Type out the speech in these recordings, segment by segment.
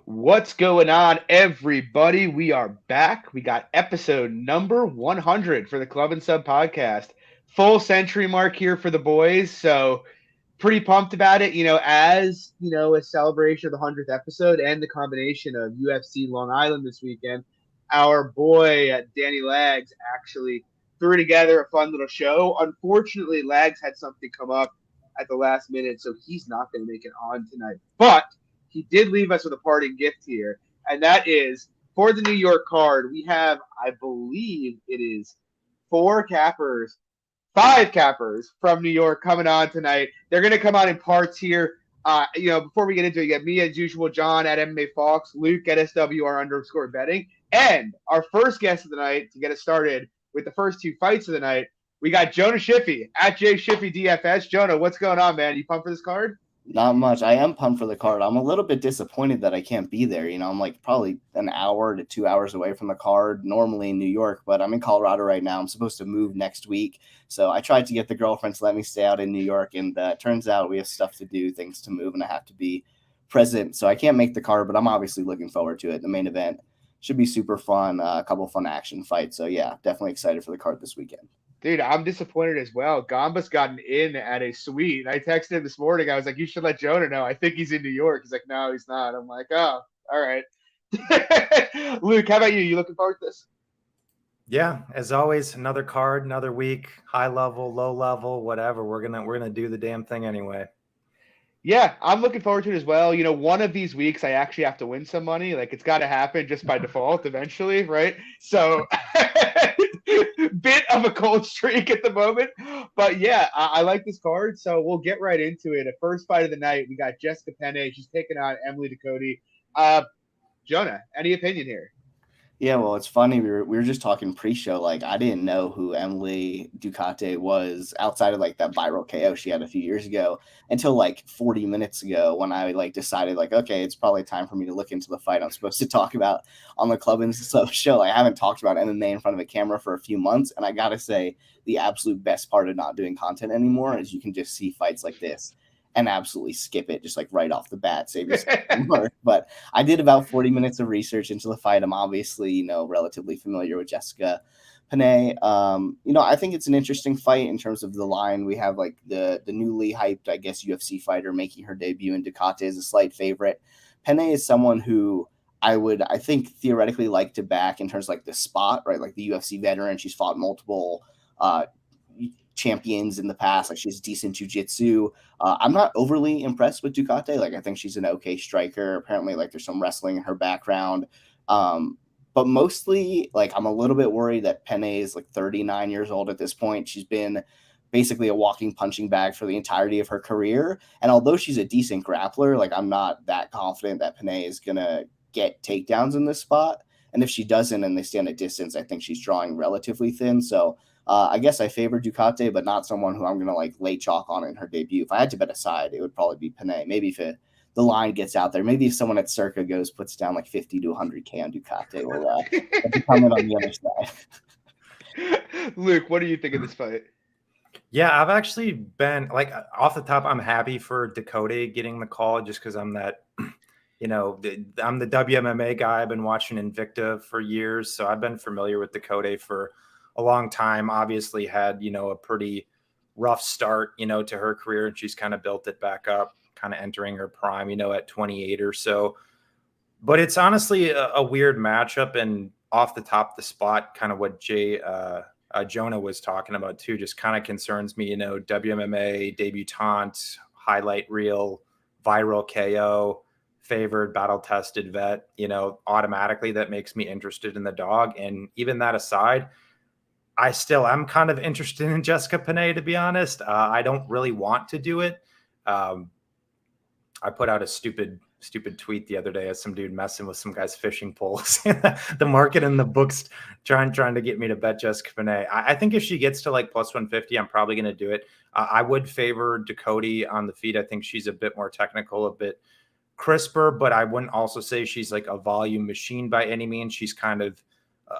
What's going on, everybody? We are back. We got episode number 100 for the Club and Sub podcast. Full century mark here for the boys. So, pretty pumped about it. As a celebration of the 100th episode and the combination of UFC Long Island this weekend, our boy Danny Lags actually threw together a fun little show. Unfortunately, Lags had something come up at the last minute, so he's not going to make it on tonight. But he did leave us with a parting gift here, and that is for the New York card. We have, I believe, it is five cappers from New York coming on tonight. They're going to come on in parts here. Before we get into it, you get me as usual, John at MMA Fox, Luke at SWR_betting, and our first guest of the night to get us started with the first two fights of the night. We got Jonah Shiffy at JShiffyDFS. Jonah, what's going on, man? You pumped for this card? Not much. I am pumped for the card. I'm a little bit disappointed that I can't be there. I'm like probably an hour to 2 hours away from the card, normally in New York, but I'm in Colorado right now. I'm supposed to move next week. So I tried to get the girlfriend to let me stay out in New York, and it turns out we have stuff to do, things to move, and I have to be present. So I can't make the card, but I'm obviously looking forward to it. The main event should be super fun, a couple fun action fights. So yeah, definitely excited for the card this weekend. Dude, I'm disappointed as well. Gombas got an in at a suite. I texted him this morning. I was like, you should let Jonah know. I think he's in New York. He's like, no, he's not. I'm like, oh, all right. Luke, how about you? You looking forward to this? Yeah, as always, another card, another week, high level, low level, whatever. We're gonna do the damn thing anyway. Yeah, I'm looking forward to it as well. One of these weeks I actually have to win some money. Like, it's got to happen just by default eventually, right? So bit of a cold streak at the moment. But yeah, I like this card. So we'll get right into it. A first fight of the night, we got Jessica Penne. She's taking on Emily Ducote. Jonah, any opinion here? Yeah, well, it's funny. We were just talking pre-show. Like, I didn't know who Emily Ducote was outside of like that viral KO she had a few years ago until like 40 minutes ago when I decided okay, it's probably time for me to look into the fight I'm supposed to talk about on the Club and Sub show. I haven't talked about MMA in front of a camera for a few months, and I gotta say the absolute best part of not doing content anymore is you can just see fights like this and absolutely skip it just right off the bat, save yourself some work. But I did about 40 minutes of research into the fight. I'm obviously, relatively familiar with Jessica Penne. I think it's an interesting fight in terms of the line. We have the newly hyped, I guess, UFC fighter making her debut, and Ducote is a slight favorite. Penne is someone who I think, theoretically like to back in terms of the spot, right? Like the UFC veteran. She's fought multiple champions in the past. She's decent jiu-jitsu. I'm not overly impressed with Ducote. I think she's an okay striker. Apparently, there's some wrestling in her background. But mostly, I'm a little bit worried that Penne is 39 years old at this point. She's been basically a walking punching bag for the entirety of her career. And although she's a decent grappler, I'm not that confident that Penne is going to get takedowns in this spot. And if she doesn't and they stand at distance, I think she's drawing relatively thin. So I guess I favor Ducote, but not someone who I'm going to lay chalk on in her debut. If I had to bet a side, it would probably be Penne. Maybe if the line gets out there, maybe if someone at Circa puts down 50 to 100K on Ducote, we'll come in on the other side. Luke, what do you think of this fight? Yeah, I've actually been off the top, I'm happy for Ducote getting the call just because I'm that, I'm the WMMA guy. I've been watching Invicta for years, so I've been familiar with Ducote for a long time. Obviously had, a pretty rough start, to her career, and she's kind of built it back up, kind of entering her prime, at 28 or so. But it's honestly a weird matchup, and off the top, the spot, kind of what Jonah was talking about too, just kind of concerns me, WMMA, debutante, highlight reel, viral KO, favored, battle-tested vet, automatically that makes me interested in the dog. And even that aside, I still am kind of interested in Jessica Penne, to be honest. I don't really want to do it. I put out a stupid tweet the other day as some dude messing with some guy's fishing poles. The market and the books trying to get me to bet Jessica Penne. I think if she gets to plus 150, I'm probably going to do it. I would favor Ducote on the feet. I think she's a bit more technical, a bit crisper, but I wouldn't also say she's a volume machine by any means. She's kind of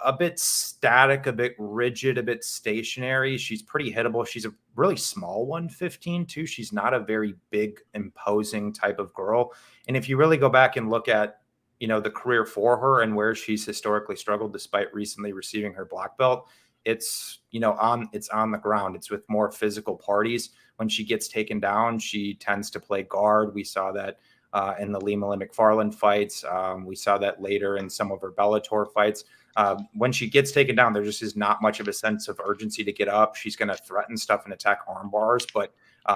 a bit static, a bit rigid, a bit stationary. She's pretty hittable. She's a really small 115 too. She's not a very big, imposing type of girl. And if you really go back and look at, the career for her and where she's historically struggled despite recently receiving her black belt, it's on the ground. It's with more physical parties. When she gets taken down, she tends to play guard. We saw that in the Lima McFarland fights. We saw that later in some of her Bellator fights. When she gets taken down, there just is not much of a sense of urgency to get up. She's going to threaten stuff and attack arm bars, but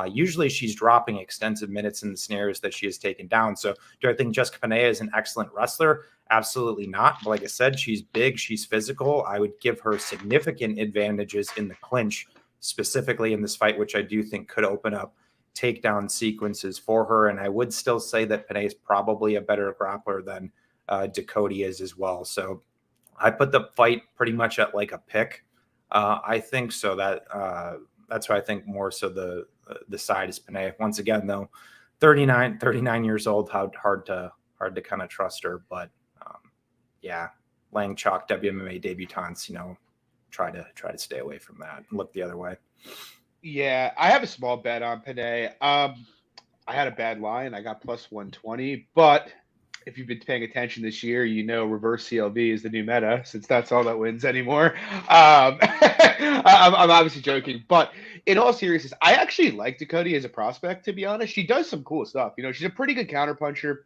usually she's dropping extensive minutes in the scenarios that she has taken down. So do I think Jessica Penne is an excellent wrestler? Absolutely not. But like I said, she's big, she's physical. I would give her significant advantages in the clinch, specifically in this fight, which I do think could open up takedown sequences for her. And I would still say that Penne is probably a better grappler than Ducote is as well. So I put the fight pretty much at like a pick. I think so. That's why I think more so the side is Penne. Once again, though, 39 years old, hard to kind of trust her. But yeah, laying chalk WMMA debutantes, try to stay away from that and look the other way. Yeah, I have a small bet on Penne. I had a bad line. I got plus 120, but if you've been paying attention this year, reverse CLV is the new meta, since that's all that wins anymore. I'm obviously joking, but in all seriousness, I actually like Ducote as a prospect, to be honest. She does some cool stuff. She's a pretty good counterpuncher.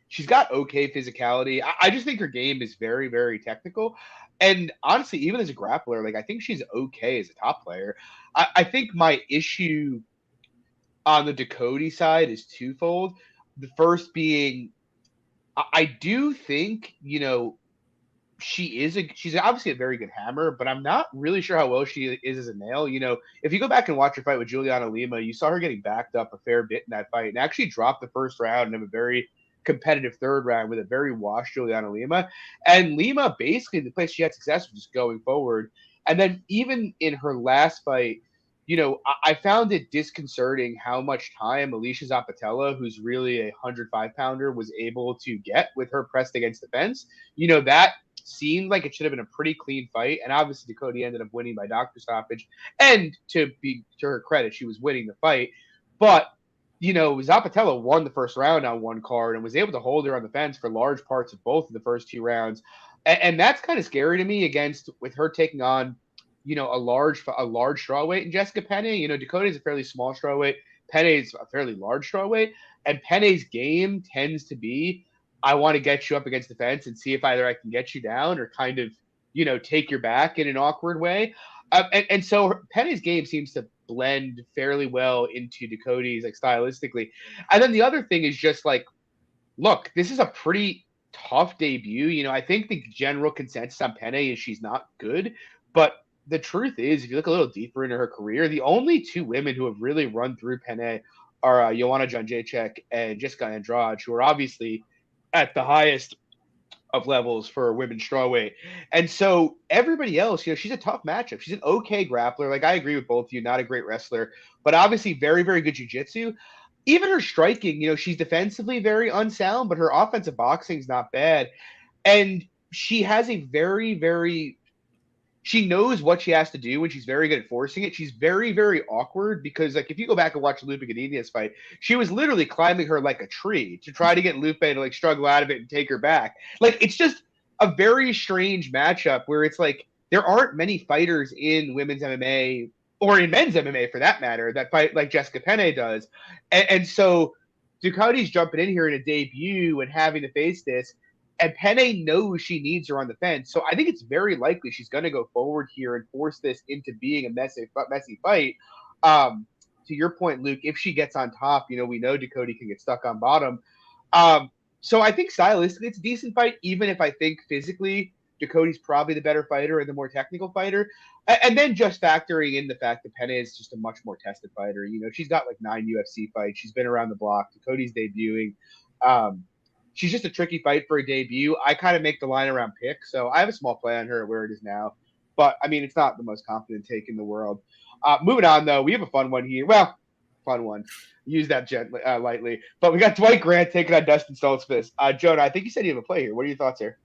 She's got okay physicality. I just think her game is very, very technical. And honestly, even as a grappler, I think she's okay as a top player. I think my issue on the Ducote side is twofold. The first being, I do think, she's obviously a very good hammer, but I'm not really sure how well she is as a nail. If you go back and watch her fight with Juliana Lima, you saw her getting backed up a fair bit in that fight and actually dropped the first round and have a very competitive third round with a very washed Juliana Lima. And Lima, basically, the place she had success was just going forward. And then even in her last fight, I found it disconcerting how much time Alicia Zappatella, who's really a 105-pounder, was able to get with her pressed against the fence. That seemed like it should have been a pretty clean fight. And obviously, Ducote ended up winning by doctor stoppage. And to her credit, she was winning the fight. But Zappatella won the first round on one card and was able to hold her on the fence for large parts of both of the first two rounds. And that's kind of scary to me with her taking on, a large strawweight in Jessica Penne. Ducote is a fairly small strawweight. Penne is a fairly large strawweight. And Penne's game tends to be, I want to get you up against the fence and see if either I can get you down or kind of, take your back in an awkward way. And so Penne's game seems to blend fairly well into Ducote's, stylistically. And then the other thing is just look, this is a pretty tough debut. I think the general consensus on Penne is she's not good, but the truth is, if you look a little deeper into her career, the only two women who have really run through Penne are Joanna Jędrzejczyk and Jessica Andrade, who are obviously at the highest of levels for women's strawweight. And so everybody else, she's a tough matchup. She's an okay grappler. I agree with both of you, not a great wrestler, but obviously very, very good jiu-jitsu. Even her striking, she's defensively very unsound, but her offensive boxing is not bad. And she has a very, very, she knows what she has to do, and she's very good at forcing it. She's very, very awkward because, if you go back and watch Lupe Godinez's fight, she was literally climbing her like a tree to try to get Lupe to struggle out of it and take her back. It's just a very strange matchup where it's there aren't many fighters in women's MMA or in men's MMA for that matter that fight like Jessica Penne does. And so Ducote's jumping in here in a debut and having to face this. And Penne knows she needs her on the fence. So I think it's very likely she's going to go forward here and force this into being a messy fight. To your point, Luke, if she gets on top, we know Ducote can get stuck on bottom. So I think stylistically it's a decent fight, even if I think physically Ducote's probably the better fighter and the more technical fighter. And then just factoring in the fact that Penne is just a much more tested fighter. She's got 9 UFC fights. She's been around the block. Ducote's debuting. She's just a tricky fight for a debut. I kind of make the line around pick, so I have a small play on her where it is now. But, it's not the most confident take in the world. Moving on, though, we have a fun one here. Well, fun one. Use that gently, lightly. But we got Dwight Grant taking on Dustin Stoltzfus. Jonah, I think you said you have a play here. What are your thoughts here?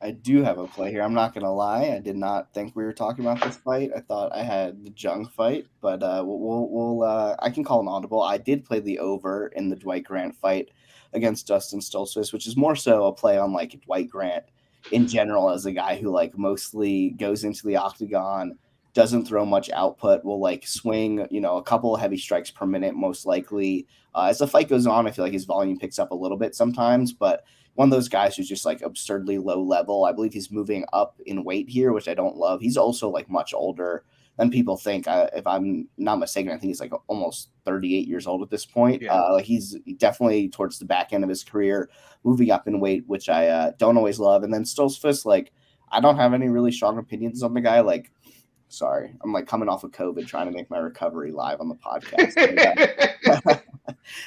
I do have a play here. I'm not going to lie. I did not think we were talking about this fight. I thought I had the Jung fight, but I can call an audible. I did play the over in the Dwight Grant fight. against Dustin Stoltzfus, which is more so a play on like Dwight Grant in general as a guy who like mostly goes into the octagon, doesn't throw much output, will like swing, a couple of heavy strikes per minute, most likely. As the fight goes on, I feel like his volume picks up a little bit sometimes, but one of those guys who's just like absurdly low level. I believe he's moving up in weight here, which I don't love. He's also like much older than people think. If I'm not mistaken, I think he's like almost 38 years old at this point. Yeah. Like he's definitely towards the back end of his career, moving up in weight, which I don't always love. And then Stoltzfus, like I don't have any really strong opinions on the guy. Like, sorry, I'm like coming off of COVID, trying to make my recovery live on the podcast.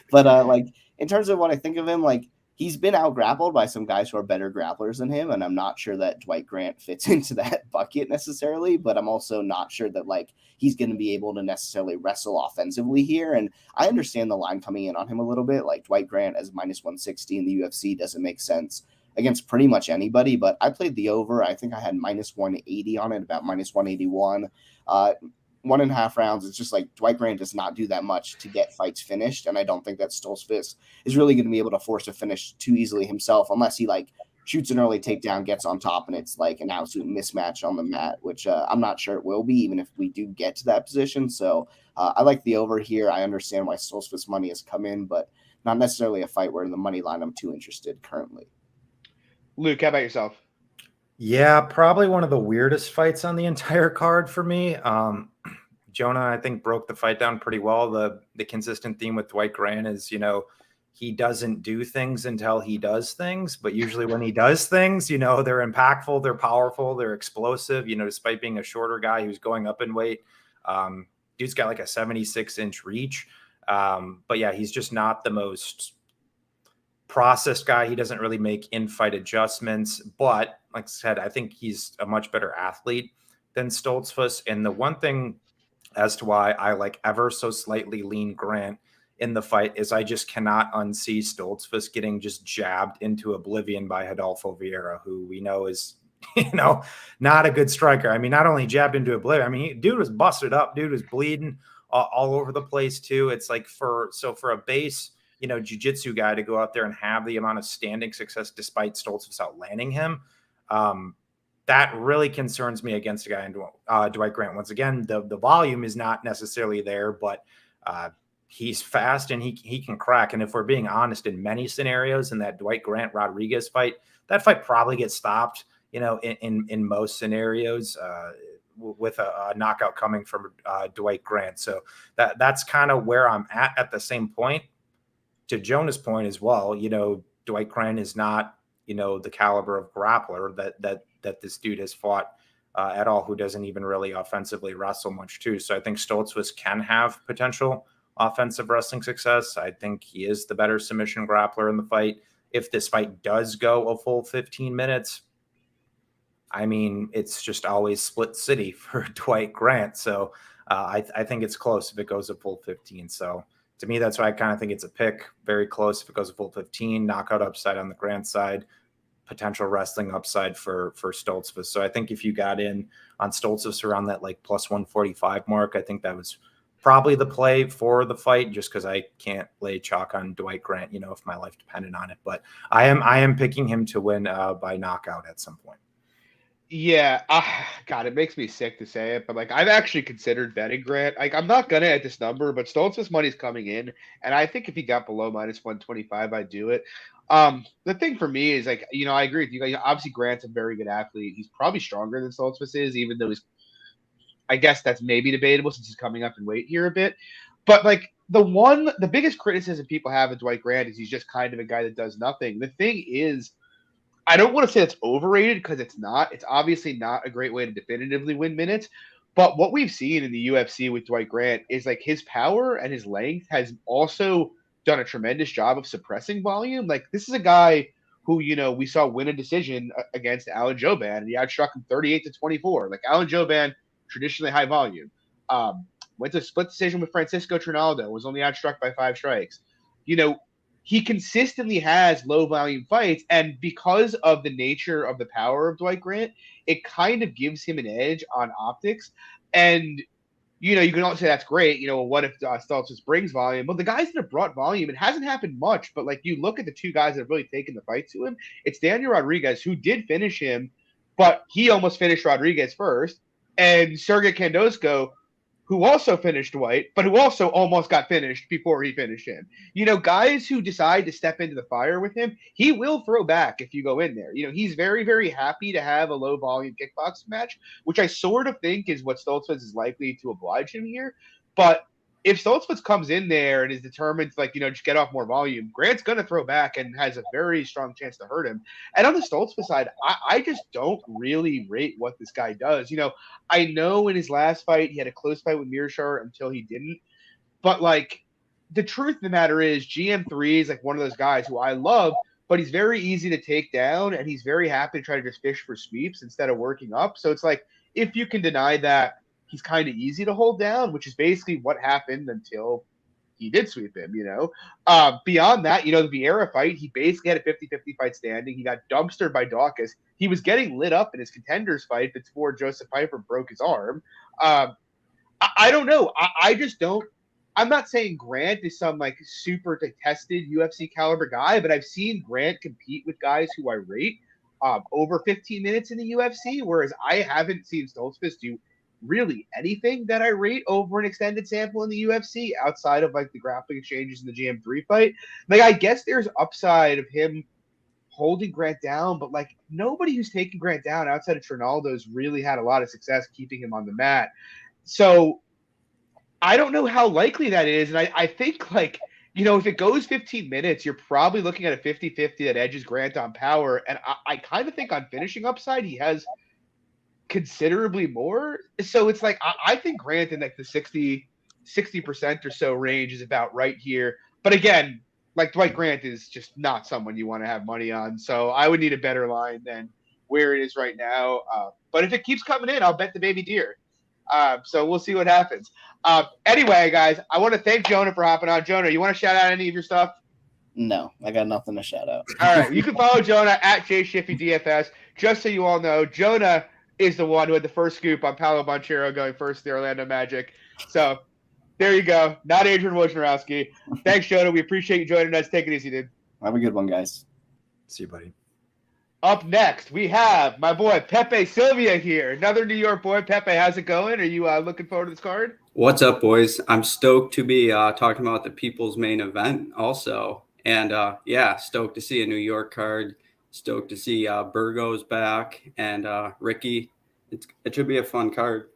But like in terms of what I think of him, like he's been out grappled by some guys who are better grapplers than him, and I'm not sure that Dwight Grant fits into that bucket necessarily, but I'm also not sure that like he's going to be able to necessarily wrestle offensively here. And I understand the line coming in on him a little bit. Like Dwight Grant as minus 160 in the UFC doesn't make sense against pretty much anybody, but I played the over. I think I had minus 180 on it, about minus 181. 1.5 rounds. It's just like Dwight Grant does not do that much to get fights finished, and I don't think that Stoltzfus is really going to be able to force a finish too easily himself unless he like shoots an early takedown, gets on top, and it's like an absolute mismatch on the mat, which I'm not sure it will be, even if we do get to that position. So I like the over here. I understand why Stoltzfus money has come in, but not necessarily a fight where in the money line I'm too interested currently. Luke, how about yourself? Yeah, probably one of the weirdest fights on the entire card for me. Jonah, I think, broke the fight down pretty well. The consistent theme with Dwight Grant is, he doesn't do things until he does things, but usually when he does things, they're impactful, they're powerful, they're explosive, despite being a shorter guy who's going up in weight. Dude's got like a 76-inch reach. But yeah, he's just not the most processed guy. He doesn't really make in-fight adjustments, but like I said, I think he's a much better athlete than Stoltzfus. And the one thing as to why I like ever so slightly lean Grant in the fight is I just cannot unsee Stoltzfus getting just jabbed into oblivion by Rodolfo Vieira, who we know is, not a good striker. I mean, not only jabbed into oblivion, I mean, dude was busted up, dude was bleeding all over the place too. It's like for a base, jiu-jitsu guy to go out there and have the amount of standing success despite Stoltzfus outlanding him, that really concerns me against a guy in Dwight Grant. Once again, the volume is not necessarily there, but he's fast and he can crack. And if we're being honest, in many scenarios in that Dwight Grant Rodriguez fight, that fight probably gets stopped, in most scenarios with a knockout coming from Dwight Grant. So that's kind of where I'm at the same point. To Jonah's point as well, Dwight Grant is not, the caliber of grappler that this dude has fought at all, who doesn't even really offensively wrestle much too. So I think Stoltzfus can have potential offensive wrestling success. I think he is the better submission grappler in the fight. If this fight does go a full 15 minutes, I mean, it's just always split city for Dwight Grant. So I think it's close if it goes a full 15. So to me, that's why I kind of think it's a pick. Very close if it goes a full 15. Knockout upside on the Grant side. Potential wrestling upside for Stoltzfus. So I think if you got in on Stoltzfus around that like plus 145 mark, I think that was probably the play for the fight, just because I can't lay chalk on Dwight Grant, if my life depended on it. But I am picking him to win by knockout at some point. Yeah, God, it makes me sick to say it, but like I've actually considered betting Grant. Like I'm not gonna at this number, but Stoltzfus money's coming in, and I think if he got below minus 125, I'd do it. The thing for me is like, I agree with you guys. Obviously, Grant's a very good athlete. He's probably stronger than Stoltzfus is, even though I guess that's maybe debatable since he's coming up in weight here a bit. But like the biggest criticism people have of Dwight Grant is he's just kind of a guy that does nothing. The thing is, I don't want to say it's overrated because it's not. It's obviously not a great way to definitively win minutes. But what we've seen in the UFC with Dwight Grant is like his power and his length has also done a tremendous job of suppressing volume. Like this is a guy who, we saw win a decision against Algeo, and he outstruck him 38-24. Like Algeo, traditionally high volume. Went to a split decision with Francisco Trinaldo, was only outstruck by 5 strikes. He consistently has low volume fights, and because of the nature of the power of Dwight Grant, it kind of gives him an edge on optics. And you know, you can also say that's great. You know, well, what if Stoltzfus brings volume? Well, the guys that have brought volume, it hasn't happened much, but like you look at the two guys that have really taken the fight to him, it's Daniel Rodriguez, who did finish him, but he almost finished Rodriguez first, and Sergey Kandosko, who also finished White, but who also almost got finished before he finished him. You know, guys who decide to step into the fire with him, he will throw back if you go in there. You know, he's very, very happy to have a low volume kickboxing match, which I sort of think is what Stoltzfus is likely to oblige him here. But if Stoltzfus comes in there and is determined to, like, you know, just get off more volume, Grant's going to throw back and has a very strong chance to hurt him. And on the Stoltzfus side, I just don't really rate what this guy does. You know, I know in his last fight, he had a close fight with Mearshart until he didn't. But, like, the truth of the matter is GM3 is, like, one of those guys who I love, but he's very easy to take down, and he's very happy to try to just fish for sweeps instead of working up. So it's like, if you can deny that, he's kind of easy to hold down, which is basically what happened until he did sweep him, you know. Beyond that, you know, the Vieira fight, he basically had a 50-50 fight standing. He got dumpstered by Dawkins. He was getting lit up in his contenders fight before Joseph Piper broke his arm. I don't know. I just don't. I'm not saying Grant is some like super tested UFC caliber guy, but I've seen Grant compete with guys who I rate over 15 minutes in the UFC, whereas I haven't seen Stoltzfus do really anything that I rate over an extended sample in the UFC outside of like the grappling exchanges in the GM3 fight. Like, I guess there's upside of him holding Grant down, but like nobody who's taken Grant down outside of Trinaldo's really had a lot of success keeping him on the mat. So I don't know how likely that is. And I think, like, you know, if it goes 15 minutes, you're probably looking at a 50-50 that edges Grant on power. And I kind of think on finishing upside, he has considerably more. So it's like, I think Grant in like the 60% or so range is about right here. But again, like Dwight Grant is just not someone you want to have money on. So I would need a better line than where it is right now. But if it keeps coming in, I'll bet the baby deer. So we'll see what happens. Anyway, guys, I want to thank Jonah for hopping on. Jonah, you want to shout out any of your stuff? No, I got nothing to shout out. All right. You can follow Jonah at JShiffyDFS. Just so you all know, Jonah is the one who had the first scoop on Paolo Banchero going first to the Orlando Magic. So there you go. Not Adrian Wojnarowski. Thanks, Jonah. We appreciate you joining us. Take it easy, dude. Have a good one, guys. See you, buddy. Up next, we have my boy Pepe Silva here. Another New York boy. Pepe, how's it going? Are you looking forward to this card? What's up, boys? I'm stoked to be talking about the People's Main Event also. And, yeah, stoked to see a New York card. Stoked to see Burgos back and Ricky. It should be a fun card.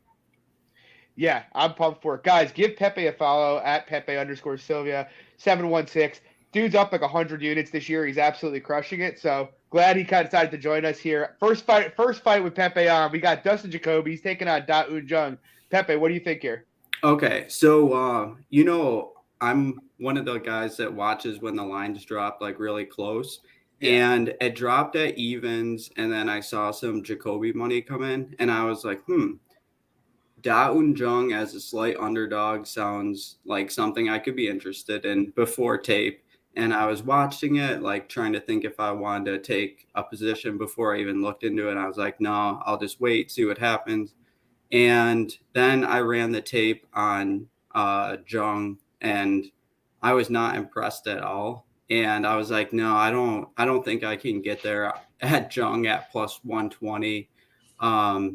Yeah, I'm pumped for it. Guys, give Pepe a follow at Pepe_Silva 716. Dude's up like 100 units this year. He's absolutely crushing it. So glad he kind of decided to join us here. First fight with Pepe on. We got Dustin Jacobi. He's taking on Jung. Pepe, what do you think here? Okay, so you know, I'm one of the guys that watches when the lines drop like really close. Yeah. And it dropped at evens, and then I saw some Jacobi money come in, and I was like, Jung as a slight underdog sounds like something I could be interested in before tape. And I was watching it, like trying to think if I wanted to take a position before I even looked into it. I was like, no, I'll just wait, see what happens. And then I ran the tape on Jung, and I was not impressed at all. And I was like, no, I don't think I can get there at Jung at plus 120. I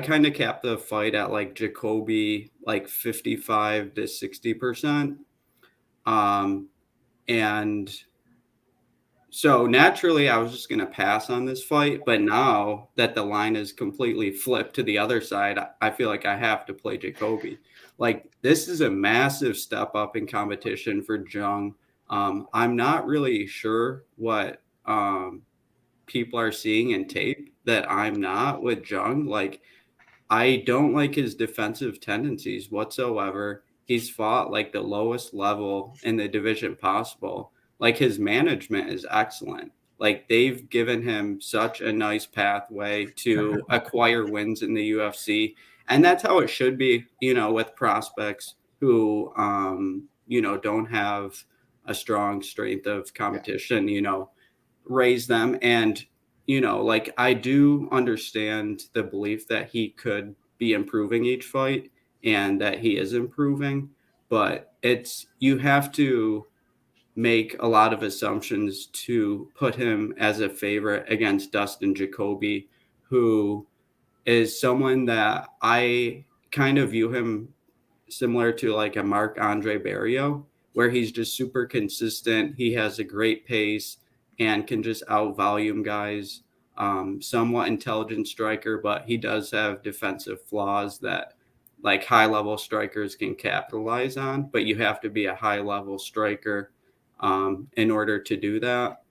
kind of capped the fight at like Jacobi, like 55 to 60%. And so naturally I was just going to pass on this fight. But now that the line is completely flipped to the other side, I feel like I have to play Jacobi. Like, this is a massive step up in competition for Jung. I'm not really sure what people are seeing in tape that I'm not with Jung. Like, I don't like his defensive tendencies whatsoever. He's fought like the lowest level in the division possible. Like, his management is excellent. Like, they've given him such a nice pathway to acquire wins in the UFC. And that's how it should be, you know, with prospects who, you know, don't have a strong strength of competition, you know, raise them. And like I do understand the belief that he could be improving each fight and that he is improving, but you have to make a lot of assumptions to put him as a favorite against Dustin Jacobi, who is someone that I kind of view him similar to like a Marc-Andre Barrio, where he's just super consistent. He has a great pace and can just out volume guys. Somewhat intelligent striker, but he does have defensive flaws that like high level strikers can capitalize on. But you have to be a high level striker in order to do that.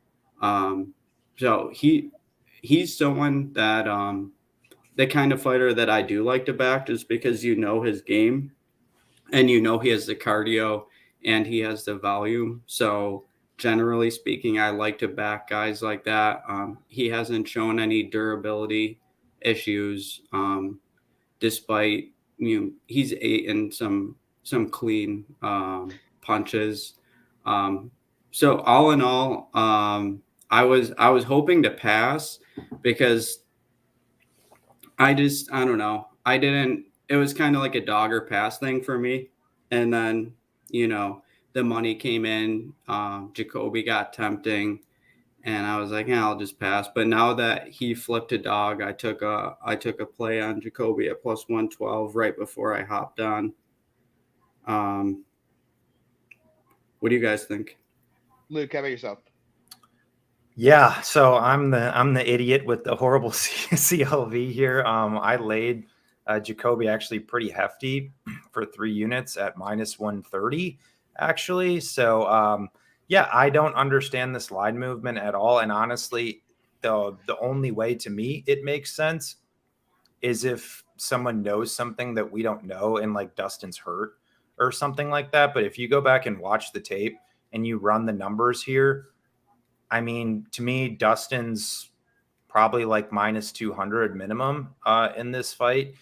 So he's someone that the kind of fighter that I do like to back, just because his game and he has the cardio and he has the volume. So generally speaking, I like to back guys like that. He hasn't shown any durability issues, despite he's eaten some clean punches. So all in all, I was hoping to pass because I don't know. It was kind of like a dog or pass thing for me. And then, the money came in. Jacobi got tempting and I was like, yeah, I'll just pass. But now that he flipped a dog, I took a play on Jacobi at plus 112 right before I hopped on. What do you guys think? Luke, how about yourself? Yeah, so I'm the idiot with the horrible CLV here. I laid Jacobi actually pretty hefty for 3 units at minus 130, actually. So yeah, I don't understand this line movement at all. And honestly, the only way to me it makes sense is if someone knows something that we don't know, and like Dustin's hurt or something like that. But if you go back and watch the tape and you run the numbers here, I mean, to me, Dustin's probably like minus 200 minimum in this fight.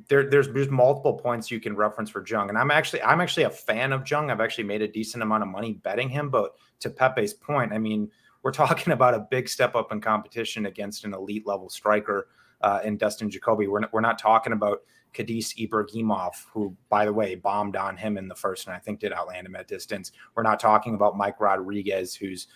There's multiple points you can reference for Jung, and I'm actually a fan of Jung. I've actually made a decent amount of money betting him. But to Pepe's point, I mean, we're talking about a big step up in competition against an elite level striker in Dustin Jacobi. We're not talking about Kadis Ibrahimov, who, by the way, bombed on him in the first and I think did outland him at distance. We're not talking about Mike Rodriguez, who's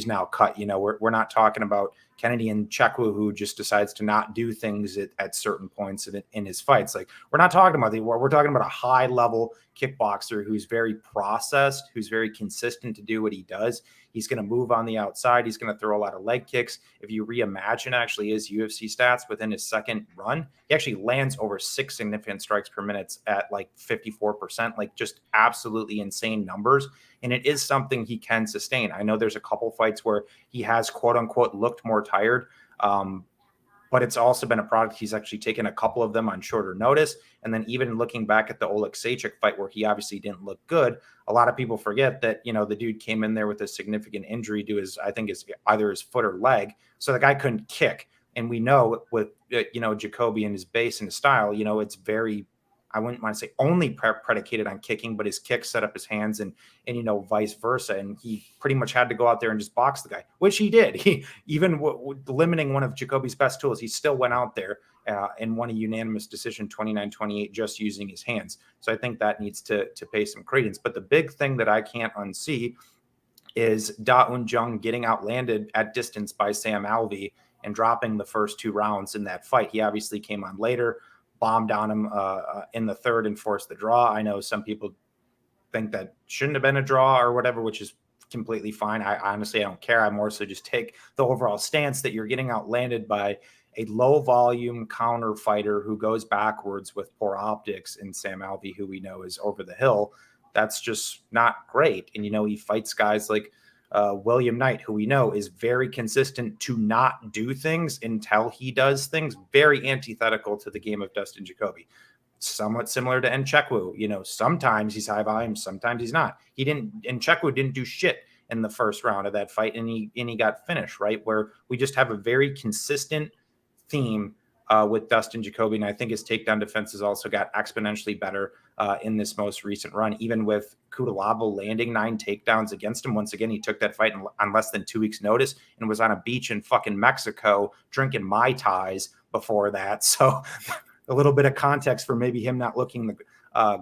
now cut. We're not talking about Kennedy and Nchekwa, who just decides to not do things at certain points in his fights. Like, we're not talking about we're talking about a high level kickboxer who's very processed, who's very consistent to do what he does. He's going to move on the outside. He's going to throw a lot of leg kicks. If you reimagine actually his UFC stats within his second run, he actually lands over 6 significant strikes per minute at like 54%, like just absolutely insane numbers. And it is something he can sustain. I know there's a couple fights where he has quote unquote looked more tired. But it's also been a product. He's actually taken a couple of them on shorter notice. And then even looking back at the Oleksiejczuk fight where he obviously didn't look good, a lot of people forget that, the dude came in there with a significant injury to either his foot or leg. So the guy couldn't kick. And we know with, Jacobi and his base and his style, it's very, I wouldn't want to say only predicated on kicking, but his kicks set up his hands and vice versa. And he pretty much had to go out there and just box the guy, which he did. He even limiting one of Jacobi's best tools, he still went out there and won a unanimous decision 29-28 just using his hands. So I think that needs to pay some credence. But the big thing that I can't unsee is Da Un Jung getting outlanded at distance by Sam Alvey and dropping the first 2 rounds in that fight. He obviously came on later, bombed on him in the third and forced the draw. I know some people think that shouldn't have been a draw or whatever, which is completely fine. I honestly don't care. I more so just take the overall stance that you're getting outlanded by a low volume counter fighter who goes backwards with poor optics, and Sam Alvey, who we know is over the hill. That's just not great. And, he fights guys like William Knight, who we know is very consistent to not do things until he does things, very antithetical to the game of Dustin Jacobi. Somewhat similar to Nchekwa. Sometimes he's high volume, sometimes he's not. Nchekwa didn't do shit in the first round of that fight, and he got finished, right? Where we just have a very consistent theme with Dustin Jacobi, and I think his takedown defense has also got exponentially better. in this most recent run, even with Cutelaba landing 9 takedowns against him. Once again, he took that fight on less than 2 weeks' notice and was on a beach in fucking Mexico drinking Mai Tais before that. So a little bit of context for maybe him not looking the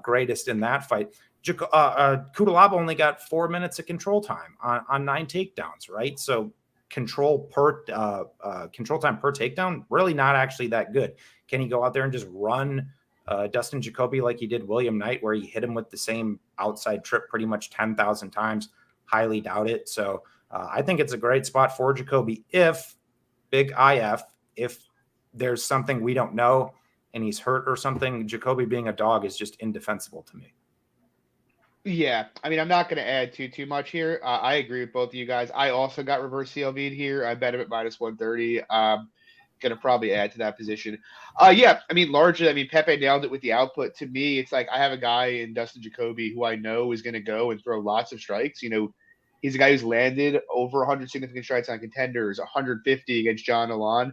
greatest in that fight. Cutelaba only got 4 minutes of control time on 9 takedowns, right? So control time per takedown, really not actually that good. Can he go out there and just run Dustin Jacobi like he did William Knight, where he hit him with the same outside trip pretty much 10,000 times? Highly doubt it. So I think it's a great spot for Jacobi if there's something we don't know and he's hurt or something. Jacobi being a dog is just indefensible to me. Yeah, I mean, I'm not going to add too much here. I agree with both of you guys. I also got reverse CLV'd here. I bet him at minus 130. Going to probably add to that position. Yeah, I mean, largely, I mean, Pepe nailed it with the output. To me, it's like I have a guy in Dustin Jacobi who I know is going to go and throw lots of strikes. You know, he's a guy who's landed over 100 significant strikes on contenders, 150 against John Alon.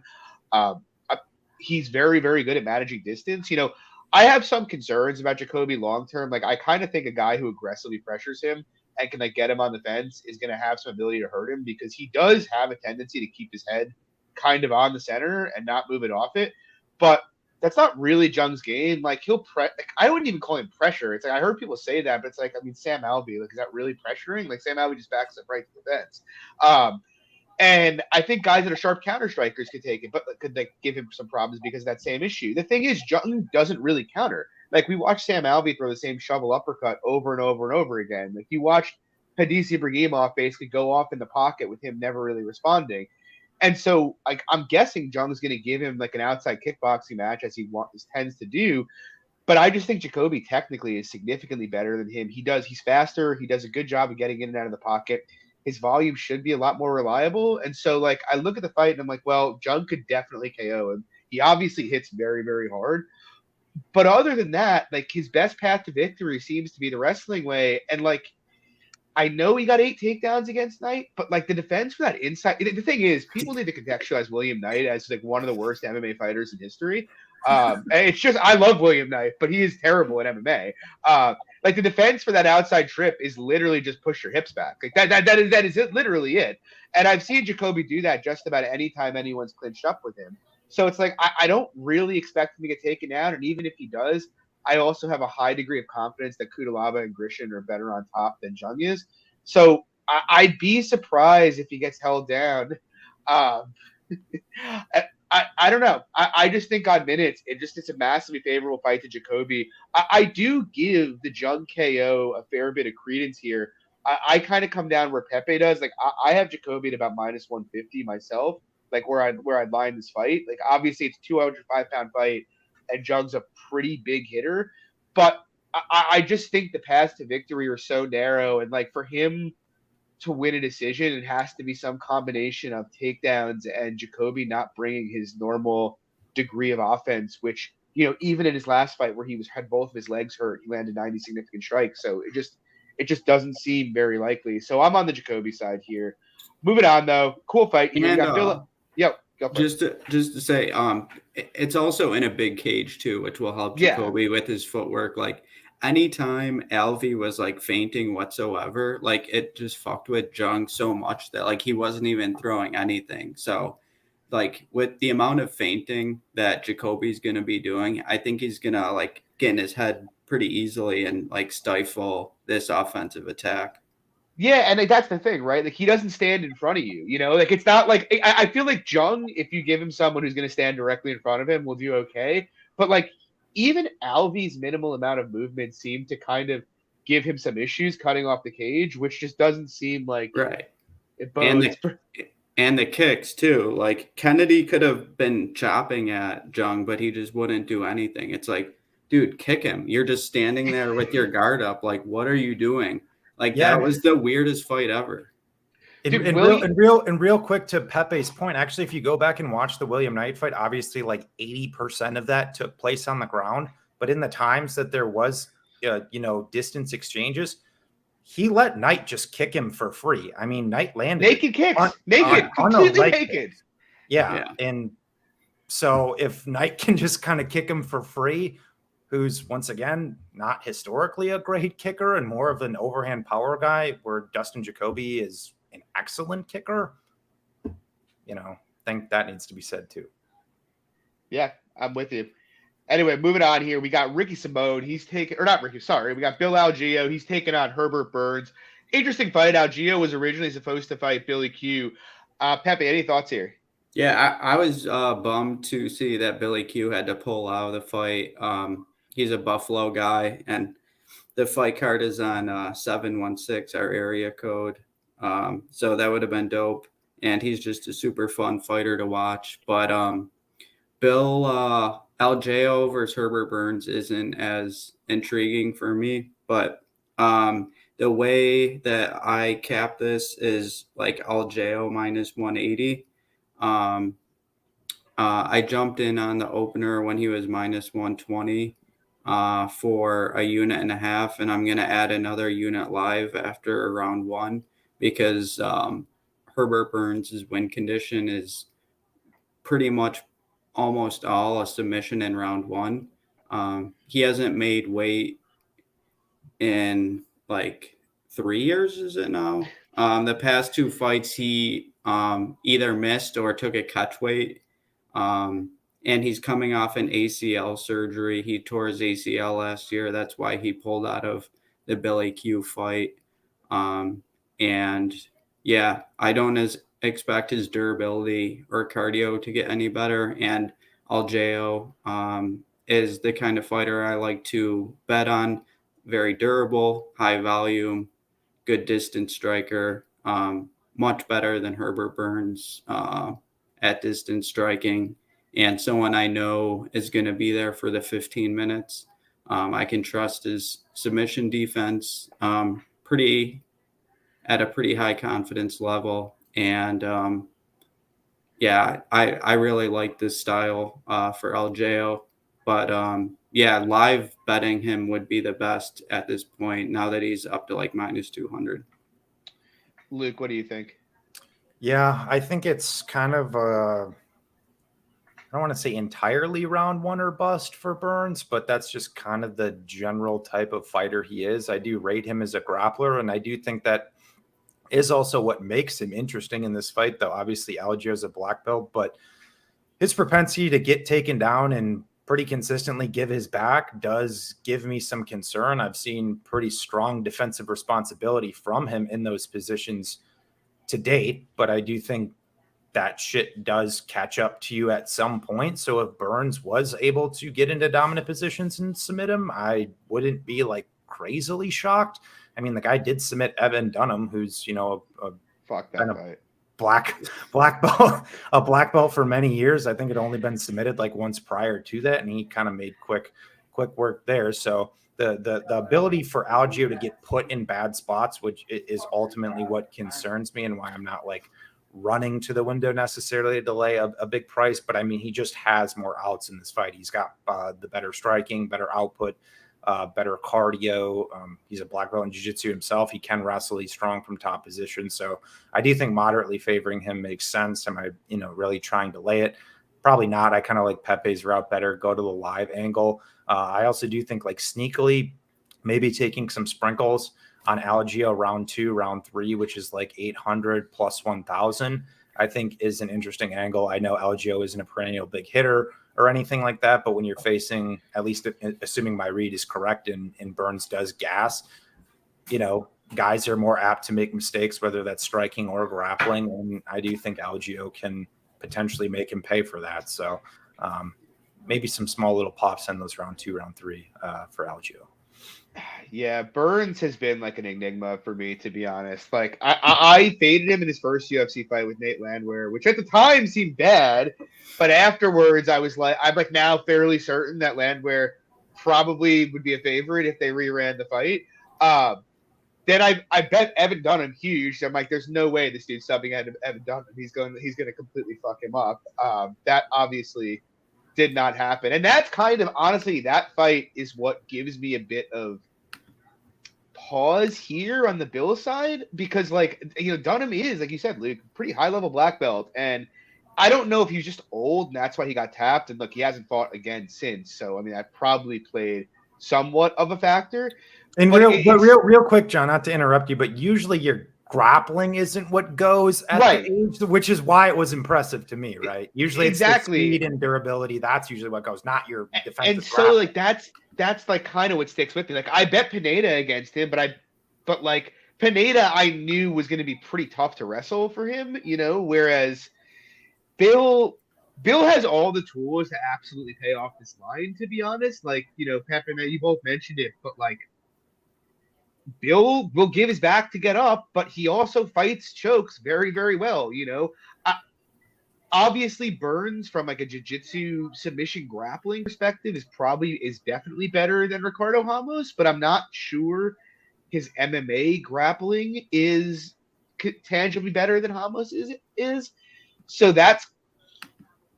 He's very, very good at managing distance. You know, I have some concerns about Jacobi long term. Like, I kind of think a guy who aggressively pressures him and can like get him on the fence is going to have some ability to hurt him, because he does have a tendency to keep his head kind of on the center and not move it off it. But that's not really Jung's game. Like, he'll I wouldn't even call him pressure. It's like, I heard people say that, but it's like, I mean, Sam Alvey, like, is that really pressuring? Like, Sam Alvey just backs up right to the fence. And I think guys that are sharp counter strikers could take it, but could like give him some problems because of that same issue. The thing is, Jung doesn't really counter. Like, we watched Sam Alvey throw the same shovel uppercut over and over and over again. Like, you watched Hadisi Ibrahimov basically go off in the pocket with him never really responding. And so, like, I'm guessing Jung's going to give him like an outside kickboxing match, as he tends to do. But I just think Jacobi technically is significantly better than him. He's faster. He does a good job of getting in and out of the pocket. His volume should be a lot more reliable. And so, like, I look at the fight and I'm like, well, Jung could definitely KO him. He obviously hits very, very hard. But other than that, like, his best path to victory seems to be the wrestling way. And, like, I know he got 8 takedowns against Knight, but like the defense for that inside, the thing is, people need to contextualize William Knight as like one of the worst MMA fighters in history. It's just, I love William Knight, but he is terrible at MMA. Like, the defense for that outside trip is literally just push your hips back. Like that is it, literally it. And I've seen Jacobi do that just about any time anyone's clinched up with him. So it's like, I don't really expect him to get taken down. And even if he does, I also have a high degree of confidence that Cutelaba and Grishin are better on top than Jung is. So I'd be surprised if he gets held down. I don't know. I just think on minutes, it's a massively favorable fight to Jacobi. I do give the Jung KO a fair bit of credence here. I kind of come down where Pepe does. Like, I have Jacobi at about minus 150 myself, like where I'd line this fight. Like, obviously it's a 205-pound fight, and Jung's a pretty big hitter, but I just think the paths to victory are so narrow, and like for him to win a decision, it has to be some combination of takedowns and Jacobi not bringing his normal degree of offense, which, you know, even in his last fight where he had both of his legs hurt, he landed 90 significant strikes. So it just doesn't seem very likely. So I'm on the Jacobi side here. Moving on though, cool fight. You got Philip. Yep. Just to say, it's also in a big cage too, which will help Jacobi with his footwork. Like, anytime Alvey was like feinting whatsoever, like it just fucked with Jung so much that like he wasn't even throwing anything. So like with the amount of feinting that Jacobi's going to be doing, I think he's going to like get in his head pretty easily and like stifle this offensive attack. Yeah, and like, that's the thing, right? Like, he doesn't stand in front of you, you know? Like, it's not like – I feel like Jung, if you give him someone who's going to stand directly in front of him, will do okay. But, like, even Alvey's minimal amount of movement seemed to kind of give him some issues cutting off the cage, which just doesn't seem like – right. And the kicks, too. Like, Kennedy could have been chopping at Jung, but he just wouldn't do anything. It's like, dude, kick him. You're just standing there with your guard up. Like, what are you doing? Like, that was the weirdest fight ever. Real quick to Pepe's point, actually, if you go back and watch the William Knight fight, obviously like 80% of that took place on the ground. But in the times that there was, distance exchanges, he let Knight just kick him for free. I mean, Knight landed naked kicks, completely naked. Yeah. And so if Knight can just kind of kick him for free, who's once again not historically a great kicker and more of an overhand power guy, where Dustin Jacobi is an excellent kicker. I think that needs to be said too. Yeah, I'm with you. Anyway, moving on here, we got Ricky Simone. We got Bill Algeo. He's taking on Herbert Burns. Interesting fight. Algeo was originally supposed to fight Billy Q. Pepe, any thoughts here? Yeah, I was bummed to see that Billy Q had to pull out of the fight. He's a Buffalo guy, and the fight card is on 716, our area code. So that would have been dope. And he's just a super fun fighter to watch. But Bill Algeo versus Herbert Burns isn't as intriguing for me. But the way that I cap this is like Algeo minus 180. I jumped in on the opener when he was minus 120 for a unit and a half, and I'm going to add another unit live after round one because Herbert Burns' win condition is pretty much almost all a submission in round one. He hasn't made weight in like 3 years, is it now? The past two fights, he either missed or took a catch weight. And he's coming off an ACL surgery. He tore his ACL last year. That's why he pulled out of the Billy Q fight. And yeah, I don't expect his durability or cardio to get any better. And Algeo is the kind of fighter I like to bet on. Very durable, high volume, good distance striker, much better than Herbert Burns at distance striking, and someone I know is going to be there for the 15 minutes. I can trust his submission defense at a pretty high confidence level. And yeah, I really like this style for Algeo. But yeah, live betting him would be the best at this point now that he's up to like minus 200. Luke, what do you think? Yeah, I think it's kind of I don't want to say entirely round one or bust for Burns, but that's just kind of the general type of fighter he is. I do rate him as a grappler, and I do think that is also what makes him interesting in this fight, though. Obviously, Algeo is a black belt, but his propensity to get taken down and pretty consistently give his back does give me some concern. I've seen pretty strong defensive responsibility from him in those positions to date, but I do think that shit does catch up to you at some point. So if Burns was able to get into dominant positions and submit him, I wouldn't be like crazily shocked. I mean, the guy did submit Evan Dunham, who's, Fuck that fight. A black belt for many years. I think it only been submitted like once prior to that, and he kind of made quick work there. So the ability for Algeo to get put in bad spots, which is ultimately what concerns me and why I'm not like running to the window necessarily to delay a big price. But I mean, he just has more outs in this fight. He's got the better striking, better output, better cardio. He's a black belt in jiu-jitsu himself. He can wrestle. He's strong from top position. So I do think moderately favoring him makes sense. Am I, really trying to lay it? Probably not. I kind of like Pepe's route better. Go to the live angle. I also do think like sneakily, maybe taking some sprinkles on Algeo round 2, round 3, which is like 800 plus 1,000, I think is an interesting angle. I know Algeo isn't a perennial big hitter or anything like that, but when you're facing, at least assuming my read is correct and Burns does gas, guys are more apt to make mistakes, whether that's striking or grappling. And I do think Algeo can potentially make him pay for that. So maybe some small little pops in those round 2, round 3 for Algeo. Yeah, Burns has been like an enigma for me, to be honest. Like I faded him in his first UFC fight with Nate Landwehr, which at the time seemed bad, but afterwards I'm like now fairly certain that Landwehr probably would be a favorite if they reran the fight. Then I bet Evan Dunham huge. So I'm like, there's no way this dude's subbing at Evan Dunham. He's going to completely fuck him up. That obviously did not happen. And that's kind of, honestly, that fight is what gives me a bit of pause here on the Bill side, because Dunham is, like you said, Luke, pretty high level black belt. And I don't know if he's just old and that's why he got tapped. And look, he hasn't fought again since. So I mean, that probably played somewhat of a factor. And But real quick, John, not to interrupt you, but usually your grappling isn't what goes at Right. the age, which is why it was impressive to me, right? Usually Exactly. it's the speed and durability. That's usually what goes, not your defensive And so grappling. like that's like kind of what sticks with me. Like I bet Pineda against him, but like Pineda I knew was going to be pretty tough to wrestle for him, you know, whereas Bill has all the tools to absolutely pay off this line, to be honest. Like, you know, Pepe, you both mentioned it, but like Bill will give his back to get up, but he also fights chokes very, very well, you know. Obviously Burns from like a jiu-jitsu submission grappling perspective is definitely better than Ricardo Ramos, but I'm not sure his MMA grappling is tangibly better than Ramos is. So that's,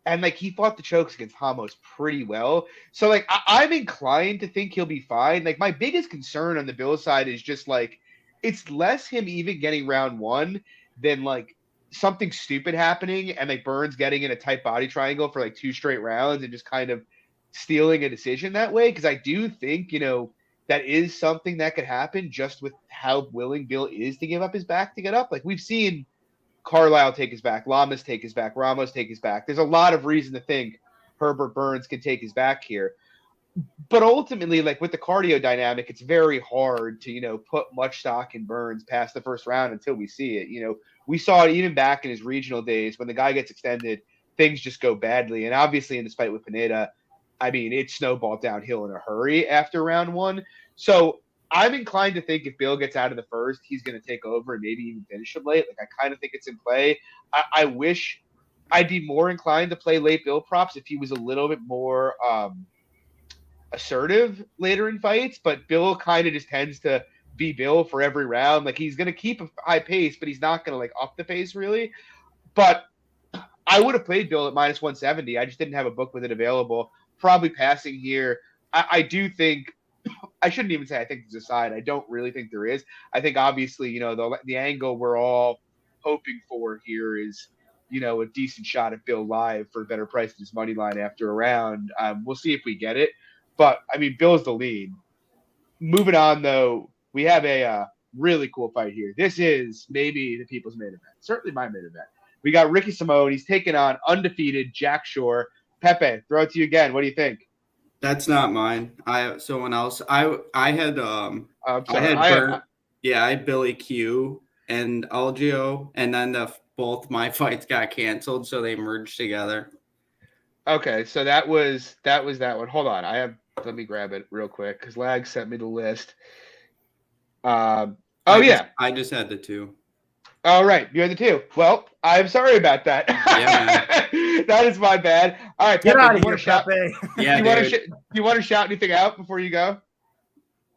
and like he fought the chokes against Ramos pretty well. So like I'm inclined to think he'll be fine. Like my biggest concern on the Bill side is just like it's less him even getting round one than like something stupid happening and like Burns getting in a tight body triangle for like 2 straight rounds and just kind of stealing a decision that way. Because I do think, you know, that is something that could happen just with how willing Bill is to give up his back to get up. Like we've seen Carlisle take his back, Lamas take his back, Ramos take his back. There's a lot of reason to think Herbert Burns can take his back here. But ultimately, like with the cardio dynamic, it's very hard to, you know, put much stock in Burns past the first round until we see it. You know, we saw it even back in his regional days when the guy gets extended, things just go badly. And obviously in this fight with Pineda, I mean, it snowballed downhill in a hurry after round one. So I'm inclined to think if Bill gets out of the first, he's going to take over and maybe even finish him late. Like I kind of think it's in play. I wish I'd be more inclined to play late Bill props if he was a little bit more assertive later in fights. But Bill kind of just tends to be Bill for every round. Like he's going to keep a high pace, but he's not going to like up the pace really. But I would have played Bill at minus 170. I just didn't have a book with it available. Probably passing here. I do think. I shouldn't even say I think there's a side. I don't really think there is. I think obviously, you know, the angle we're all hoping for here is, you know, a decent shot at Bill live for a better price than his money line after a round. We'll see if we get it. But, I mean, Bill's the lead. Moving on, though, we have a really cool fight here. This is maybe the people's main event. Certainly my main event. We got Ricky Simone. He's taking on undefeated Jack Shore. Pepe, throw it to you again. What do you think? That's not mine. I have someone else. I had I had Billy Q and Algeo, and then both my fights got canceled, so they merged together. Okay, so that was that one. Hold on, let me grab it real quick because Lag sent me the list. I just had the 2. All right, you had the 2. Well, I'm sorry about that. Yeah, that is my bad. All right, get Pepe, out of here, Pepe. Yeah, you want to shout anything out before you go?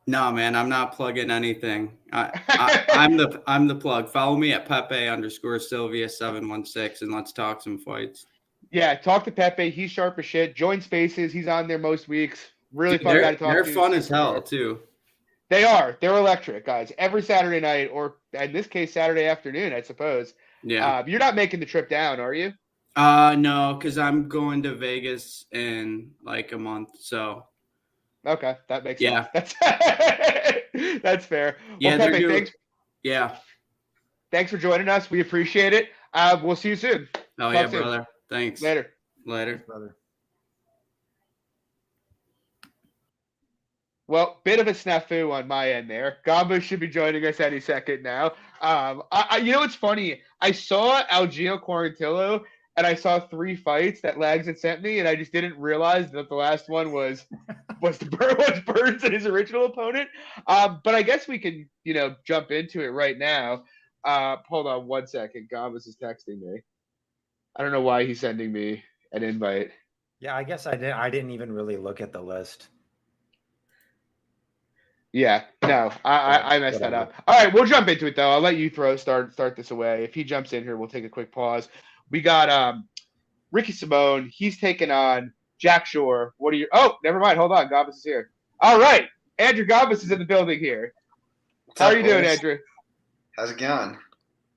No, man, I'm not plugging anything. I'm the plug. Follow me at Pepe_Sylvia716 and let's talk some fights. Yeah, talk to Pepe. He's sharp as shit. Join Spaces. He's on there most weeks. Really fun guy to talk to. They're fun as hell too. They are. They're electric, guys. Every Saturday night, or in this case, Saturday afternoon, I suppose. Yeah. You're not making the trip down, are you? No, because I'm going to Vegas in like a month. So. Okay, that makes sense. That's fair. Yeah, well, Pepe, thanks. Yeah. Thanks for joining us. We appreciate it. We'll see you soon. Oh, yeah, brother. Thanks. Later. Thanks, brother. Well, bit of a snafu on my end there. Gombas should be joining us any second now. You know what's funny? I saw Algeo Quarantillo, and I saw 3 fights that Lags had sent me, and I just didn't realize that the last one was Burns and his original opponent. But I guess we can, you know, jump into it right now. Hold on one second. Gombas is texting me. I don't know why he's sending me an invite. Yeah, I guess I didn't even really look at the list. Yeah, no, I messed that up. All right, we'll jump into it though. I'll let you start this away. If he jumps in here, we'll take a quick pause. We got Ricky Simone. He's taking on Jack Shore. What are you? Oh, never mind. Hold on. Gombas is here. All right, Andrew Gombas is in the building here. How are you doing, Andrew? How's it going?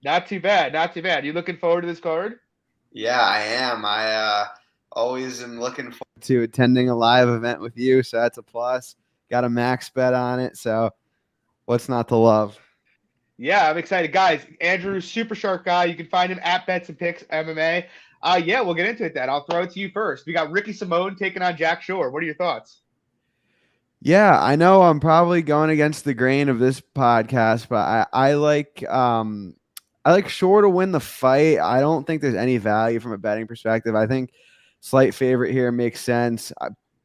Not too bad. Not too bad. You looking forward to this card? Yeah, I am. I always am looking forward to attending a live event with you, so that's a plus. Got a max bet on it, so what's not to love? Yeah, I'm excited. Guys, Andrew's super sharp guy. You can find him at Bets and Picks MMA. Yeah, we'll get into it then. I'll throw it to you first. We got Ricky Simone taking on Jack Shore. What are your thoughts? Yeah, I know I'm probably going against the grain of this podcast, but I like Shore to win the fight. I don't think there's any value from a betting perspective. I think slight favorite here makes sense.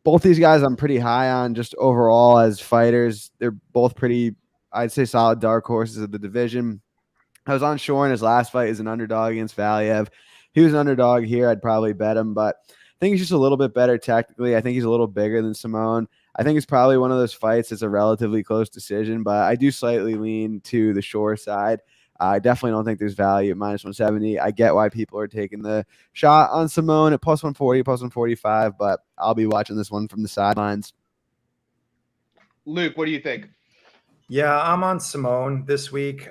Both these guys I'm pretty high on just overall as fighters. They're both pretty, I'd say, solid dark horses of the division. I was on Shore in his last fight as an underdog against Valiev. He was an underdog here. I'd probably bet him, but I think he's just a little bit better technically. I think he's a little bigger than Simone. I think it's probably one of those fights that's a relatively close decision, but I do slightly lean to the Shore side. I definitely don't think there's value at minus 170. I get why people are taking the shot on Simone at plus 140, plus 145, but I'll be watching this one from the sidelines. Luke, what do you think? Yeah, I'm on Simone this week.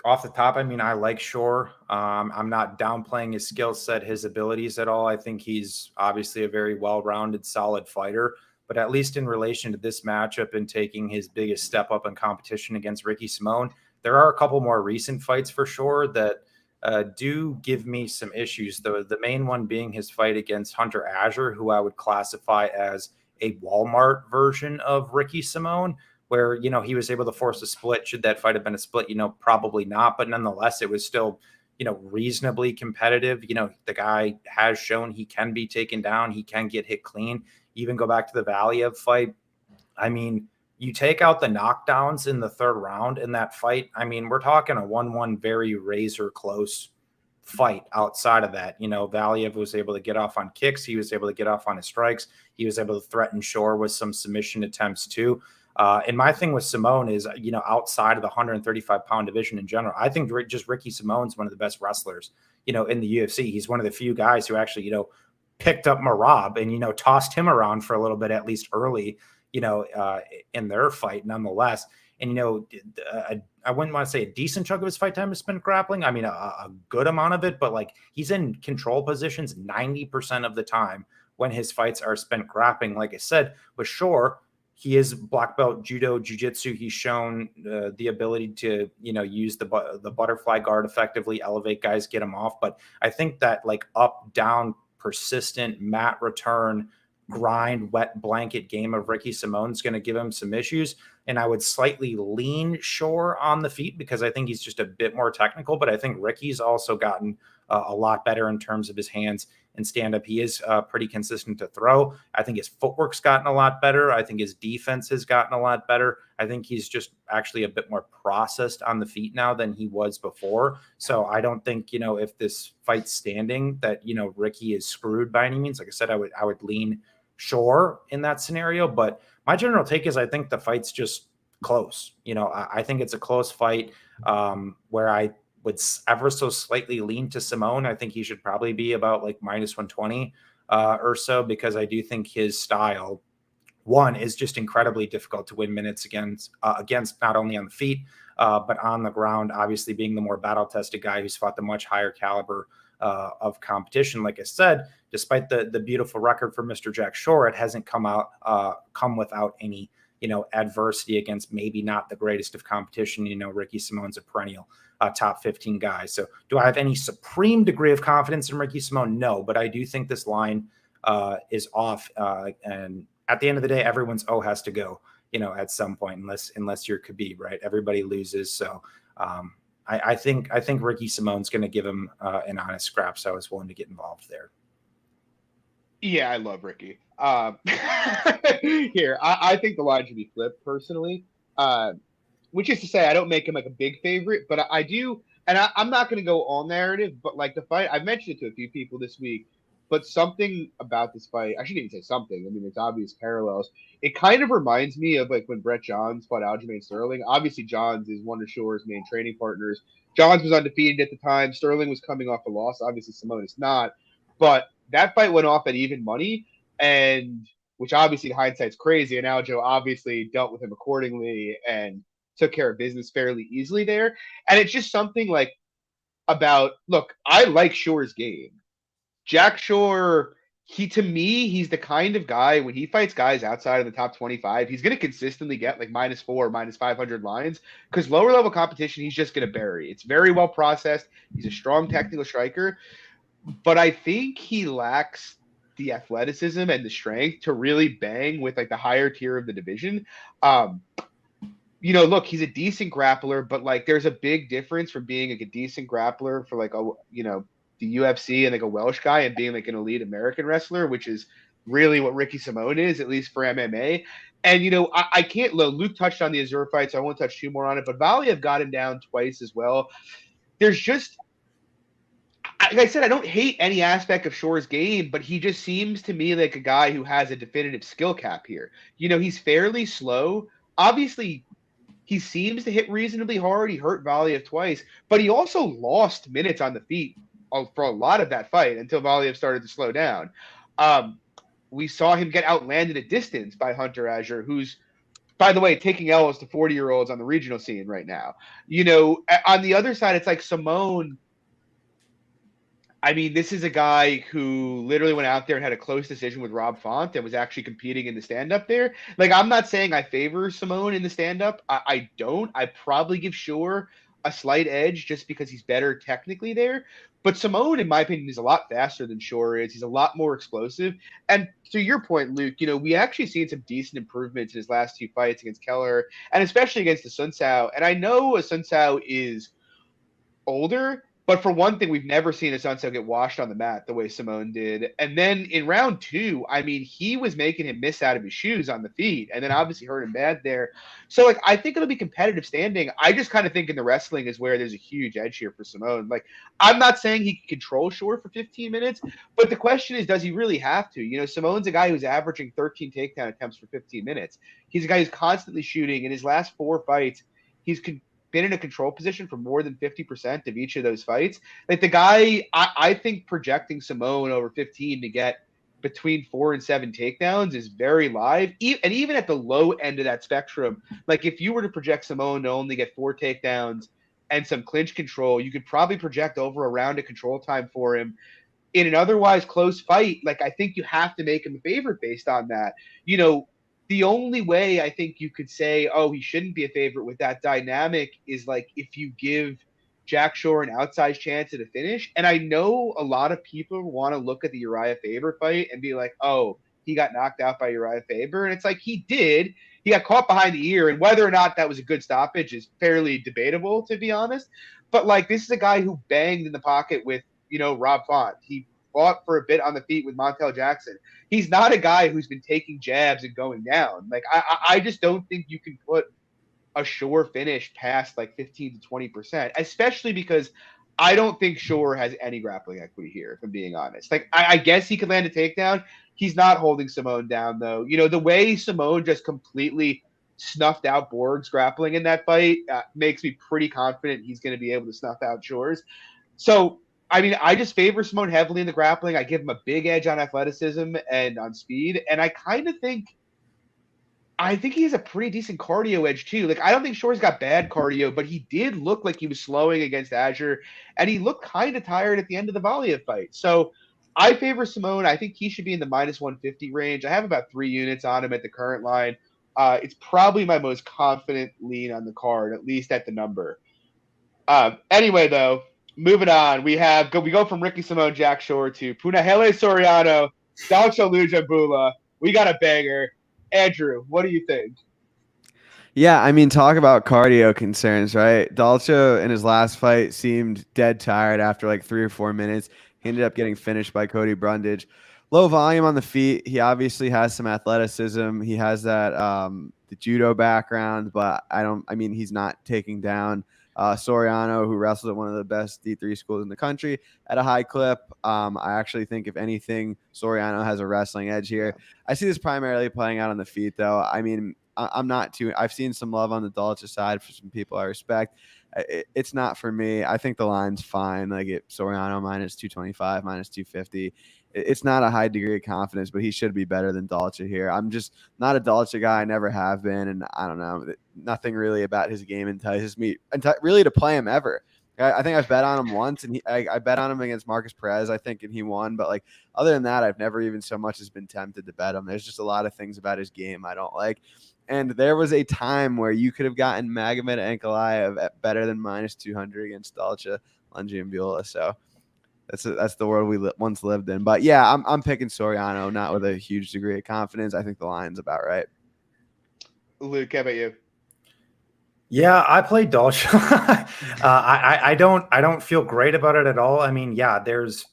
Off the top, I mean, I like Shore. I'm not downplaying his skill set, his abilities at all. I think he's obviously a very well-rounded, solid fighter. But at least in relation to this matchup and taking his biggest step up in competition against Ricky Simone, there are a couple more recent fights for Shore that do give me some issues. The main one being his fight against Hunter Azure, who I would classify as a Walmart version of Ricky Simone, where, he was able to force a split. Should that fight have been a split? Probably not. But nonetheless, it was still, reasonably competitive. The guy has shown he can be taken down. He can get hit clean. Even go back to the Valiev fight. I mean, you take out the knockdowns in the third round in that fight. I mean, we're talking a 1-1 very razor close fight outside of that. Valiev was able to get off on kicks. He was able to get off on his strikes. He was able to threaten Shore with some submission attempts too. And my thing with Simone is, outside of the 135-pound division in general, I think just Ricky Simone's one of the best wrestlers, in the UFC. He's one of the few guys who actually, picked up Marab and, tossed him around for a little bit, at least early, in their fight nonetheless. And, I wouldn't want to say a decent chunk of his fight time is spent grappling. I mean, a good amount of it, but like he's in control positions 90% of the time when his fights are spent grappling. Like I said, with Shore, he is black belt judo, jiu-jitsu. He's shown the ability to, use the butterfly guard effectively, elevate guys, get them off. But I think that like up, down, persistent mat return, grind, wet blanket game of Ricky Simone is going to give him some issues. And I would slightly lean Shore on the feet because I think he's just a bit more technical. But I think Ricky's also gotten a lot better in terms of his hands and stand-up. He is pretty consistent to throw. I think his footwork's gotten a lot better. I think his defense has gotten a lot better. I think he's just actually a bit more processed on the feet now than he was before. So I don't think, if this fight's standing that, Ricky is screwed by any means. Like I said, I would lean Shore in that scenario. But my general take is I think the fight's just close. I think it's a close fight where I would ever so slightly lean to Simone. I think he should probably be about like minus 120 or so, because I do think his style, one, is just incredibly difficult to win minutes against not only on the feet, but on the ground, obviously being the more battle-tested guy who's fought the much higher caliber of competition. Like I said, despite the beautiful record for Mr. Jack Shore, it hasn't come without any, adversity against maybe not the greatest of competition. Ricky Simone's a perennial top 15 guy. So do I have any supreme degree of confidence in Ricky Simone? No, but I do think this line is off. And at the end of the day, everyone's has to go, at some point, unless you're Khabib, right? Everybody loses. So I think Ricky Simone's going to give him an honest scrap. So I was willing to get involved there. Yeah, I love Ricky. Here, I think the line should be flipped personally. Which is to say, I don't make him like a big favorite, but I do. And I'm not going to go all narrative, but like the fight, I've mentioned it to a few people this week, but something about this fight, I shouldn't even say something. I mean, there's obvious parallels. It kind of reminds me of like when Brett Johns fought Aljamain Sterling. Obviously, Johns is one of Shore's main training partners. Johns was undefeated at the time. Sterling was coming off a loss. Obviously, Simone is not. But that fight went off at even money, and which obviously in hindsight's crazy. And Algeo obviously dealt with him accordingly and took care of business fairly easily there. And it's just something like about, look, I like Shore's game. Jack Shore, to me, he's the kind of guy, when he fights guys outside of the top 25, he's going to consistently get like -4, -500 lines, because lower level competition, he's just going to bury. It's very well processed. He's a strong technical striker, but I think he lacks the athleticism and the strength to really bang with like the higher tier of the division. Look, he's a decent grappler, but like there's a big difference from being like a decent grappler for like the UFC and like a Welsh guy and being like an elite American wrestler, which is really what Ricky Simone is, at least for MMA. And I can't. Luke touched on the Azur fight, so I won't touch too more on it. But Valiev got him down twice as well. There's just, like I said, I don't hate any aspect of Shore's game, but he just seems to me like a guy who has a definitive skill cap here. He's fairly slow. Obviously, he seems to hit reasonably hard. He hurt Valiev twice, but he also lost minutes on the feet for a lot of that fight until Valiev started to slow down. We saw him get outlanded at distance by Hunter Azure, who's, by the way, taking L's to 40-year-olds on the regional scene right now. On the other side, it's like Simone. I mean, this is a guy who literally went out there and had a close decision with Rob Font and was actually competing in the stand-up there. Like, I'm not saying I favor Simone in the stand-up. I don't. I probably give Shore a slight edge just because he's better technically there. But Simone, in my opinion, is a lot faster than Shore is. He's a lot more explosive. And to your point, Luke, we actually seen some decent improvements in his last two fights against Keller and especially against the Sun Tzu. And I know a Sun Tzu is older, but for one thing, we've never seen a Sun Tzu get washed on the mat the way Simone did. And then in round 2, I mean, he was making him miss out of his shoes on the feet and then obviously hurt him bad there. So, like, I think it'll be competitive standing. I just kind of think in the wrestling is where there's a huge edge here for Simone. Like, I'm not saying he can control Shore for 15 minutes, but the question is, does he really have to? Simone's a guy who's averaging 13 takedown attempts for 15 minutes. He's a guy who's constantly shooting. In his last 4 fights, he's been in a control position for more than 50% of each of those fights. Like, the guy, I think projecting Simone over 15 to get between 4 and 7 takedowns is very live. And even at the low end of that spectrum, like if you were to project Simone to only get 4 takedowns and some clinch control, you could probably project over a round of control time for him in an otherwise close fight. Like, I think you have to make him a favorite based on that. The only way I think you could say, oh, he shouldn't be a favorite with that dynamic is like if you give Jack Shore an outsized chance at a finish. And I know a lot of people want to look at the Uriah Faber fight and be like, oh, he got knocked out by Uriah Faber. And it's like, he did. He got caught behind the ear. And whether or not that was a good stoppage is fairly debatable, to be honest. But like, this is a guy who banged in the pocket with, Rob Font. He fought for a bit on the feet with Montel Jackson. He's not a guy who's been taking jabs and going down. Like, I just don't think you can put a Shore finish past like 15 to 20%, especially because I don't think Shore has any grappling equity here, if I'm being honest. Like, I guess he could land a takedown. He's not holding Simone down, though. The way Simone just completely snuffed out Borg's grappling in that fight makes me pretty confident he's going to be able to snuff out Shore's. So, I mean, I just favor Simone heavily in the grappling. I give him a big edge on athleticism and on speed. And I kind of think he has a pretty decent cardio edge too. Like, I don't think Shore's got bad cardio, but he did look like he was slowing against Azure, and he looked kind of tired at the end of the Valiev fight. So I favor Simone. I think he should be in the -150 range. I have about 3 units on him at the current line. It's probably my most confident lean on the card, at least at the number. Anyway, though, moving on, we go from Ricky Simone, Jack Shore to Punahele Soriano, Dalcha Lujambula. We got a banger. Andrew, what do you think? Yeah, I mean, talk about cardio concerns, right? Dalcha in his last fight seemed dead tired after like 3 or 4 minutes. He ended up getting finished by Cody Brundage. Low volume on the feet. He obviously has some athleticism. He has that the judo background, but he's not taking down Soriano, who wrestled at one of the best D3 schools in the country, at a high clip. I actually think, if anything, Soriano has a wrestling edge here. I see this primarily playing out on the feet, though. I mean, I've seen some love on the Dalcha side for some people I respect. It's not for me. I think the line's fine. Like, Soriano -225, -250. It's not a high degree of confidence, but he should be better than Dalcha here. I'm just not a Dalcha guy. I never have been. And I don't know. Nothing really about his game entices me really to play him ever. I think I've bet on him once, and I bet on him against Marcus Perez, I think, and he won. But like other than that, I've never even so much as been tempted to bet him. There's just a lot of things about his game I don't like. And there was a time where you could have gotten Magomed Ankalaev at better than -200 against Dalcha, Lungi, and Biola. So that's the world we once lived in. But yeah, I'm picking Soriano, not with a huge degree of confidence. I think the line's about right. Luke, how about you? Yeah, I played Dalcha. I don't feel great about it at all. I mean, yeah, there's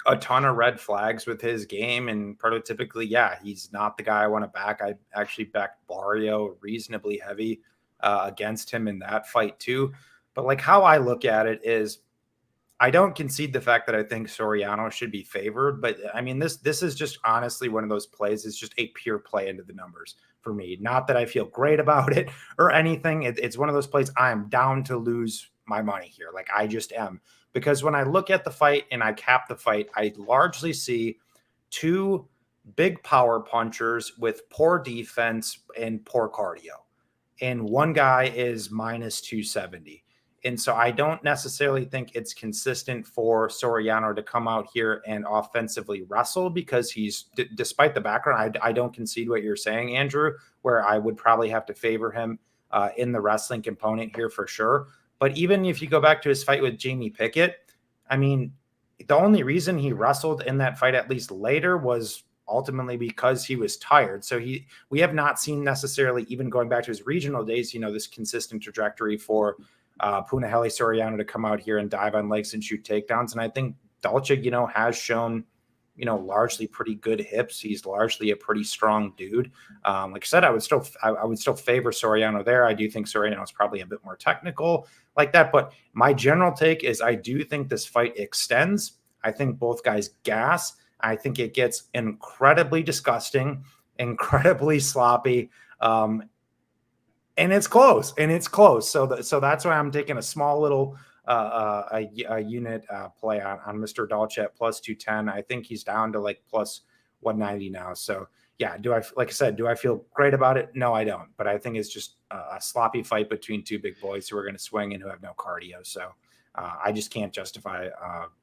a ton of red flags with his game, and prototypically, yeah, he's not the guy I want to back. I actually backed Barrio reasonably heavy against him in that fight too. But like how I look at it is, I don't concede the fact that I think Soriano should be favored, but I mean, this is just honestly one of those plays. It's just a pure play into the numbers for me. Not that I feel great about it or anything. It's one of those plays I am down to lose my money here. Like I just am. Because when I look at the fight and I cap the fight, I largely see two big power punchers with poor defense and poor cardio. And one guy is -270. And so I don't necessarily think it's consistent for Soriano to come out here and offensively wrestle, because he's, despite the background, I don't concede what you're saying, Andrew, where I would probably have to favor him in the wrestling component here for sure. But even if you go back to his fight with Jamie Pickett, I mean, the only reason he wrestled in that fight, at least later, was ultimately because he was tired. So we have not seen necessarily, even going back to his regional days, this consistent trajectory for Punahele Soriano to come out here and dive on legs and shoot takedowns. And I think Dalcha, has shown, largely pretty good hips. He's largely a pretty strong dude. Like I said, I would still favor Soriano there. I do think Soriano is probably a bit more technical like that. But my general take is I do think this fight extends. I think both guys gas. I think it gets incredibly disgusting, incredibly sloppy. And it's close. So that's why I'm taking a small little a unit play on Mr. Dalcha at +210. I think he's down to like +190 now. So yeah, like I said, do I feel great about it? No, I don't. But I think it's just a sloppy fight between two big boys who are going to swing and who have no cardio. So I just can't justify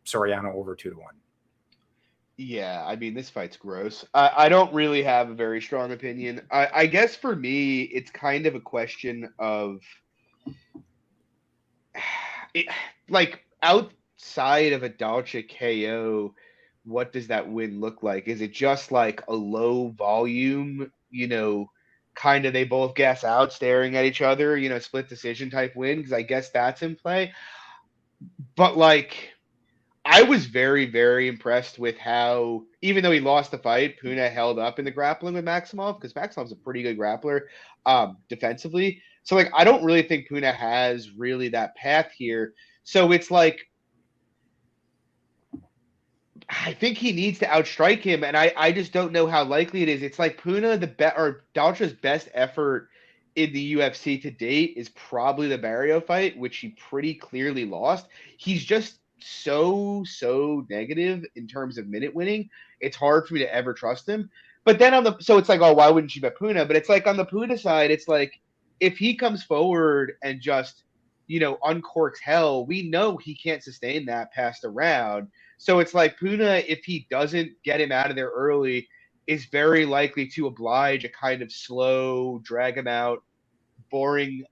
Soriano over 2-1. Yeah, I mean, this fight's gross. I don't really have a very strong opinion. I guess for me, it's kind of a question of like outside of a Dalcha KO, what does that win look like? Is it just like a low volume, kind of they both gas out staring at each other, split decision type win? Because I guess that's in play. But like, I was very, very impressed with how, even though he lost the fight, Puna held up in the grappling with Maximov, because Maximov's a pretty good grappler defensively. So, like, I don't really think Puna has really that path here. So it's like, I think he needs to outstrike him, and I just don't know how likely it is. It's like Puna, or Dalcha's best effort in the UFC to date is probably the Barrio fight, which he pretty clearly lost. He's just so negative in terms of minute winning. It's hard for me to ever trust him. But then so it's like, oh, why wouldn't you bet Puna? But it's like on the Puna side, it's like if he comes forward and just uncorks hell, we know he can't sustain that past a round. So it's like Puna, if he doesn't get him out of there early, is very likely to oblige a kind of slow, drag him out, boring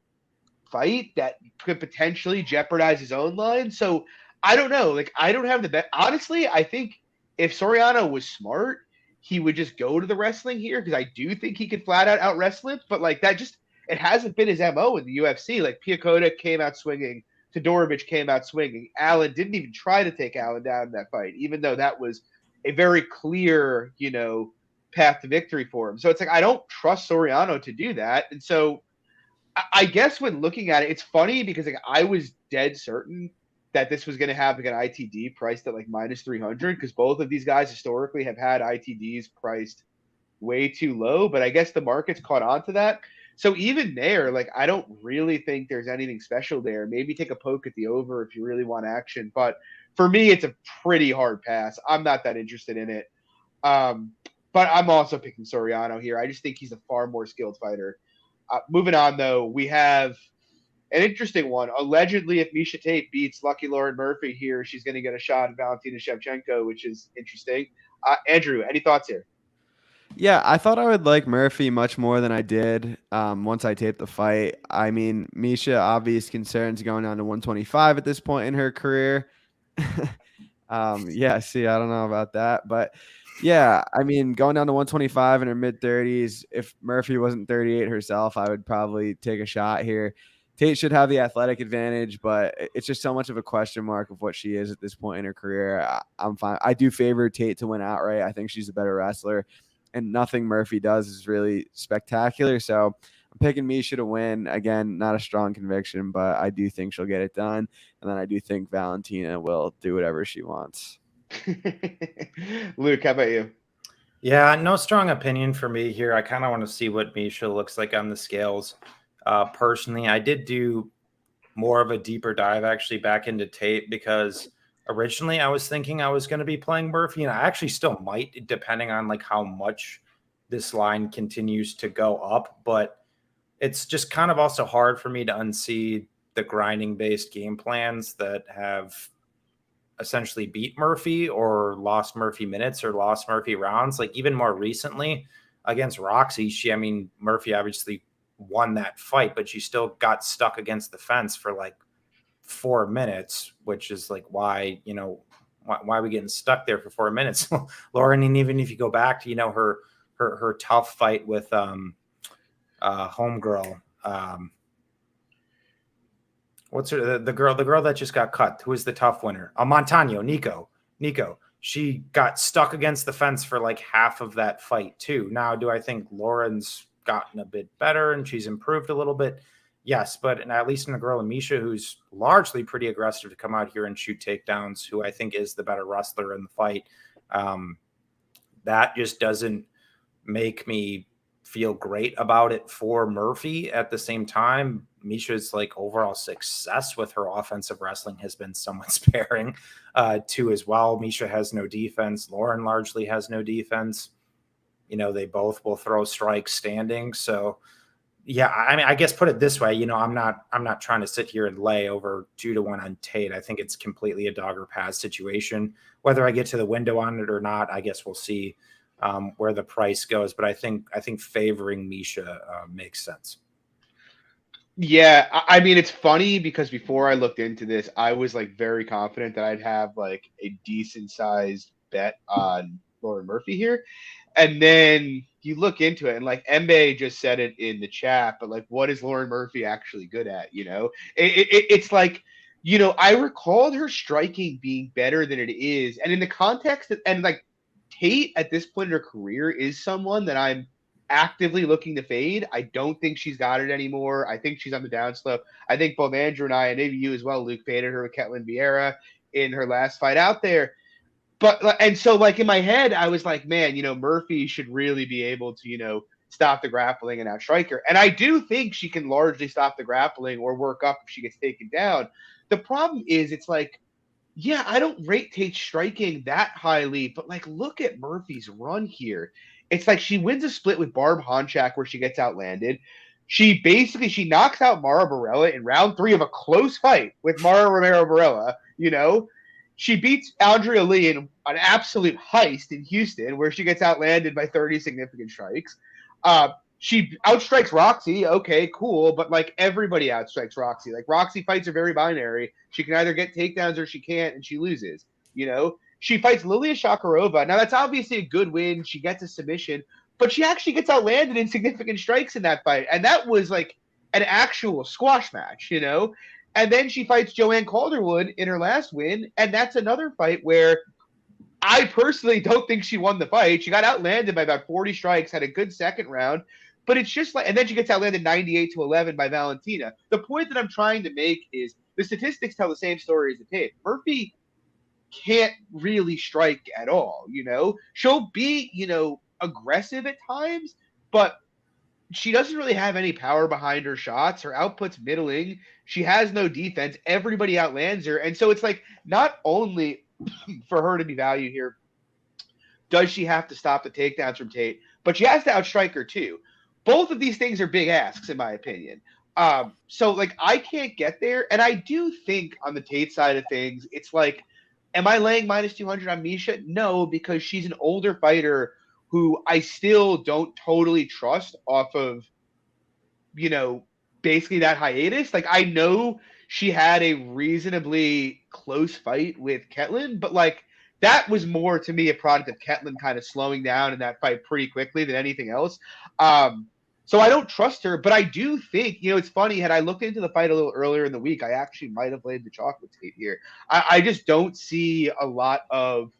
fight that could potentially jeopardize his own line. So I don't know. Like, I don't have the bet. Honestly, I think if Soriano was smart, he would just go to the wrestling here, because I do think he could flat out wrestle him. But like that it hasn't been his MO in the UFC. Like Piakota came out swinging, Todorovic came out swinging. Allen didn't even try to take Allen down in that fight, even though that was a very clear, path to victory for him. So it's like, I don't trust Soriano to do that. And so I guess when looking at it, it's funny because like I was dead certain that this was going to have like an ITD priced at like -300, because both of these guys historically have had ITDs priced way too low. But I guess the market's caught on to that. So even there, like, I don't really think there's anything special there. Maybe take a poke at the over if you really want action. But for me, it's a pretty hard pass. I'm not that interested in it. But I'm also picking Soriano here. I just think he's a far more skilled fighter. Moving on, though, we have an interesting one. Allegedly, if Miesha Tate beats Lucky Lauren Murphy here, she's going to get a shot at Valentina Shevchenko, which is interesting. Andrew, any thoughts here? Yeah, I thought I would like Murphy much more than I did once I taped the fight. I mean, Miesha, obvious concerns going down to 125 at this point in her career. Yeah, see, I don't know about that. But yeah, I mean, going down to 125 in her mid 30s, if Murphy wasn't 38 herself, I would probably take a shot here. Tate should have the athletic advantage, but it's just so much of a question mark of what she is at this point in her career. I'm fine. I do favor Tate to win outright. I think she's a better wrestler, and nothing Murphy does is really spectacular. So I'm picking Miesha to win. Again, not a strong conviction, but I do think she'll get it done. And then I do think Valentina will do whatever she wants. Luke, how about you? Yeah, no strong opinion for me here. I kind of want to see what Miesha looks like on the scales. Personally, I did do more of a deeper dive actually back into Tate because originally I was thinking I was going to be playing Murphy, and I actually still might, depending on like how much this line continues to go up. But it's just kind of also hard for me to unsee the grinding based game plans that have essentially beat Murphy or lost Murphy minutes or lost Murphy rounds. Like even more recently against Roxy, Murphy obviously won that fight, but she still got stuck against the fence for like 4 minutes, which is like why are we getting stuck there for 4 minutes? Lauren, and even if you go back to her tough fight with homegirl, what's her the girl that just got cut, who is the tough winner? Montano, Nico. She got stuck against the fence for like half of that fight too. Now, do I think Lauren's gotten a bit better and she's improved a little bit? Yes, but at least in a girl like Miesha, who's largely pretty aggressive to come out here and shoot takedowns, who I think is the better wrestler in the fight, that just doesn't make me feel great about it for Murphy. At the same time, Miesha's like overall success with her offensive wrestling has been somewhat sparing too as well. Miesha has no defense. Lauren largely has no defense. They both will throw strikes standing. So yeah, I guess put it this way, I'm not trying to sit here and lay over 2-1 on Tate. I think it's completely a dog or pass situation. Whether I get to the window on it or not, I guess we'll see where the price goes. But I think favoring Miesha makes sense. Yeah, I mean, it's funny because before I looked into this, I was like very confident that I'd have like a decent sized bet on Lauren Murphy here. And then you look into it, and like Mbe just said it in the chat, but like, what is Lauren Murphy actually good at? It's like, I recalled her striking being better than it is. And in the context and like Tate at this point in her career is someone that I'm actively looking to fade. I don't think she's got it anymore. I think she's on the downslope. I think both Andrew and I, and maybe you as well, Luke, faded her with Ketlin Vieira in her last fight out there. And so like in my head, I was like, man, Murphy should really be able to, stop the grappling and outstrike her. And I do think she can largely stop the grappling or work up if she gets taken down. The problem is it's like, yeah, I don't rate Tate striking that highly, but like, look at Murphy's run here. It's like she wins a split with Barb Honchak where she gets outlanded. She knocks out Mara Borella in round 3 of a close fight with Mara Romero Borella, She beats Andrea Lee in an absolute heist in Houston where she gets outlanded by 30 significant strikes. She outstrikes Roxy. Okay, cool. But like everybody outstrikes Roxy. Like Roxy fights are very binary. She can either get takedowns or she can't, and she loses. She fights Lilia Shakarova. Now that's obviously a good win. She gets a submission, but she actually gets outlanded in significant strikes in that fight. And that was like an actual squash match, And then she fights Joanne Calderwood in her last win, and that's another fight where I personally don't think she won the fight. She got outlanded by about 40 strikes, had a good second round, but it's just like, and then she gets outlanded 98-11 by Valentina. The point that I'm trying to make is the statistics tell the same story as the tape. Murphy can't really strike at all, She'll be, aggressive at times, but she doesn't really have any power behind her shots. Her output's middling. She has no defense. Everybody outlands her. And so it's like, not only for her to be valued here, does she have to stop the takedowns from Tate, but she has to outstrike her too. Both of these things are big asks, in my opinion. So like I can't get there, and I do think on the Tate side of things, it's like, am I laying minus 200 on Misha? No, because she's an older fighter who I still don't totally trust off of, basically that hiatus. Like I know she had a reasonably close fight with Ketlin, but like that was more to me a product of Ketlin kind of slowing down in that fight pretty quickly than anything else. So I don't trust her, but I do think, it's funny. Had I looked into the fight a little earlier in the week, I actually might have laid the chocolate Tate here. I just don't see a lot of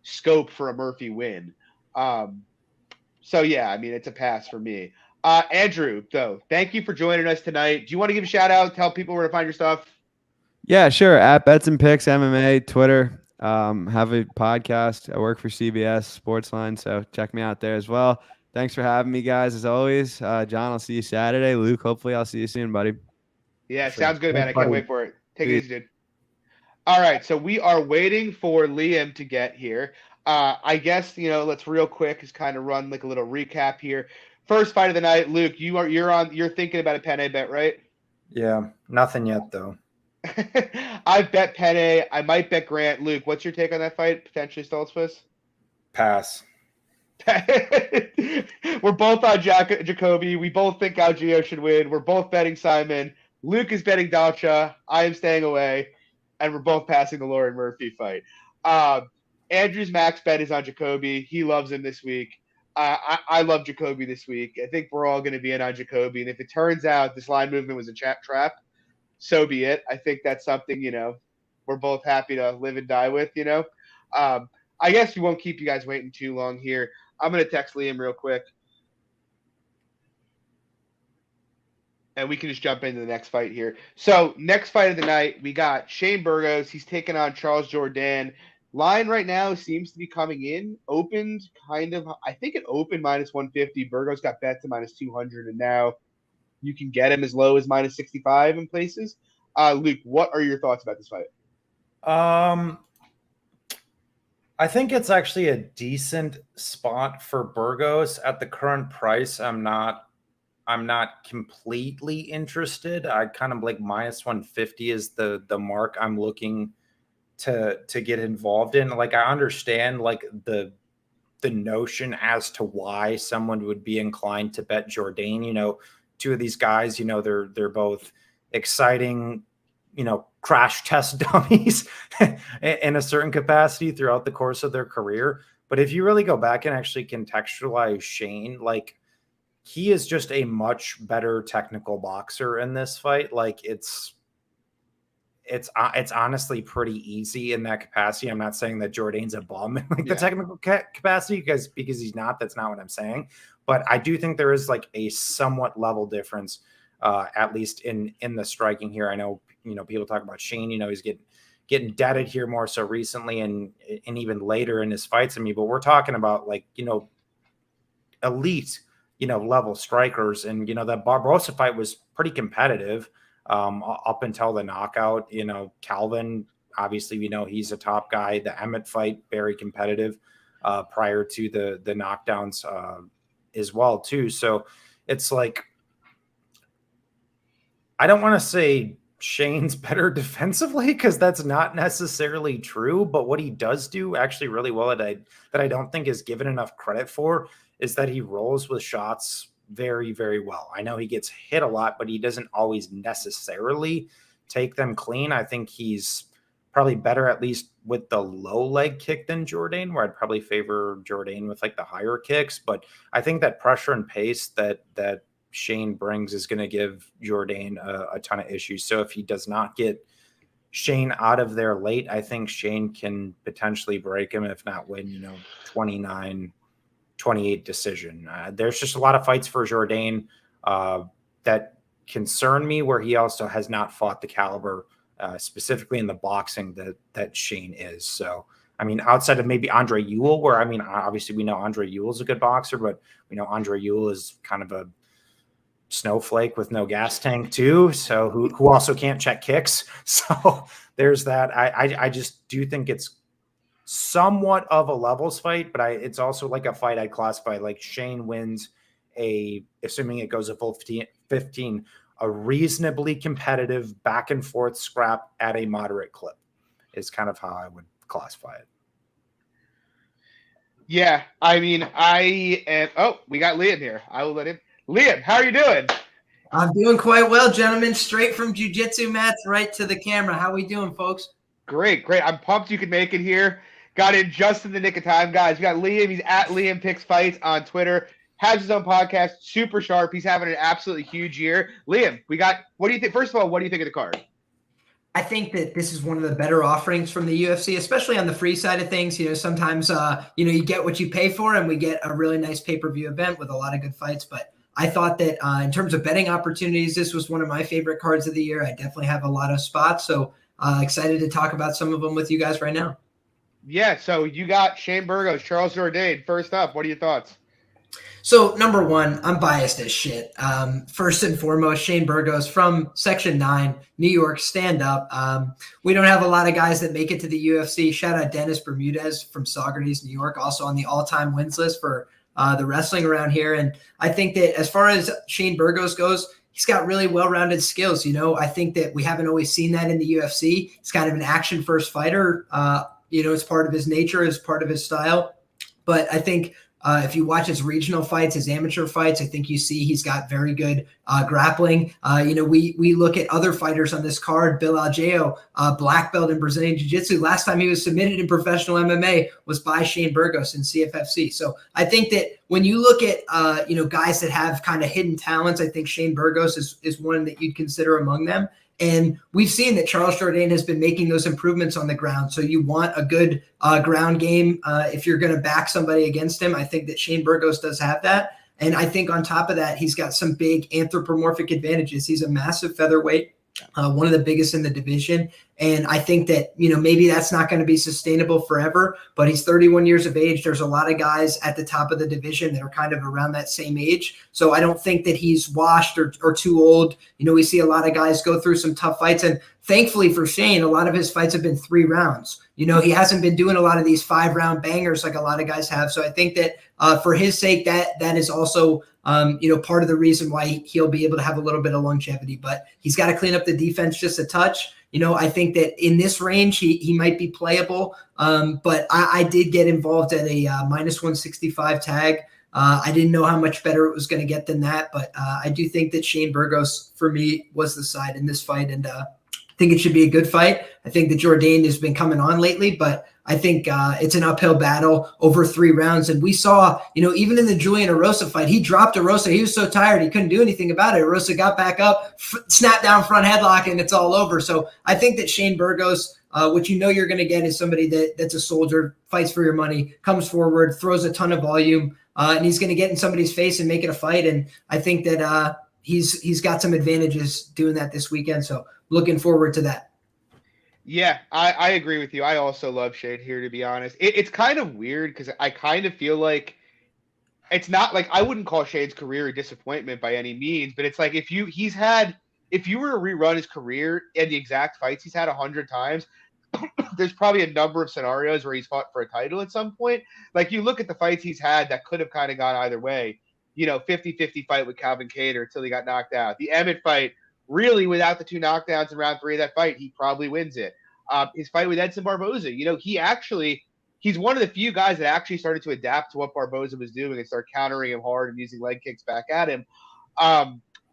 scope for a Murphy win. So yeah, I mean, it's a pass for me. Andrew, though, thank you for joining us tonight. Do you want to give a shout out? Tell people where to find your stuff? Yeah, sure. At Bets and Picks MMA, Twitter. Have a podcast. I work for CBS Sportsline, so check me out there as well. Thanks for having me, guys, as always. John, I'll see you Saturday. Luke, hopefully I'll see you soon, buddy. Yeah, Sure. sounds good, man. Thanks, I can't buddy. wait for it. Take it easy, dude. All right, so we are waiting for Liam to get here. I guess, let's real quick just kind of run like a little recap here. First fight of the night, Luke, you're thinking about a Penne bet, right? Yeah, nothing yet though. I've bet Penne. I might bet Grant. Luke, what's your take on that fight? Potentially Stoltzfus? Pass. We're both on Jacobi. We both think Algeo should win. We're both betting Simon. Luke is betting Dalcha. I am staying away. And we're both passing the Lauren Murphy fight. Andrew's max bet is on Jacobi. He loves him this week. I love Jacobi this week. I think we're all going to be in on Jacobi. And if it turns out this line movement was a trap, so be it. I think that's something, we're both happy to live and die with, I guess we won't keep you guys waiting too long here. I'm going to text Liam real quick. And we can just jump into the next fight here. So next fight of the night, we got Shane Burgos. He's taking on Charles Jourdain. Line right now seems to be coming in. Opened kind of, I think it opened minus 150. Burgos got bet to minus 200, and now you can get him as low as minus 65 in places. Luke, what are your thoughts about this fight? I think it's actually a decent spot for Burgos at the current price. I'm not completely interested. I kind of like minus 150 is the mark I'm looking to get involved in. Like I understand like the notion as to why someone would be inclined to bet Jourdain. Two of these guys, they're both exciting, crash test dummies in a certain capacity throughout the course of their career. But if you really go back and actually contextualize Shane, like he is just a much better technical boxer in this fight. Like it's honestly pretty easy in that capacity. I'm not saying that Jourdain's a bum in the technical capacity because he's not. That's not what I'm saying. But I do think there is like a somewhat level difference, at least in the striking here. I know people talk about Shane. He's getting deaded here more so recently and even later in his fights. But we're talking about like elite level strikers, and that Barbosa fight was pretty competitive. Up until the knockout, Calvin, obviously, he's a top guy. The Emmett fight, very competitive prior to the knockdowns as well, too. So it's like, I don't want to say Shane's better defensively because that's not necessarily true. But what he does do actually really well that I don't think is given enough credit for is that he rolls with shots very, very well. I know he gets hit a lot, but he doesn't always necessarily take them clean. I think he's probably better, at least with the low leg kick than Jourdain, where I'd probably favor Jourdain with like the higher kicks. But I think that pressure and pace that Shane brings is going to give Jourdain a ton of issues. So if he does not get Shane out of there late, I think Shane can potentially break him, if not win, 29-28 decision. There's just a lot of fights for Jourdain that concern me, where he also has not fought the caliber, specifically in the boxing that Shane is. So, outside of maybe Andre Ewell, where, obviously we know Andre Ewell is a good boxer, but we know Andre Ewell is kind of a snowflake with no gas tank too. So who also can't check kicks. So there's that. I just do think it's somewhat of a levels fight, but it's also like a fight I'd classify like Shane wins assuming it goes a full 15, a reasonably competitive back and forth scrap at a moderate clip is kind of how I would classify it. Yeah, I mean, I am. Oh, we got Liam here. I will let him. Liam, how are you doing? I'm doing quite well, gentlemen. Straight from jiu-jitsu mats right to the camera. How we doing, folks? Great. I'm pumped you could make it here. Got in just in the nick of time, guys. We got Liam. He's at Liam Picks Fights on Twitter. Has his own podcast, super sharp. He's having an absolutely huge year. Liam, what do you think? First of all, what do you think of the card? I think that this is one of the better offerings from the UFC, especially on the free side of things. Sometimes, you get what you pay for, and we get a really nice pay-per-view event with a lot of good fights. But I thought that in terms of betting opportunities, this was one of my favorite cards of the year. I definitely have a lot of spots. So excited to talk about some of them with you guys right now. Yeah, so you got Shane Burgos, Charles Jourdain. First up, what are your thoughts? So number one, I'm biased as shit. First and foremost, Shane Burgos from Section 9, New York, stand up. We don't have a lot of guys that make it to the UFC. Shout out Dennis Bermudez from Saugerties, New York, also on the all-time wins list for the wrestling around here. And I think that as far as Shane Burgos goes, he's got really well-rounded skills. I think that we haven't always seen that in the UFC. He's kind of an action-first fighter. It's part of his nature, it's part of his style. But I think if you watch his regional fights, his amateur fights, I think you see he's got very good grappling. We look at other fighters on this card. Bill Algeo, black belt in Brazilian Jiu-Jitsu. Last time he was submitted in professional MMA was by Shane Burgos in CFFC. So I think that when you look at guys that have kind of hidden talents, I think Shane Burgos is one that you'd consider among them. And we've seen that Charles Jourdain has been making those improvements on the ground. So you want a good ground game if you're going to back somebody against him. I think that Shane Burgos does have that. And I think on top of that, he's got some big anthropomorphic advantages. He's a massive featherweight, one of the biggest in the division. And I think that, maybe that's not going to be sustainable forever, but he's 31 years of age. There's a lot of guys at the top of the division that are kind of around that same age. So I don't think that he's washed or too old. We see a lot of guys go through some tough fights. And thankfully for Shane, a lot of his fights have been 3 rounds. He hasn't been doing a lot of these 5-round bangers like a lot of guys have. So I think that for his sake, that is also part of the reason why he'll be able to have a little bit of longevity. But he's got to clean up the defense just a touch. I think that in this range, he might be playable. But I did get involved at a minus 165 tag. I didn't know how much better it was going to get than that. But I do think that Shane Burgos, for me, was the side in this fight. And I think it should be a good fight. I think that Jourdain has been coming on lately, but I think it's an uphill battle over 3 rounds. And we saw, even in the Julian Erosa fight, he dropped Erosa. He was so tired, he couldn't do anything about it. Erosa got back up, snapped down front headlock, and it's all over. So I think that Shane Burgos, what you're going to get is somebody that's a soldier, fights for your money, comes forward, throws a ton of volume, and he's going to get in somebody's face and make it a fight. And I think that he's got some advantages doing that this weekend. So looking forward to that. Yeah, I agree with you. I also love Shane here, to be honest. It's kind of weird because I kind of feel like it's not like I wouldn't call Shane's career a disappointment by any means, but it's like if you were to rerun his career and the exact fights he's had 100 times, there's probably a number of scenarios where he's fought for a title at some point. Like you look at the fights he's had that could have kind of gone either way. 50-50 fight with Calvin Kattar until he got knocked out. The Emmett fight, really, without the 2 knockdowns in round 3 of that fight, he probably wins it. His fight with Edson Barboza, he's one of the few guys that actually started to adapt to what Barboza was doing and start countering him hard and using leg kicks back at him.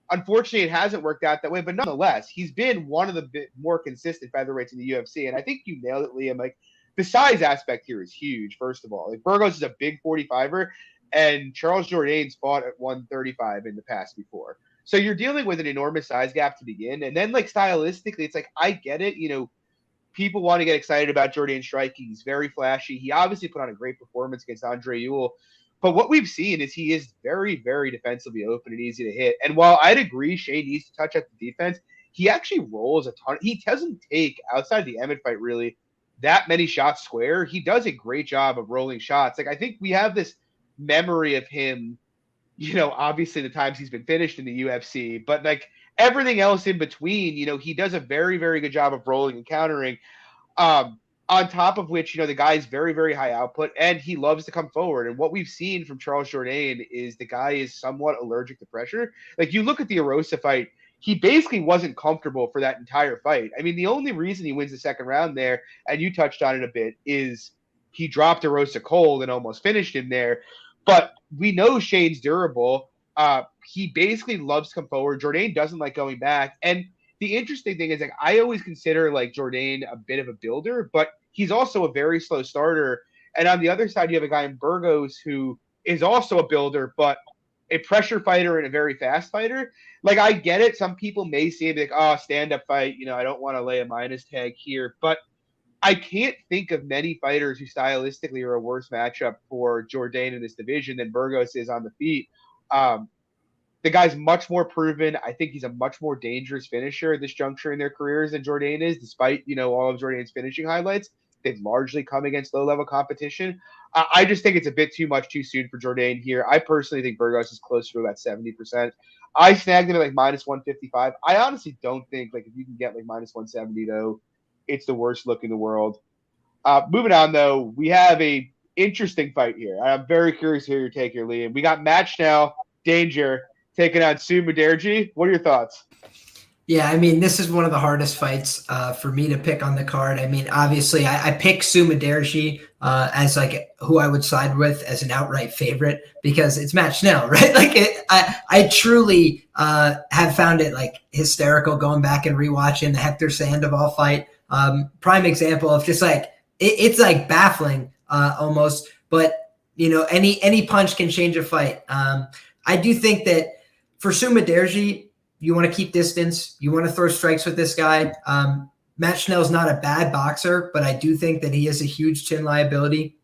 Unfortunately, it hasn't worked out that way, but nonetheless, he's been one of the more consistent featherweights in the UFC. And I think you nailed it, Liam. Like the size aspect here is huge. First of all, like Burgos is a big 45er, and Charles Jourdain's fought at 135 in the past before. So you're dealing with an enormous size gap to begin. And then like stylistically, it's like, I get it. People want to get excited about Jourdain striking. He's very flashy. He obviously put on a great performance against Andre Ewell. But what we've seen is he is very, very defensively open and easy to hit. And while I'd agree Shane needs to touch up the defense, he actually rolls a ton. He doesn't take, outside the Emmett fight really, that many shots square. He does a great job of rolling shots. Like I think we have this memory of him, obviously the times he's been finished in the UFC, but like everything else in between, he does a very, very good job of rolling and countering. On top of which, the guy's very, very high output and he loves to come forward. And what we've seen from Charles Jourdain is the guy is somewhat allergic to pressure. Like you look at the Erosa fight, he basically wasn't comfortable for that entire fight. I mean, the only reason he wins the second round there, and you touched on it a bit, is he dropped a roast of cold and almost finished him there. But we know Shane's durable. He basically loves to come forward. Jourdain doesn't like going back. And the interesting thing is, like, I always consider like Jourdain a bit of a builder, but he's also a very slow starter. And on the other side, you have a guy in Burgos who is also a builder, but a pressure fighter and a very fast fighter. Like, I get it. Some people may see it like, oh, stand-up fight. I don't want to lay a minus tag here. But I can't think of many fighters who stylistically are a worse matchup for Jourdain in this division than Burgos is on the feet. The guy's much more proven. I think he's a much more dangerous finisher at this juncture in their careers than Jourdain is, despite, all of Jourdain's finishing highlights. They've largely come against low-level competition. I just think it's a bit too much too soon for Jourdain here. I personally think Burgos is closer to about 70%. I snagged him at like minus 155. I honestly don't think, like, if you can get like minus 170, though, it's the worst look in the world. Moving on, though, we have a interesting fight here. I'm very curious to hear your take here, Liam. We got Matt Schnell, Danger, taking on Sumudaerji. What are your thoughts? Yeah, I mean, this is one of the hardest fights for me to pick on the card. I mean, obviously, I pick Sumudaerji as like who I would side with as an outright favorite because it's Matt Schnell, right? Like, I truly have found it like hysterical going back and rewatching the Hector Sandoval fight. Prime example of just like it's like baffling almost, but any punch can change a fight. I do think that for Sumudaerji, you want to keep distance. You want to throw strikes with this guy. Matt Schnell's not a bad boxer, but I do think that he is a huge chin liability.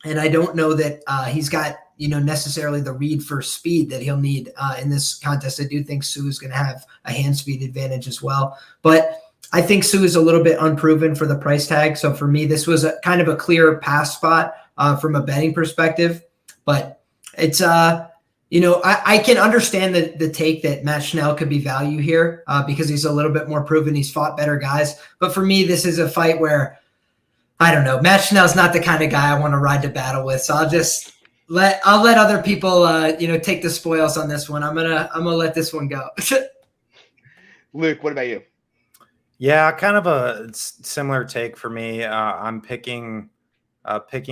And I don't know that he's got, necessarily the read for speed that he'll need in this contest. I do think Sue is going to have a hand speed advantage as well. But I think Sue is a little bit unproven for the price tag. So for me, this was a kind of a clear pass spot from a betting perspective. But it's I can understand the take that Matt Schnell could be value here because he's a little bit more proven. He's fought better guys. But for me, this is a fight where, I don't know, Matt Schnell's not the kind of guy I want to ride to battle with. So I'll let other people, take the spoils on this one. I'm gonna let this one go. Luke, what about you? Yeah, kind of a similar take for me. I'm picking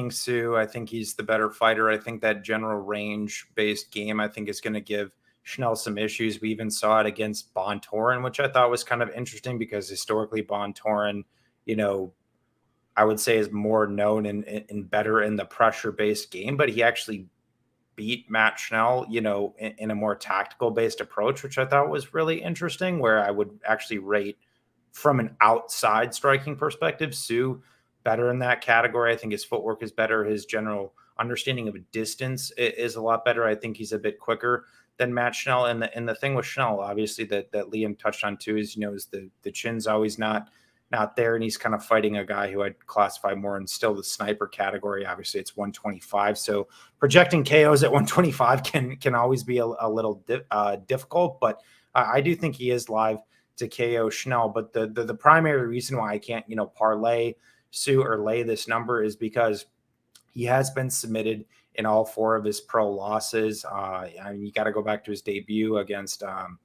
Sue. I think he's the better fighter. I think that general range-based game, I think, is going to give Schnell some issues. We even saw it against Bontorin, which I thought was kind of interesting because historically Bontorin, I would say is more known and better in the pressure-based game, but he actually beat Matt Schnell, in a more tactical-based approach, which I thought was really interesting, where I would actually rate from an outside striking perspective, Sue better in that category. I think his footwork is better. His general understanding of a distance is a lot better. I think he's a bit quicker than Matt Schnell. And the thing with Schnell, obviously, that Liam touched on too, is, is the chin's always not there. And he's kind of fighting a guy who I'd classify more in still the sniper category. Obviously, it's 125. So projecting KOs at 125 can always be a little difficult. But I do think he is live to KO Schnell. But the primary reason why I can't, parlay Sue or lay this number is because he has been submitted in all four of his pro losses. You got to go back to his debut against Homeboy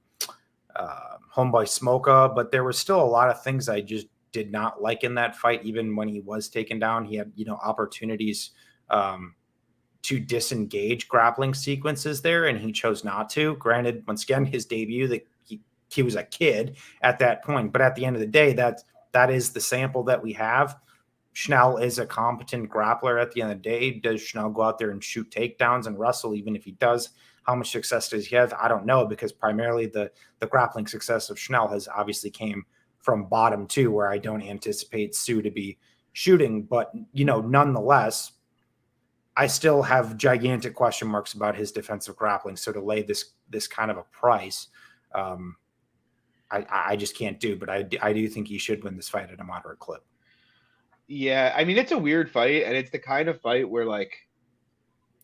Smoka, but there were still a lot of things I just did not like in that fight. Even when he was taken down, he had, opportunities to disengage grappling sequences there, and he chose not to. Granted, once again, his debut, he was a kid at that point, but at the end of the day, that is the sample that we have. Schnell is a competent grappler at the end of the day. Does Schnell go out there and shoot takedowns and wrestle? Even if he does, how much success does he have? I don't know, because primarily the grappling success of Schnell has obviously came from bottom two, where I don't anticipate Sue to be shooting. But, nonetheless, I still have gigantic question marks about his defensive grappling. So to lay this kind of a price, I just can't do. But I do think he should win this fight at a moderate clip. Yeah, I mean, it's a weird fight, and it's the kind of fight where, like,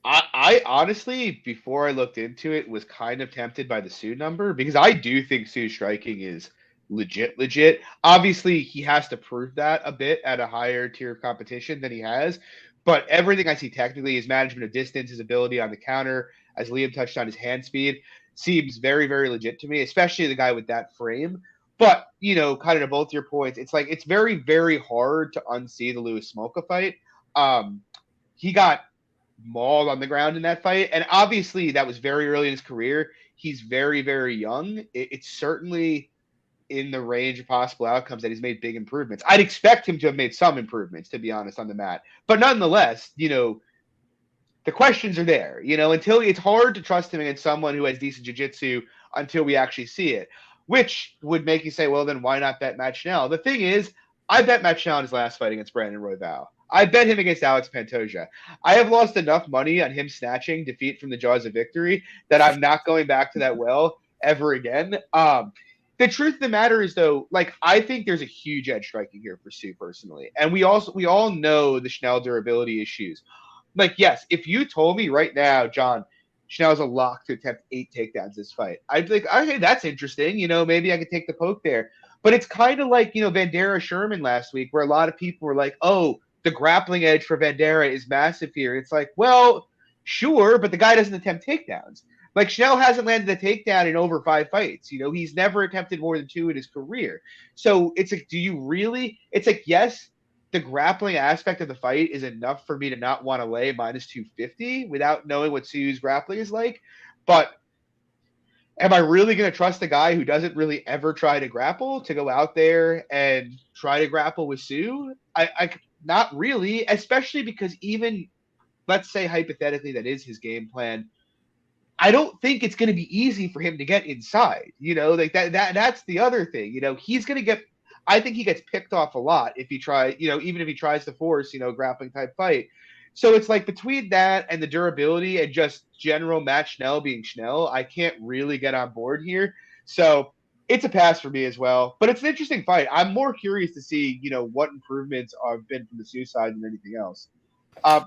I honestly, before I looked into it, was kind of tempted by the Sue number, because I do think Sue's striking is legit. Obviously, he has to prove that a bit at a higher tier of competition than he has, but everything I see technically, his management of distance, his ability on the counter, as Liam touched on, his hand speed, seems very, very legit to me, especially the guy with that frame. But, kind of to both your points, it's like it's very, very hard to unsee the Louis Smolka fight. He got mauled on the ground in that fight, and obviously that was very early in his career. He's very, very young. It's certainly in the range of possible outcomes that he's made big improvements. I'd expect him to have made some improvements, to be honest, on the mat. But nonetheless, the questions are there, until it's hard to trust him against someone who has decent jiu-jitsu until we actually see it, which would make you say, well, then why not bet Matt Schnell? The thing is, I bet Matt Schnell in his last fight against Brandon Royval. I bet him against Alex Pantoja. I have lost enough money on him snatching defeat from the jaws of victory that I'm not going back to that well ever again. The truth of the matter is, though, I think there's a huge edge striking here for Sue personally. And we all know the Schnell durability issues. Yes, if you told me right now, John, Schnell's a lock to attempt 8 takedowns this fight, I'd be like, okay, that's interesting. Maybe I could take the poke there. But it's kind of like, Vandera Sherman last week, where a lot of people were like, oh, the grappling edge for Vandera is massive here. It's like, well, sure, but the guy doesn't attempt takedowns. Schnell hasn't landed a takedown in over 5 fights. He's never attempted more than 2 in his career. So it's like, do you really? It's like, yes, the grappling aspect of the fight is enough for me to not want to lay minus 250 without knowing what Sue's grappling is like. But am I really going to trust a guy who doesn't really ever try to grapple to go out there and try to grapple with Sue? I not really, especially because even, let's say hypothetically that is his game plan, I don't think it's going to be easy for him to get inside. That's the other thing. He's going to get. I think he gets picked off a lot if he tries. Even if he tries to force, grappling type fight. So it's like between that and the durability and just general Matt Schnell being Schnell, I can't really get on board here. So it's a pass for me as well. But it's an interesting fight. I'm more curious to see, what improvements have been from the Sioux side than anything else.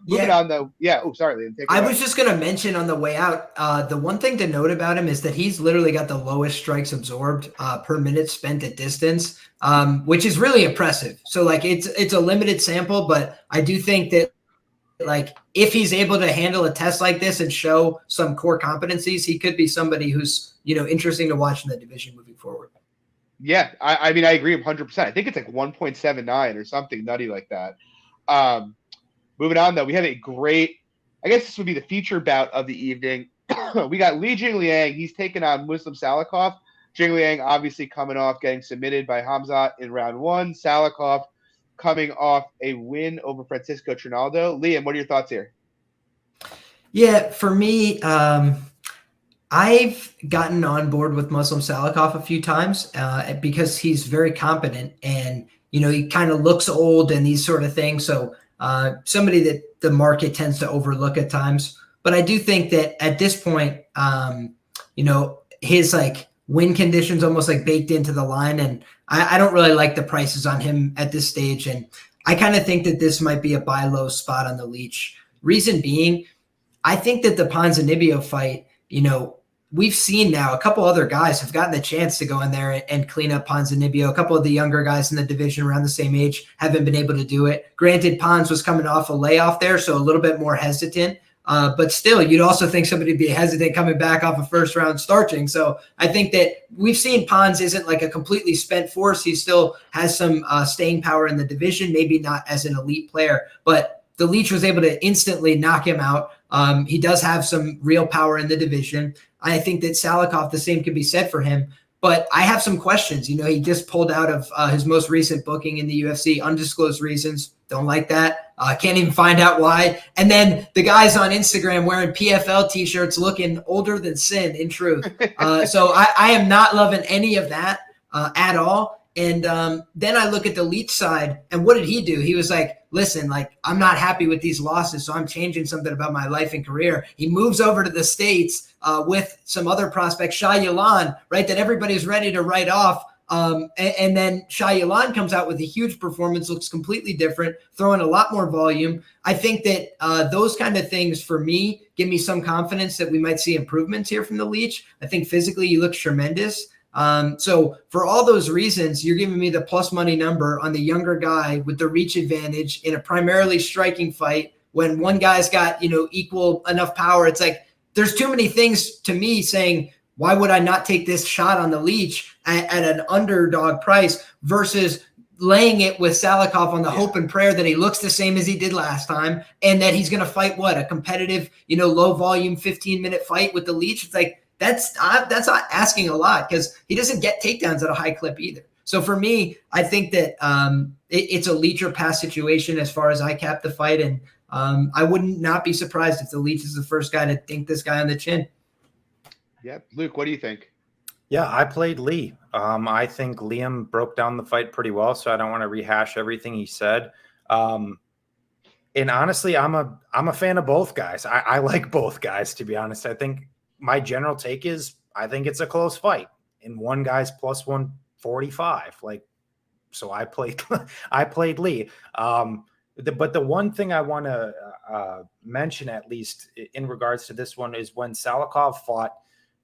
Moving on, though. Yeah. Oh, sorry, Liam. I was just going to mention on the way out, the one thing to note about him is that he's literally got the lowest strikes absorbed per minute spent at distance, which is really impressive. So, it's a limited sample, but I do think that, if he's able to handle a test like this and show some core competencies, he could be somebody who's, interesting to watch in the division moving forward. Yeah. I mean, I agree 100%. I think it's 1.79 or something nutty like that. Moving on, though, we have a great, I guess this would be the feature bout of the evening. We got Li Jingliang. He's taking on Muslim Salikhov. Jingliang obviously coming off getting submitted by Hamzat in round 1. Salikhov coming off a win over Francisco Trinaldo. Liam, what are your thoughts here? Yeah, for me, I've gotten on board with Muslim Salikhov a few times because he's very competent and, he kind of looks old and these sort of things. So, somebody that the market tends to overlook at times. But I do think that at this point, his win conditions almost baked into the line. And I don't really like the prices on him at this stage. And I kind of think that this might be a buy low spot on the Leech. Reason being, I think that the Ponzinibbio fight, we've seen now a couple other guys have gotten the chance to go in there and clean up Ponzinibbio. A couple of the younger guys in the division around the same age haven't been able to do it. Granted, Pons was coming off a layoff there, so a little bit more hesitant. But still, you'd also think somebody would be hesitant coming back off a first-round starching. So I think that we've seen Pons isn't a completely spent force. He still has some staying power in the division, maybe not as an elite player, but the Leech was able to instantly knock him out. He does have some real power in the division. I think that Salikhov, the same could be said for him. But I have some questions. He just pulled out of his most recent booking in the UFC, undisclosed reasons. Don't like that. Can't even find out why. And then the guys on Instagram wearing PFL T-shirts looking older than sin, in truth. So I am not loving any of that at all. And then I look at the Leech side, and what did he do? He was like, listen, I'm not happy with these losses, so I'm changing something about my life and career. He moves over to the States with some other prospect, Shah Yalan, right, that everybody's ready to write off. And then Shah Yalan comes out with a huge performance, looks completely different, throwing a lot more volume. I think that those kind of things, for me, give me some confidence that we might see improvements here from the Leech. I think physically he looks tremendous. So for all those reasons, you're giving me the plus money number on the younger guy with the reach advantage in a primarily striking fight when one guy's got, equal enough power. It's there's too many things to me saying why would I not take this shot on the leech at an underdog price versus laying it with Salikhov on the hope and prayer that he looks the same as he did last time and that he's going to fight a competitive, low volume 15-minute fight with the leech. It's like, that's not asking a lot because he doesn't get takedowns at a high clip either. So for me, I think that it's a leech or pass situation as far as I cap the fight. And I wouldn't not be surprised if the leech is the first guy to dink this guy on the chin. Yeah. Luke, what do you think? Yeah, I played Lee. I think Liam broke down the fight pretty well, so I don't want to rehash everything he said. And honestly, I'm a fan of both guys. I like both guys, to be honest. I think my general take is I think it's a close fight, and one guy's plus 145. So I played Lee. But the one thing I want to mention, at least in regards to this one, is when Salikhov fought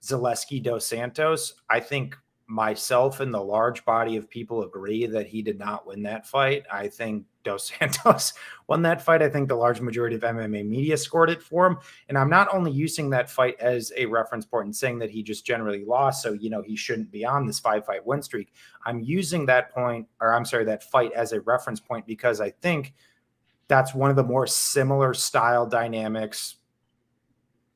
Zaleski dos Santos, I think myself and the large body of people agree that he did not win that fight. I think dos Santos won that fight. I think the large majority of MMA media scored it for him. And I'm not only using that fight as a reference point and saying that he just generally lost, so, he shouldn't be on this 5-fight win streak. I'm using that fight as a reference point because I think that's one of the more similar style dynamics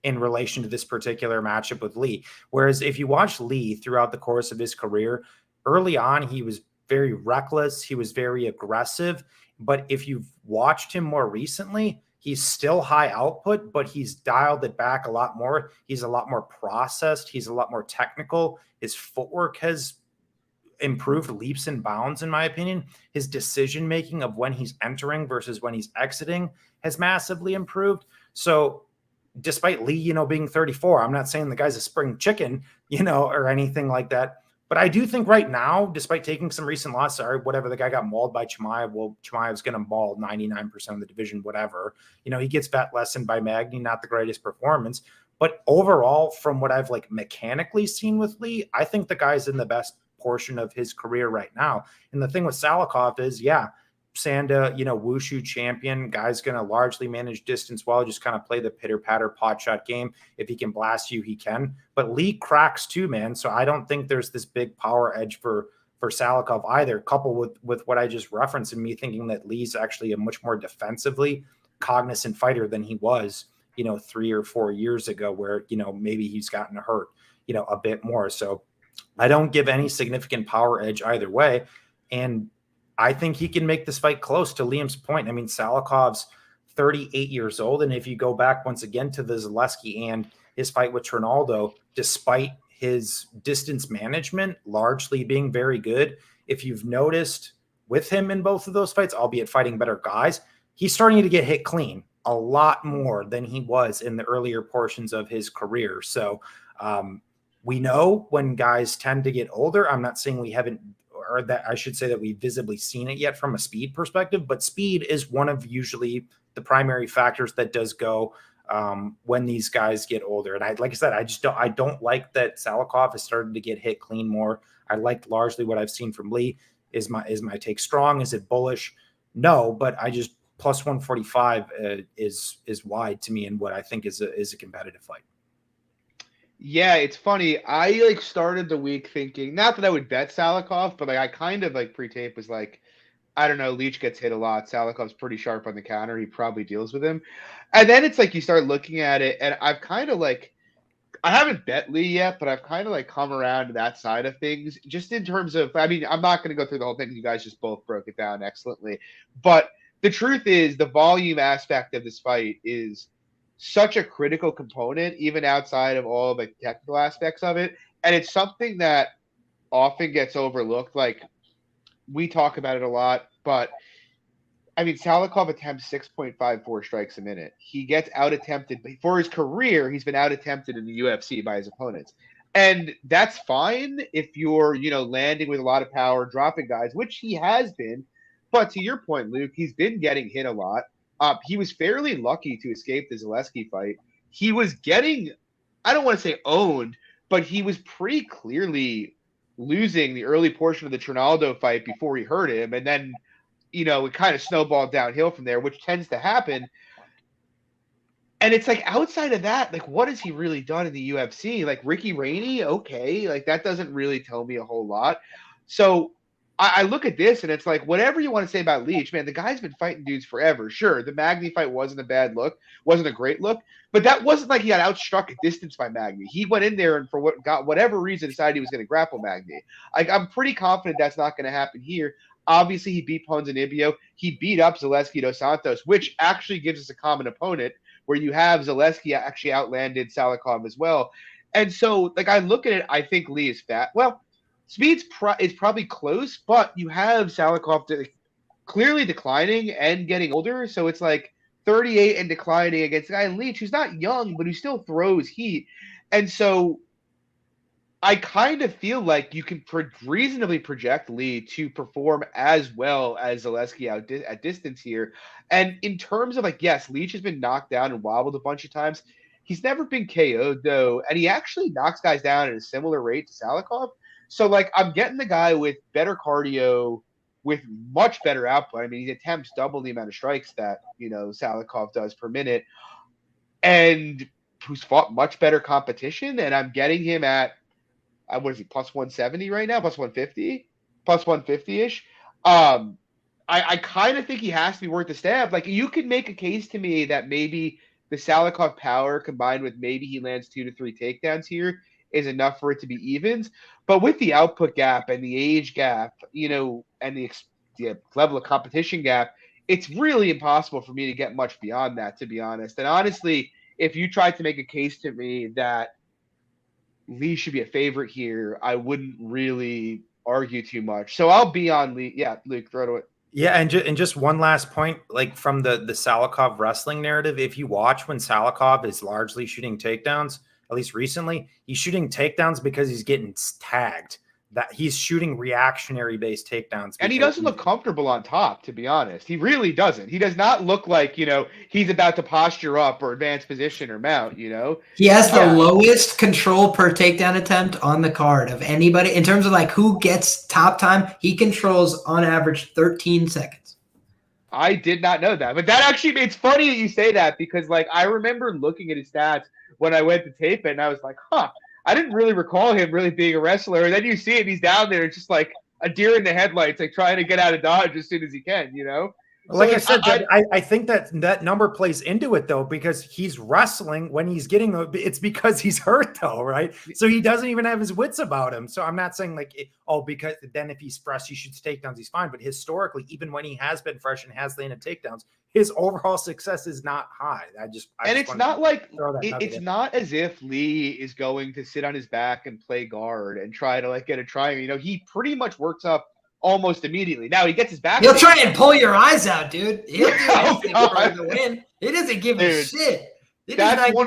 in relation to this particular matchup with Lee. Whereas if you watch Lee throughout the course of his career, early on, he was very reckless. He was very aggressive. But if you've watched him more recently, he's still high output, but he's dialed it back a lot more. He's a lot more processed. He's a lot more technical. His footwork has improved leaps and bounds, in my opinion. His decision-making of when he's entering versus when he's exiting has massively improved. So despite Lee, being 34, I'm not saying the guy's a spring chicken, or anything like that. But I do think right now, despite taking some recent losses, or whatever, the guy got mauled by Chimaev. Well, Chimaev's going to maul 99% of the division, whatever. He gets fat lessened by Magny, not the greatest performance. But overall, from what I've mechanically seen with Lee, I think the guy's in the best portion of his career right now. And the thing with Salikhov is, Sanda, wushu champion, guy's going to largely manage distance well, just kind of play the pitter-patter pot shot game. If he can blast you, he can. But Lee cracks too, man. So I don't think there's this big power edge for Salikhov either, coupled with what I just referenced and me thinking that Lee's actually a much more defensively cognizant fighter than he was, 3 or 4 years ago, where, maybe he's gotten hurt, a bit more. So I don't give any significant power edge either way. And I think he can make this fight close, to Liam's point. I mean, Salikhov's 38 years old. And if you go back once again to the Zaleski and his fight with Trinaldo, despite his distance management largely being very good, if you've noticed with him in both of those fights, albeit fighting better guys, he's starting to get hit clean a lot more than he was in the earlier portions of his career. So we know when guys tend to get older. I'm not saying we haven't, or that I should say that we've visibly seen it yet from a speed perspective, but speed is one of usually the primary factors that does go when these guys get older. And like I said, I don't like that Salikhov has started to get hit clean more. I liked largely what I've seen from Lee. Is my take strong? Is it bullish? No, but I just plus 145 is wide to me in what I think is a competitive fight. Yeah, it's funny. I started the week thinking, not that I would bet Salikhov, but I kind of pre-tape was I don't know, Leach gets hit a lot. Salikhov's pretty sharp on the counter. He probably deals with him. And then it's you start looking at it, and I've kind of I haven't bet Lee yet, but I've kind of come around to that side of things, just in terms of, I mean, I'm not going to go through the whole thing. You guys just both broke it down excellently. But the truth is, the volume aspect of this fight is such a critical component, even outside of all the technical aspects of it. And it's something that often gets overlooked. We talk about it a lot, but I mean, Salikhov attempts 6.54 strikes a minute. He gets out-attempted. For his career, he's been out-attempted in the UFC by his opponents. And that's fine if you're, landing with a lot of power, dropping guys, which he has been. But to your point, Luke, he's been getting hit a lot. He was fairly lucky to escape the Zaleski fight. He was getting, I don't want to say owned, but he was pretty clearly losing the early portion of the Trinaldo fight before he hurt him. And then, it kind of snowballed downhill from there, which tends to happen. And it's like outside of that, like what has he really done in the UFC? Like Ricky Rainey, okay, like that doesn't really tell me a whole lot. So I look at this and it's like whatever you want to say about Leach, man, the guy's been fighting dudes forever. Sure, the Magny fight wasn't a bad look, wasn't a great look, but that wasn't like he got outstruck at distance by Magny. He went in there and for whatever reason decided he was going to grapple Magny. Like I'm pretty confident that's not going to happen here. Obviously, he beat Ponzinibbio. He beat up Zaleski dos Santos, which actually gives us a common opponent where you have Zaleski actually outlanded Salikhov as well. And so, like, I look at it, I think Lee is fat. Well, speed's is probably close, but you have Salikhov clearly declining and getting older. So it's like 38 and declining against a guy in Leach who's not young, but who still throws heat. And so I kind of feel like you can reasonably project Lee to perform as well as Zaleski at distance here. And in terms of like, yes, Leach has been knocked down and wobbled a bunch of times. He's never been KO'd though, and he actually knocks guys down at a similar rate to Salikhov. So like, I'm getting the guy with better cardio, with much better output. I mean, he attempts double the amount of strikes that Salikhov does per minute, and who's fought much better competition. And I'm getting him at what is he, plus 170 right now, plus 150, plus 150-ish. I kind of think he has to be worth the stab. Like, you could make a case to me that maybe the Salikhov power combined with maybe he lands 2 to 3 takedowns here is enough for it to be evens. But with the output gap and the age gap, and the level of competition gap, it's really impossible for me to get much beyond that, to be honest. And honestly, if you tried to make a case to me that Lee should be a favorite here, I wouldn't really argue too much. So I'll be on Lee. Yeah, Luke, throw it away. Yeah, and just one last point, like from the Salikhov wrestling narrative, if you watch when Salikhov is largely shooting takedowns, at least recently, he's shooting takedowns because he's getting tagged. That he's shooting reactionary based takedowns. And he doesn't look comfortable on top, to be honest. He really doesn't. He does not look like, he's about to posture up or advance position or mount, He has the lowest control per takedown attempt on the card of anybody. In terms of like who gets top time, he controls on average 13 seconds. I did not know that. But that actually, it's funny that you say that because like I remember looking at his stats when I went to tape it and I was like, I didn't really recall him really being a wrestler. And then you see it, he's down there, it's just like a deer in the headlights, like trying to get out of Dodge as soon as he can, Like I said, I think that number plays into it, though, because he's wrestling when he's getting – it's because he's hurt, though, right? So he doesn't even have his wits about him. So I'm not saying like, because then if he's fresh, he shoots takedowns, he's fine. But historically, even when he has been fresh and has landed takedowns, his overall success is not high. It's not like it's not as if Lee is going to sit on his back and play guard and try to like get a triangle. He pretty much works up almost immediately. Now he gets his back. He'll try and pull your eyes out, dude. He'll do anything for the win. He doesn't give a shit. That's one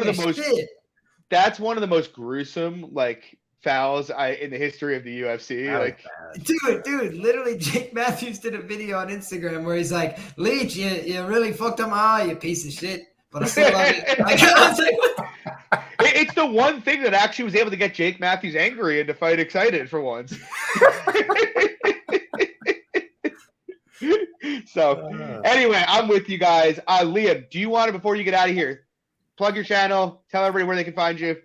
of the most gruesome like fouls in the history of the UFC. Dude, literally Jake Matthews did a video on Instagram where he's like, Leach, you really fucked him out, you piece of shit. But I still love it. I was like, what? It's the one thing that actually was able to get Jake Matthews angry and to fight excited for once. So anyway, I'm with you guys. Liam, do you want to, before you get out of here, plug your channel, tell everybody where they can find you?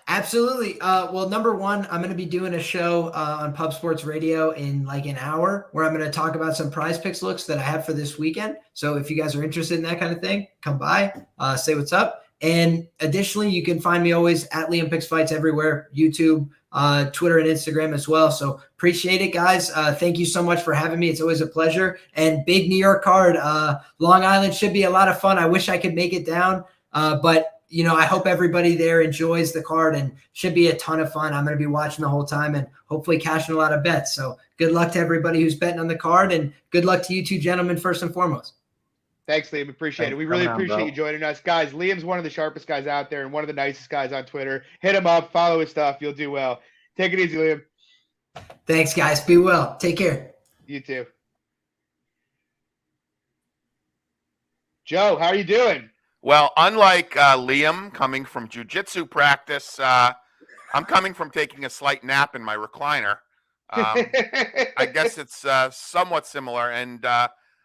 Absolutely. Well, number one, I'm going to be doing a show on Pub Sports Radio in like an hour where I'm going to talk about some Prize Picks looks that I have for this weekend. So if you guys are interested in that kind of thing, come by, say what's up. And additionally, you can find me always at Liam Picks Fights everywhere, YouTube, Twitter, and Instagram as well. So appreciate it, guys. Thank you so much for having me. It's always a pleasure. And big New York card. Long Island should be a lot of fun. I wish I could make it down, but I hope everybody there enjoys the card and should be a ton of fun. I'm going to be watching the whole time and hopefully cashing a lot of bets. So good luck to everybody who's betting on the card, and good luck to you two gentlemen first and foremost. Thanks, Liam. Appreciate it. We really appreciate you joining us. Guys, Liam's one of the sharpest guys out there and one of the nicest guys on Twitter. Hit him up. Follow his stuff. You'll do well. Take it easy, Liam. Thanks, guys. Be well. Take care. You too. Joe, how are you doing? Well, unlike Liam coming from jiu-jitsu practice, I'm coming from taking a slight nap in my recliner. I guess it's somewhat similar. And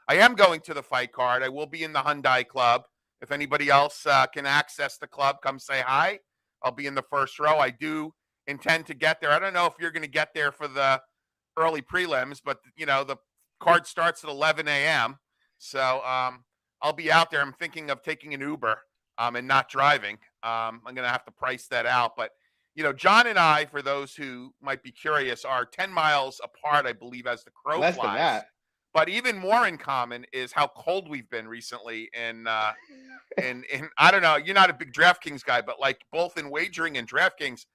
I am going to the fight card. I will be in the Hyundai Club. If anybody else can access the club, come say hi. I'll be in the first row. I do intend to get there. I don't know if you're going to get there for the early prelims, but the card starts at 11 a.m. So I'll be out there. I'm thinking of taking an Uber and not driving. I'm going to have to price that out. But, John and I, for those who might be curious, are 10 miles apart, I believe, as the crow Less flies. than that. But even more in common is how cold we've been recently in I don't know, you're not a big DraftKings guy, but like both in wagering and DraftKings,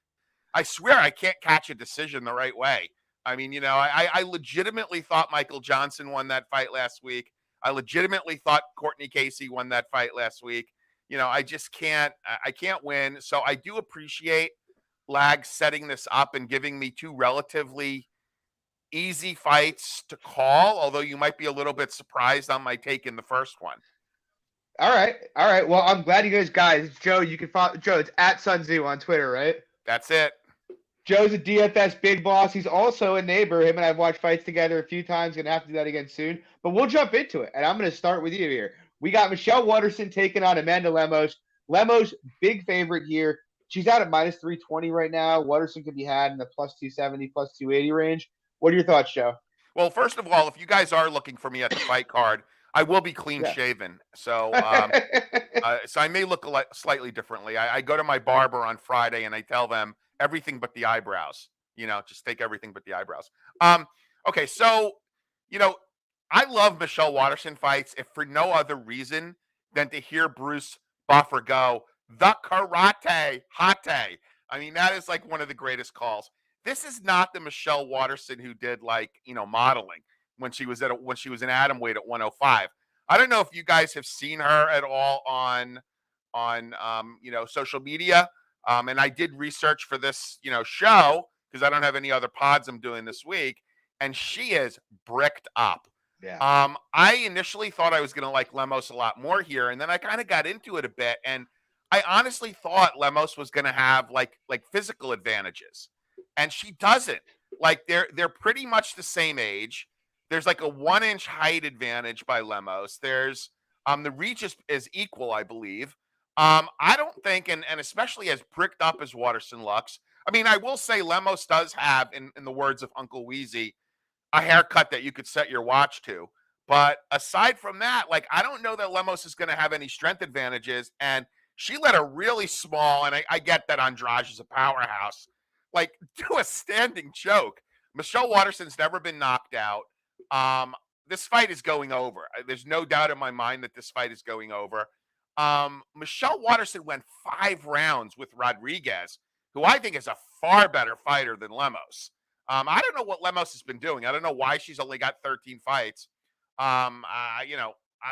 I swear I can't catch a decision the right way. I mean, I legitimately thought Michael Johnson won that fight last week. I legitimately thought Courtney Casey won that fight last week. I just can't win. So I do appreciate Lag setting this up and giving me two relatively easy fights to call, although you might be a little bit surprised on my take in the first one. All right. Well, I'm glad you guys. Joe, you can follow Joe. It's at Suntzu on Twitter, right? That's it. Joe's a DFS big boss. He's also a neighbor. Him and I've watched fights together a few times. Gonna have to do that again soon. But we'll jump into it, and I'm gonna start with you here. We got Michelle Waterson taking on Amanda Lemos. Lemos, big favorite here. She's out at minus 320 right now. Waterson could be had in the plus 270, plus 280 range. What are your thoughts, Joe? Well, first of all, if you guys are looking for me at the fight card, I will be clean shaven. So, so I may look slightly differently. I go to my barber on Friday and I tell them everything but the eyebrows. Just take everything but the eyebrows. Okay, so I love Michelle Waterson fights, if for no other reason than to hear Bruce Buffer go, the karate hate. I mean, that is like one of the greatest calls. This is not the Michelle Waterson who did modeling when she was in atomweight at 105. I don't know if you guys have seen her at all on social media. And I did research for this show because I don't have any other pods I'm doing this week, and she is bricked up. Yeah. I initially thought I was going to like Lemos a lot more here, and then I kind of got into it a bit, and I honestly thought Lemos was going to have like physical advantages. And she doesn't. Like they're pretty much the same age. There's like a 1-inch height advantage by Lemos. There's the reach is equal, I believe. I don't think, and especially as bricked up as Waterson looks. I mean, I will say Lemos does have, in the words of Uncle Wheezy, a haircut that you could set your watch to. But aside from that, I don't know that Lemos is going to have any strength advantages. And she let a really small, and I get that Andrade is a powerhouse, do a standing choke. Michelle Waterson's never been knocked out. This fight is going over. There's no doubt in my mind that this fight is going over. Michelle Waterson went 5 rounds with Rodriguez, who I think is a far better fighter than Lemos. I don't know what Lemos has been doing. I don't know why she's only got 13 fights.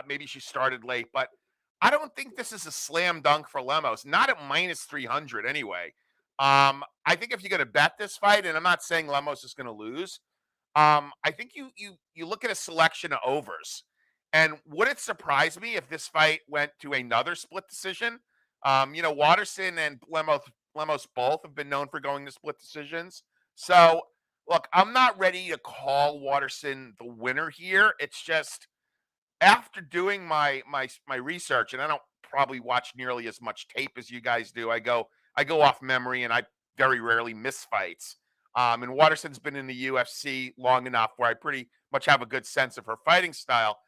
Maybe she started late, but I don't think this is a slam dunk for Lemos. Not at minus 300 anyway. I think if you're going to bet this fight, and I'm not saying Lemos is going to lose, I think you look at a selection of overs. And would it surprise me if this fight went to another split decision? Waterson and Lemos both have been known for going to split decisions. So, look, I'm not ready to call Waterson the winner here. It's just after doing my research, and I don't probably watch nearly as much tape as you guys do. I go off memory, and I very rarely miss fights. And Waterson's been in the UFC long enough where I pretty much have a good sense of her fighting style.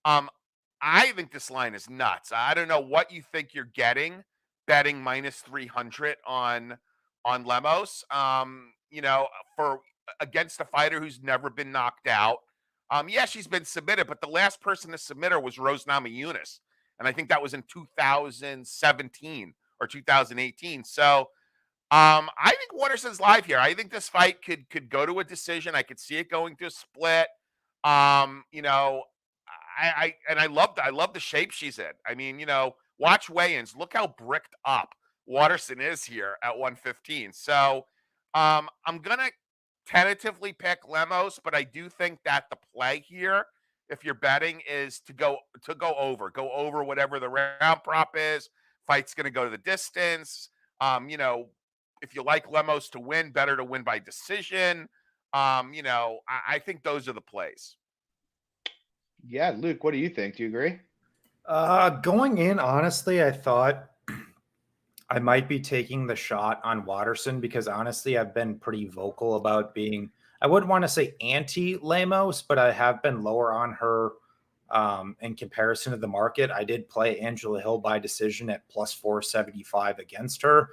I think this line is nuts. I don't know what you think you're getting betting minus 300 on Lemos. For against a fighter who's never been knocked out. Yeah, she's been submitted, but the last person to submit her was Rose Namajunas, and I think that was in 2017 or 2018. So I think Waterson's live here. I think this fight could go to a decision. I could see it going to a split. I love the shape she's in. I mean, watch weigh-ins. Look how bricked up Waterson is here at 115. So I'm gonna tentatively pick Lemos, but I do think that the play here, if you're betting, is to go over whatever the round prop is. Fight's gonna go to the distance. If you like Lemos to win, better to win by decision. I think those are the plays. Yeah, Luke, what do you think? Do you agree? Going in, honestly, I thought I might be taking the shot on Waterson because honestly, I've been pretty vocal about being, I wouldn't want to say anti Lemos, but I have been lower on her in comparison to the market. I did play Angela Hill by decision at plus 475 against her.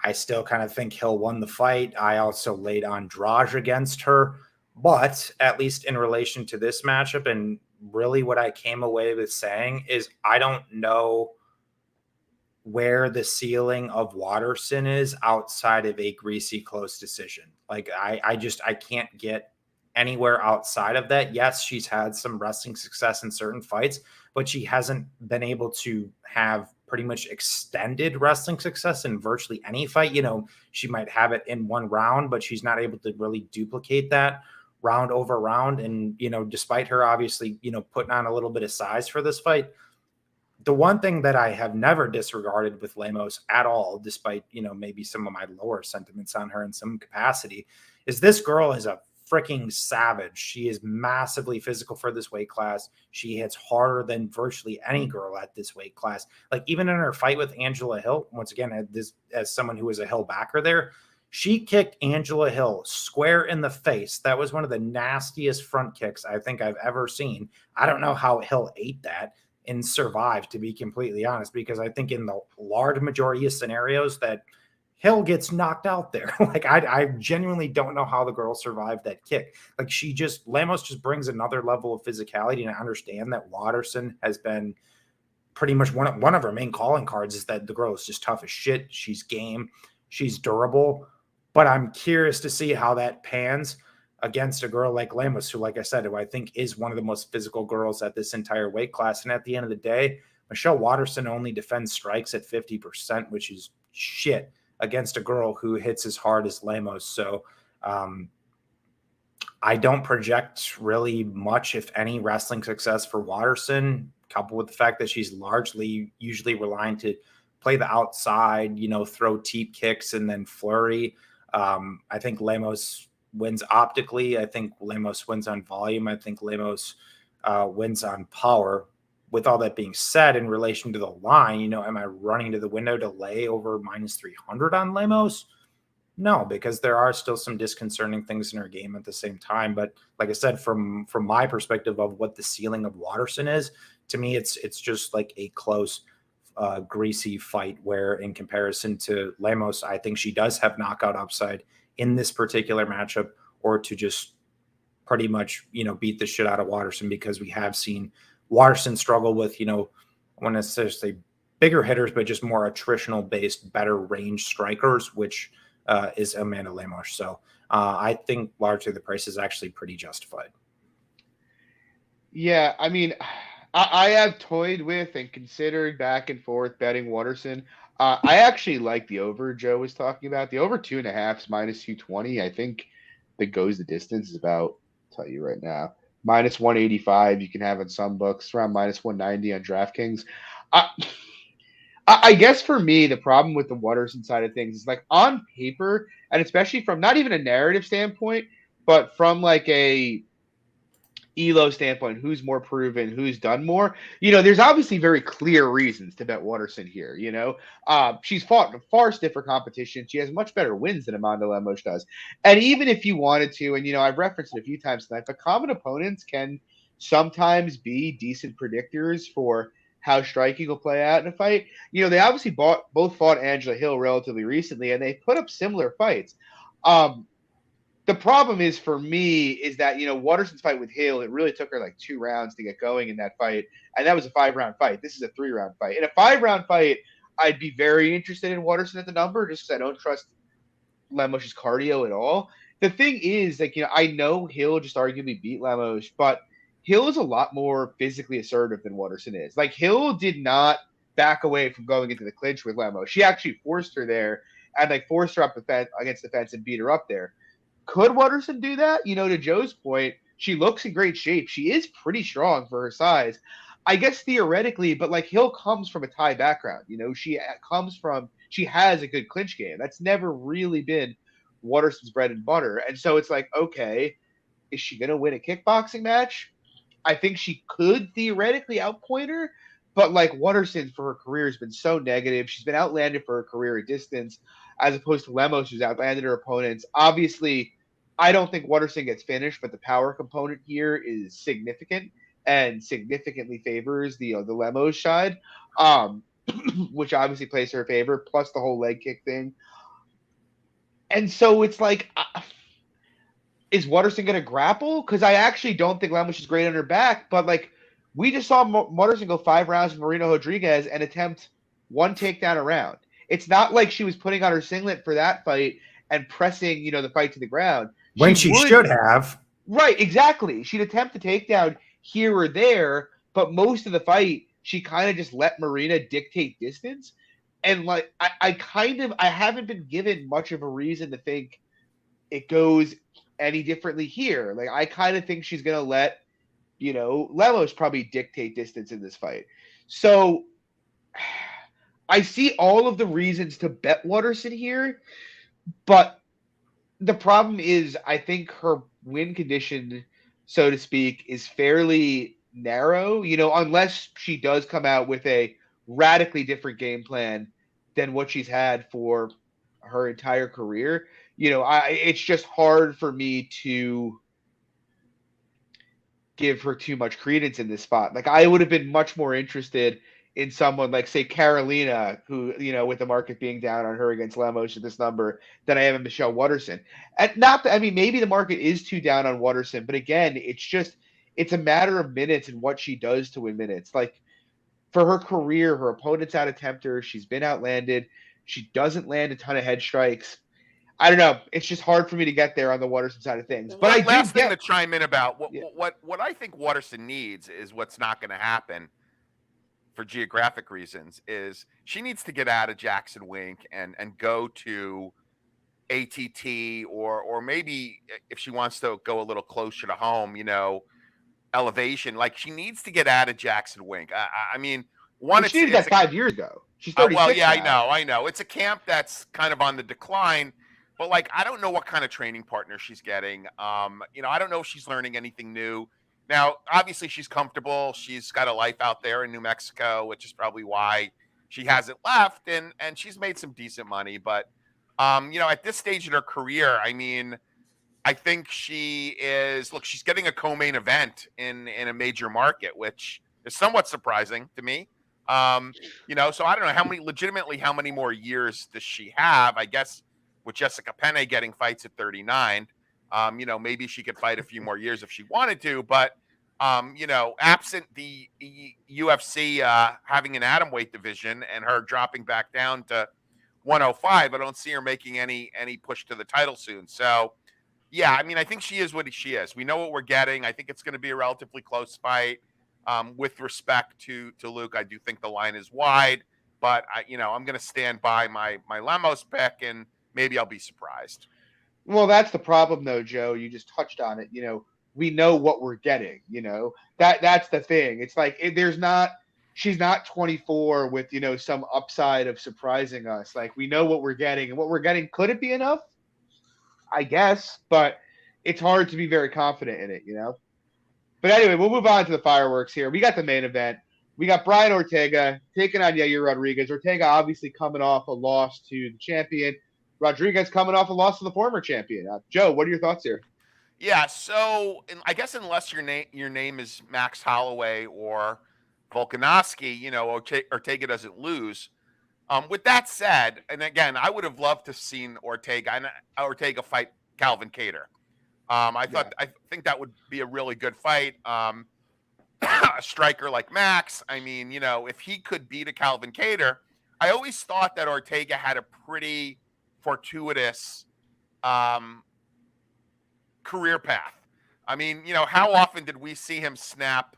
I still kind of think Hill won the fight. I also laid Andrade against her, but at least in relation to this matchup, and really what I came away with saying is I don't know where the ceiling of Waterson is outside of a greasy close decision. Like I can't get anywhere outside of that. Yes, she's had some wrestling success in certain fights, but she hasn't been able to have pretty much extended wrestling success in virtually any fight. You know, she might have it in one round, but she's not able to really duplicate that round over round. And, you know, despite her obviously, you know, putting on a little bit of size for this fight, the one thing that I have never disregarded with Lemos at all, despite, you know, maybe some of my lower sentiments on her in some capacity, is this girl is a freaking savage. She is massively physical for this weight class. She hits harder than virtually any girl at this weight class. Like even in her fight with Angela Hill, once again, as someone who was a Hill backer there, she kicked Angela Hill square in the face. That was one of the nastiest front kicks I think I've ever seen. I don't know how Hill ate that and survive, to be completely honest, because I think in the large majority of scenarios that Hill gets knocked out there. Like I genuinely don't know how the girl survived that kick. Like Lemos just brings another level of physicality, and I understand that Waterson has been pretty much one of her main calling cards is that the girl is just tough as shit. She's game, she's durable, but I'm curious to see how that pans against a girl like Lemos, who, like I said, who I think is one of the most physical girls at this entire weight class. And at the end of the day, Michelle Waterson only defends strikes at 50%, which is shit against a girl who hits as hard as Lemos. So I don't project really much, if any, wrestling success for Waterson, coupled with the fact that she's largely usually relying to play the outside, you know, throw teep kicks and then flurry. I think Lemos wins optically. I think Lemos wins on volume. I think Lemos wins on power. With all that being said, in relation to the line, you know, am I running to the window to lay over minus 300 on Lemos? No, because there are still some disconcerting things in her game at the same time. But like I said, from my perspective of what the ceiling of Waterson is, to me, it's just like a close, greasy fight where in comparison to Lemos, I think she does have knockout upside in this particular matchup, or to just pretty much, you know, beat the shit out of Waterson, because we have seen Waterson struggle with, you know, I want to say bigger hitters, but just more attritional based, better range strikers, which is Amanda Lemos. So I think largely the price is actually pretty justified. Yeah, I mean, I have toyed with and considered back and forth betting Waterson. I actually like the over Joe was talking about. The over 2.5 is minus 220. I think that goes the distance is about, I'll tell you right now, minus 185. You can have in some books around minus 190 on DraftKings. I guess for me, the problem with the Waterson side of things is like on paper, and especially from not even a narrative standpoint, but from like a ELO standpoint, who's more proven, who's done more, you know, there's obviously very clear reasons to bet Waterson here. You know, she's fought in far stiffer competition. She has much better wins than Amanda Lemos does. And even if you wanted to, and, you know, I've referenced it a few times tonight, but common opponents can sometimes be decent predictors for how striking will play out in a fight. You know, they obviously both fought Angela Hill relatively recently, and they put up similar fights. The problem is for me is that, you know, Waterson's fight with Hill, it really took her like 2 rounds to get going in that fight. And that was a 5-round fight. This is a 3-round fight. In a 5-round fight, I'd be very interested in Waterson at the number just because I don't trust Lemos' cardio at all. The thing is, like, you know, I know Hill just arguably beat Lemos, but Hill is a lot more physically assertive than Waterson is. Like, Hill did not back away from going into the clinch with Lemos. She actually forced her there and like forced her up against the fence and beat her up there. Could Waterson do that? You know, to Joe's point, she looks in great shape. She is pretty strong for her size. I guess theoretically, but like Hill comes from a Thai background. You know, she has a good clinch game. That's never really been Waterson's bread and butter. And so it's like, okay, is she going to win a kickboxing match? I think she could theoretically outpoint her, but like Waterson for her career has been so negative. She's been outlanded for her career at distance, as opposed to Lemos, who's outlanded her opponents. Obviously, I don't think Waterson gets finished, but the power component here is significant and significantly favors the Lemos side, which obviously plays her favor, plus the whole leg kick thing. And so it's like, is Waterson going to grapple? Because I actually don't think Lemos is great on her back, but like we just saw Waterson go 5 rounds with Marina Rodriguez and attempt 1 takedown a round. It's not like she was putting on her singlet for that fight and pressing, the fight to the ground. When she should have. Right, exactly. She'd attempt a takedown here or there, but most of the fight, she kind of just let Marina dictate distance. And like I haven't been given much of a reason to think it goes any differently here. Like I kind of think she's gonna let, Lemos probably dictate distance in this fight. So I see all of the reasons to bet Waterson here, but the problem is I think her win condition, so to speak, is fairly narrow, unless she does come out with a radically different game plan than what she's had for her entire career. It's just hard for me to give her too much credence in this spot. Like I would have been much more interested in someone like, say, Carolina, who, with the market being down on her against Lemos at this number, than I am in Michelle Waterson. And maybe the market is too down on Waterson, but again, it's a matter of minutes and what she does to win minutes. Like for her career, her opponents out-attempt her. She's been outlanded. She doesn't land a ton of head strikes. I don't know. It's just hard for me to get there on the Waterson side of things. But last thing to chime in about what I think Waterson needs is what's not going to happen for geographic reasons is she needs to get out of Jackson Wink and go to ATT or maybe if she wants to go a little closer to home, Elevation. Like she needs to get out of Jackson Wink. I mean, she did that 5 years ago. She's 36 well, yeah, now. I know. It's a camp that's kind of on the decline, but like I don't know what kind of training partner she's getting. I don't know if she's learning anything new. Now, obviously, she's comfortable. She's got a life out there in New Mexico, which is probably why she hasn't left, and she's made some decent money. But, at this stage in her career, I mean, I think she's getting a co-main event in a major market, which is somewhat surprising to me. So I don't know how many more years does she have? I guess with Jessica Penne getting fights at 39, maybe she could fight a few more years if she wanted to, but absent the UFC having an atomweight division and her dropping back down to 105, I don't see her making any push to the title soon. So, yeah, I mean, I think she is what she is. We know what we're getting. I think it's going to be a relatively close fight. With respect to Luke, I do think the line is wide, but I'm going to stand by my Lemos pick, and maybe I'll be surprised. Well, that's the problem, though, Joe. You just touched on it. We know what we're getting. That's the thing. It's like she's not 24 with some upside of surprising us. Like we know what we're getting, and what we're getting, could it be enough? I guess, but it's hard to be very confident in it. But anyway, we'll move on to the fireworks here. We got the main event. We got Brian Ortega taking on Yair Rodriguez. Ortega obviously coming off a loss to the champion. Rodriguez coming off a loss to the former champion. Joe, what are your thoughts here? Yeah, so I guess unless your name is Max Holloway or Volkanovski, Ortega doesn't lose. With that said, and again, I would have loved to have seen Ortega fight Calvin Kattar. I think that would be a really good fight. A striker like Max, I mean, if he could beat a Calvin Kattar, I always thought that Ortega had a pretty fortuitous career path. I mean, how often did we see him snap,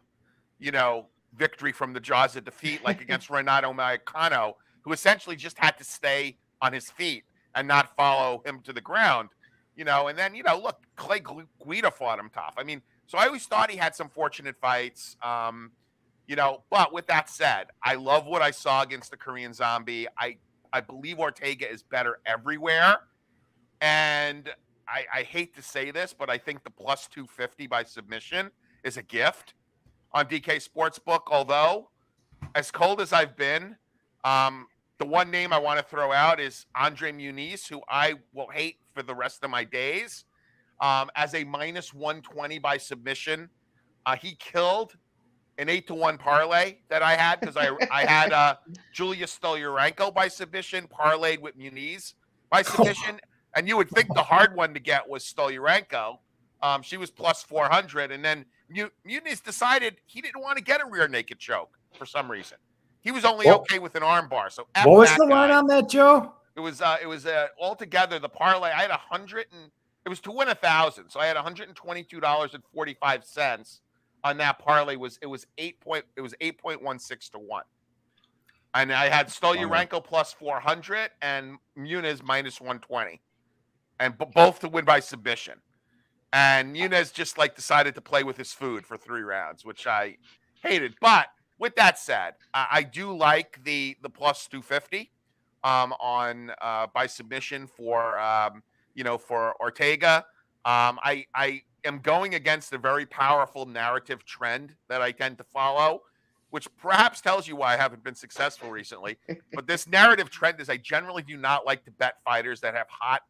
victory from the jaws of defeat, like against Renato Moicano, who essentially just had to stay on his feet and not follow him to the ground, and then, look, Clay Guida fought him tough. I mean, so I always thought he had some fortunate fights, but with that said, I love what I saw against the Korean Zombie. I believe Ortega is better everywhere. And I hate to say this, but I think the plus 250 by submission is a gift. on DK Sportsbook. Although, as cold as I've been, the one name I want to throw out is Andre Muniz, who I will hate for the rest of my days. As a minus 120 by submission, he killed an 8-1 parlay that I had because I had Julia Stolyarenko by submission parlayed with Muniz by submission, and you would think the hard one to get was Stolyarenko. She was plus 400, and then Muniz decided he didn't want to get a rear naked choke for some reason. He was only okay with an arm bar. So what was the line on that, Joe? It was altogether the parlay. I had 100 and it was to win 1,000. So I had $122.45 on that parlay. It was 8.16 to 1. And I had Stolyarenko plus 400 and Muniz minus 120, and both to win by submission. And Muniz just decided to play with his food for 3 rounds, which I hated. But with that said, I do like the plus 250 on by submission for for Ortega. I am going against a very powerful narrative trend that I tend to follow, which perhaps tells you why I haven't been successful recently. But this narrative trend is I generally do not like to bet fighters that have hot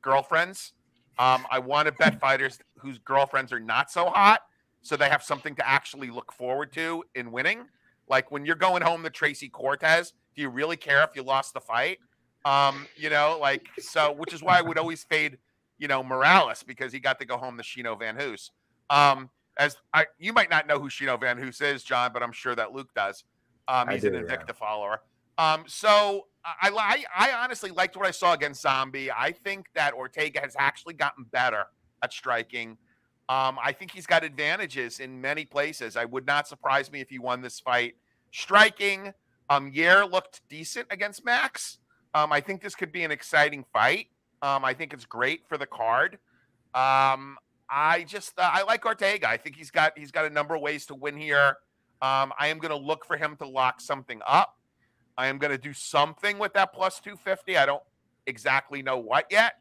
girlfriends. I want to bet fighters whose girlfriends are not so hot, so they have something to actually look forward to in winning. Like when you're going home to Tracy Cortez, do you really care if you lost the fight? So which is why I would always fade, Morales, because he got to go home to Shino Van Hoos. You might not know who Shino Van Hoos is, John, but I'm sure that Luke does. He's an Invicta follower. So I honestly liked what I saw against Zombie. I think that Ortega has actually gotten better at striking. I think he's got advantages in many places. I would not surprise me if he won this fight. Striking, Yair looked decent against Max. I think this could be an exciting fight. I think it's great for the card. I like Ortega. I think he's got a number of ways to win here. I am going to look for him to lock something up. I am going to do something with that plus 250. I don't exactly know what yet.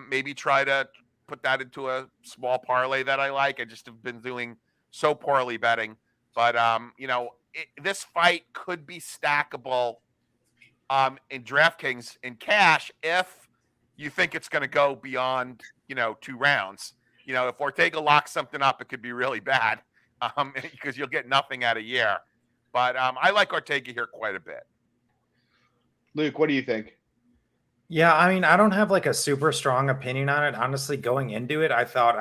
Maybe try to put that into a small parlay that I like. I just have been doing so poorly betting. But, this fight could be stackable in DraftKings in cash if you think it's going to go beyond, 2 rounds. If Ortega locks something up, it could be really bad because you'll get nothing out of Yair. But I like Ortega here quite a bit. Luke, what do you think? Yeah, I mean, I don't have a super strong opinion on it. Honestly, going into it, I thought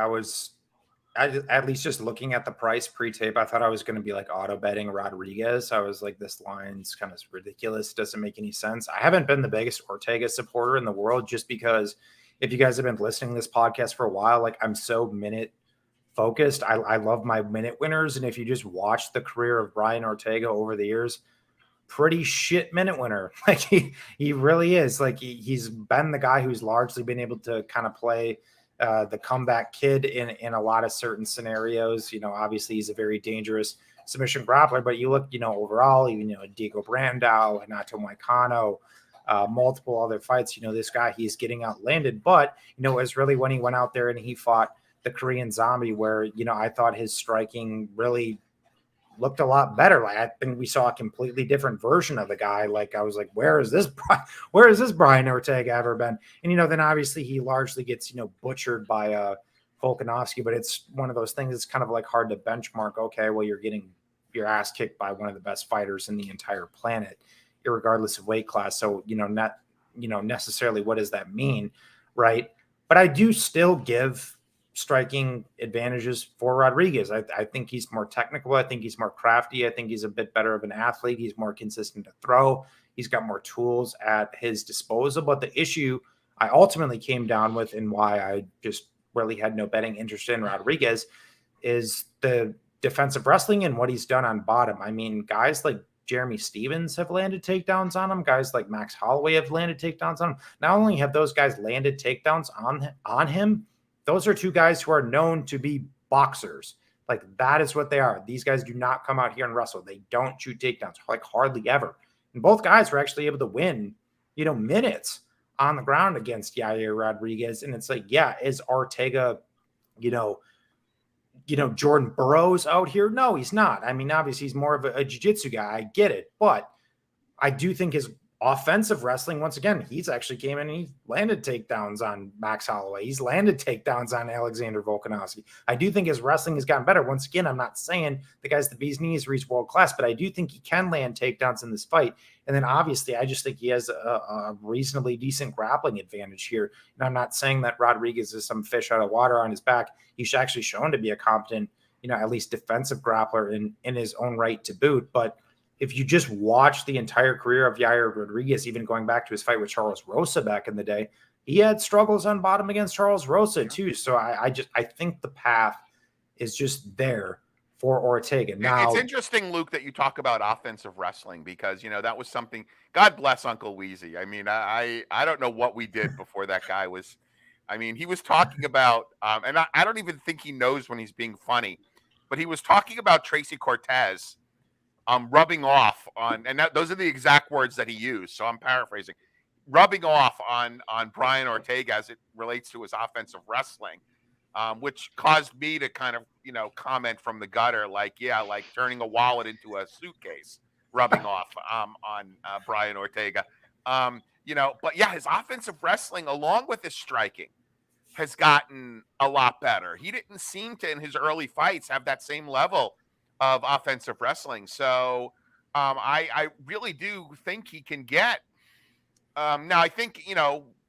at least just looking at the price pre-tape, I thought I was going to be auto betting Rodriguez. I was like, this line's kind of ridiculous. Doesn't make any sense. I haven't been the biggest Ortega supporter in the world just because if you guys have been listening to this podcast for a while, I'm so minute focused. I love my minute winners. And if you just watch the career of Brian Ortega over the years, pretty shit minute winner. He really is. He's been the guy who's largely been able to kind of play the comeback kid in a lot of certain scenarios. Obviously he's a very dangerous submission grappler, but you look, overall, even, Diego Brandao, Renato Moicano, multiple other fights, this guy, he's getting outlanded, but, it was really when he went out there and he fought the Korean Zombie where, I thought his striking really looked a lot better. I think we saw a completely different version of the guy. I was like, where is this Brian Ortega ever been? And, then obviously he largely gets, butchered by Volkanovski, but it's one of those things that's kind of hard to benchmark. Okay, well, you're getting your ass kicked by one of the best fighters in the entire planet, irregardless of weight class. So, not, necessarily what does that mean? Right. But I do still give striking advantages for Rodriguez. I think he's more technical. I think he's more crafty. I think he's a bit better of an athlete. He's more consistent to throw. He's got more tools at his disposal. But the issue I ultimately came down with and why I just really had no betting interest in Rodriguez is the defensive wrestling and what he's done on bottom. I mean, guys like Jeremy Stevens have landed takedowns on him. Guys like Max Holloway have landed takedowns on him. Not only have those guys landed takedowns on him, those are 2 guys who are known to be boxers. That is what they are. These guys do not come out here and wrestle. They don't shoot takedowns, hardly ever. And both guys were actually able to win, minutes on the ground against Yair Rodriguez. And it's yeah, is Ortega, Jordan Burroughs out here? No, he's not. I mean, obviously he's more of a jiu-jitsu guy. I get it. But I do think his offensive wrestling, once again, he's actually came in and he landed takedowns on Max Holloway. He's landed takedowns on Alexander Volkanovski. I do think his wrestling has gotten better. Once again, I'm not saying the guy's the bee's knees reached world class, but I do think he can land takedowns in this fight. And then obviously, I just think he has a reasonably decent grappling advantage here. And I'm not saying that Rodriguez is some fish out of water on his back. He's actually shown to be a competent, at least defensive grappler in his own right to boot. But if you just watch the entire career of Yair Rodriguez, even going back to his fight with Charles Rosa back in the day, he had struggles on bottom against Charles Rosa too. So I think the path is just there for Ortega. Now, it's interesting, Luke, that you talk about offensive wrestling because, that was something, God bless Uncle Weezy. I mean, I don't know what we did before that guy was, he was talking about, and I don't even think he knows when he's being funny, but he was talking about Tracy Cortez rubbing off on, and those are the exact words that he used. So I'm paraphrasing, rubbing off on Brian Ortega as it relates to his offensive wrestling, which caused me to kind of, comment from the gutter, like turning a wallet into a suitcase, rubbing off on Brian Ortega. But yeah, his offensive wrestling along with his striking has gotten a lot better. He didn't seem to, in his early fights, have that same level of offensive wrestling. So I really do think he can get now I think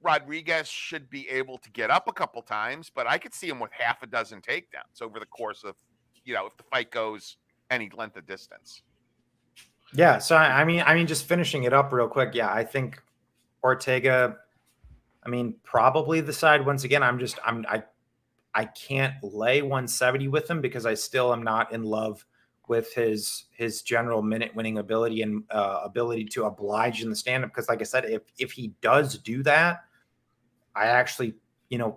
Rodriguez should be able to get up a couple times, but I could see him with half a dozen takedowns over the course of if the fight goes any length of distance. Yeah, so I mean just finishing it up real quick. Yeah, I think Ortega, probably the side. Once again, I can't lay 170 with him because I still am not in love with his general minute winning ability and ability to oblige in the stand-up. Because like I said, if he does do that, I actually,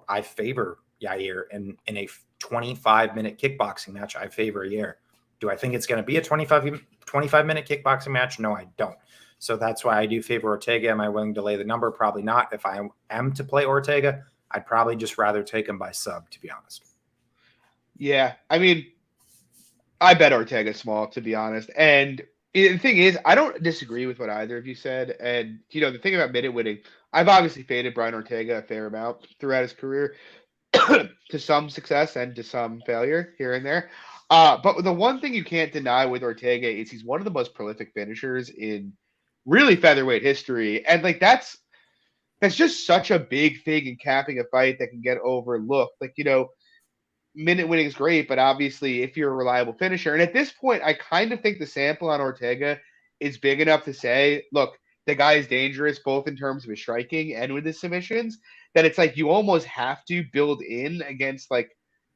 I favor Yair in a 25-minute kickboxing match. I favor Yair. Do I think it's going to be a 25-minute kickboxing match? No, I don't. So that's why I do favor Ortega. Am I willing to lay the number? Probably not. If I am to play Ortega, I'd probably just rather take him by sub, to be honest. Yeah, I bet Ortega small, to be honest. And the thing is, I don't disagree with what either of you said. And, the thing about minute winning, I've obviously faded Brian Ortega a fair amount throughout his career to some success and to some failure here and there. But the one thing you can't deny with Ortega is he's one of the most prolific finishers in really featherweight history. And, that's just such a big thing in capping a fight that can get overlooked. Minute winning is great, but obviously if you're a reliable finisher, and at this point, I kind of think the sample on Ortega is big enough to say, look, the guy is dangerous both in terms of his striking and with his submissions, that it's you almost have to build in against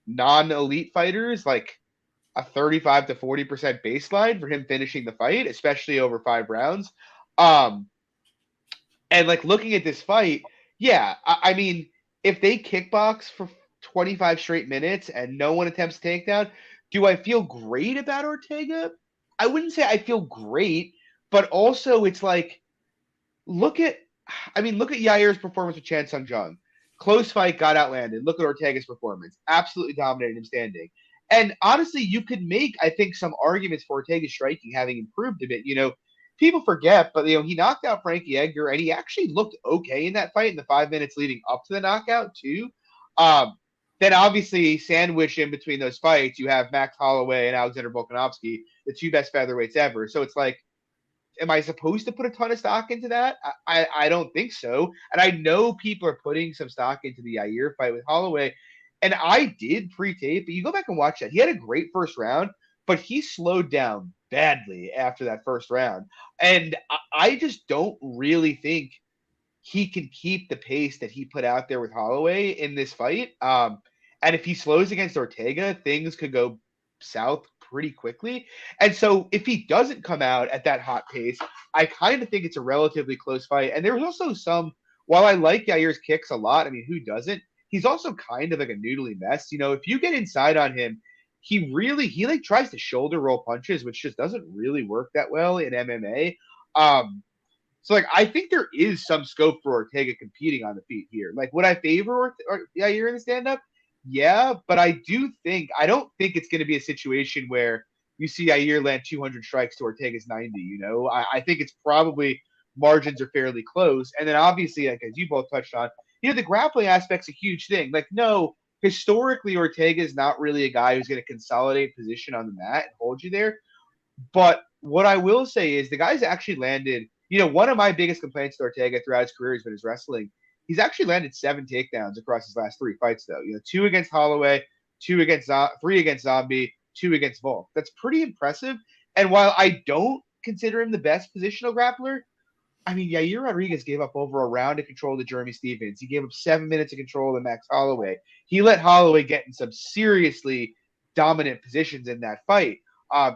non-elite fighters, a 35 to 40% baseline for him finishing the fight, especially over 5 rounds. And looking at this fight, yeah, if they kickbox for 25 straight minutes and no one attempts to take down, do I feel great about Ortega? I wouldn't say I feel great, but also it's look at Yair's performance with Chan Sung Jung. Close fight, got outlanded. Look at Ortega's performance. Absolutely dominated him standing. And honestly, you could make, I think, some arguments for Ortega's striking having improved a bit. People forget, but he knocked out Frankie Edgar, and he actually looked okay in that fight in the 5 minutes leading up to the knockout too. Then obviously sandwiched in between those fights, you have Max Holloway and Alexander Volkanovski, the 2 best featherweights ever. So it's am I supposed to put a ton of stock into that? I don't think so. And I know people are putting some stock into the Yair fight with Holloway. And I did pre-tape, but you go back and watch that. He had a great first round, but he slowed down badly after that first round. And I just don't really think he can keep the pace that he put out there with Holloway in this fight. And if he slows against Ortega, things could go south pretty quickly. And so if he doesn't come out at that hot pace, I kind of think it's a relatively close fight. And there was also while I like Yair's kicks a lot, who doesn't? He's also kind of like a noodly mess. If you get inside on him, he tries to shoulder roll punches, which just doesn't really work that well in MMA. So I think there is some scope for Ortega competing on the feet here. Would I favor Yair in the stand-up? yeah, but I don't think it's going to be a situation where you see Yair land 200 strikes to Ortega's 90. I think it's probably margins are fairly close. And then obviously, like as you both touched on, the grappling aspect's a huge thing. Like, no, historically, Ortega is not really a guy who's going to consolidate position on the mat and hold you there. But what I will say is the guy's actually landed, one of my biggest complaints to Ortega throughout his career has been his wrestling. He's actually landed 7 takedowns across his last 3 fights, though. 2 against Holloway, 3 against Zombie, 2 against Volk. That's pretty impressive. And while I don't consider him the best positional grappler, I mean, Yair Rodriguez gave up over a round of control to Jeremy Stevens. He gave up 7 minutes of control to Max Holloway. He let Holloway get in some seriously dominant positions in that fight.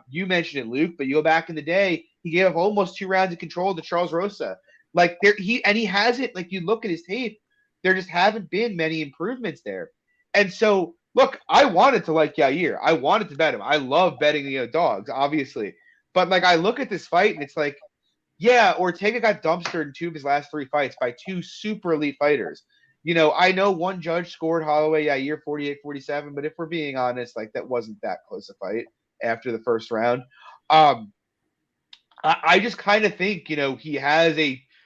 You mentioned it, Luke, but you go back in the day, he gave up almost 2 rounds of control to Charles Rosa. Like he hasn't, like you look at his tape, there just haven't been many improvements there. And so, look, I wanted to like Yair. I wanted to bet him. I love betting dogs, obviously. But like I look at this fight and it's like, yeah, Ortega got dumpstered in 2 of his last 3 fights by 2 super elite fighters. I know one judge scored Holloway Yair 48-47, but if we're being honest, like that wasn't that close a fight after the first round. I just kind of think,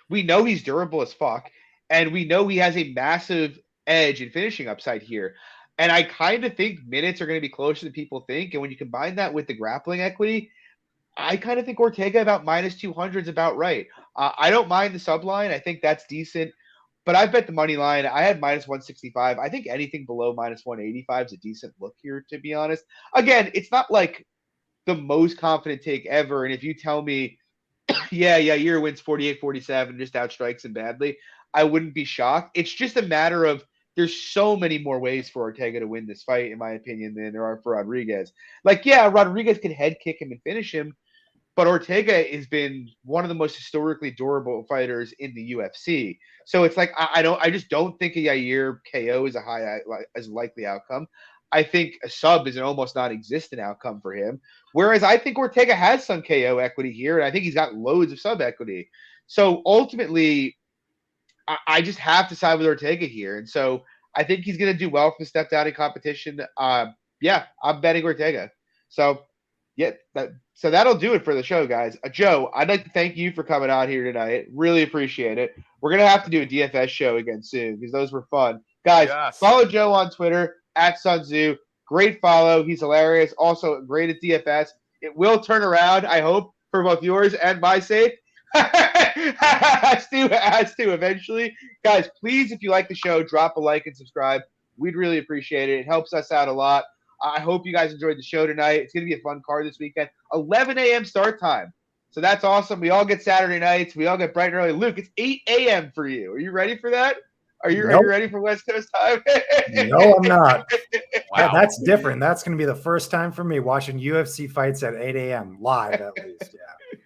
we know he's durable as fuck, and we know he has a massive edge in finishing upside here. And I kind of think minutes are going to be closer than people think. And when you combine that with the grappling equity, I kind of think Ortega about minus 200 is about right. I don't mind the subline. I think that's decent. But I bet the money line. I had minus 165. I think anything below minus 185 is a decent look here, to be honest. Again, it's not like the most confident take ever. And if you tell me, Yair wins 48-47, just outstrikes him badly, I wouldn't be shocked. It's just a matter of there's so many more ways for Ortega to win this fight, in my opinion, than there are for Rodriguez. Like, yeah, Rodriguez could head kick him and finish him, but Ortega has been one of the most historically durable fighters in the UFC. So it's like I just don't think a Yair KO is a likely outcome. I think a sub is an almost non-existent outcome for him. Whereas I think Ortega has some KO equity here, and I think he's got loads of sub equity. So ultimately, I just have to side with Ortega here. And so I think he's going to do well from the step down in competition. I'm betting Ortega. So, yeah, so that'll do it for the show, guys. Joe, I'd like to thank you for coming on here tonight. Really appreciate it. We're going to have to do a DFS show again soon because those were fun. Guys, Follow Joe on Twitter @Suntzu. Great follow. He's hilarious. Also great at DFS. It will turn around, I hope, for both yours and my sake. has to eventually. Guys, please, if you like the show, drop a like and subscribe. We'd really appreciate it. It helps us out a lot. I hope you guys enjoyed the show tonight. It's going to be a fun card this weekend. 11 a.m. start time. So that's awesome. We all get Saturday nights. We all get bright and early. Luke, it's 8 a.m. for you. Are you ready for that? Are you ready for West Coast time? No, I'm not. Wow. That's different. That's going to be the first time for me watching UFC fights at 8 a.m. live, at least.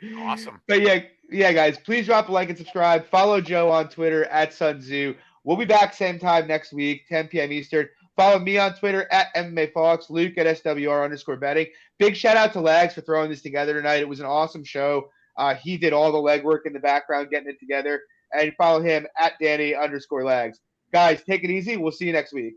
Yeah. Awesome. But yeah, guys, please drop a like and subscribe. Follow Joe on Twitter @Suntzu. We'll be back same time next week, 10 p.m. Eastern. Follow me on Twitter @MMAFox, Luke @SWR_betting. Big shout out to Lags for throwing this together tonight. It was an awesome show. He did all the legwork in the background, getting it together. And follow him @Danny_Lags. Guys, take it easy. We'll see you next week.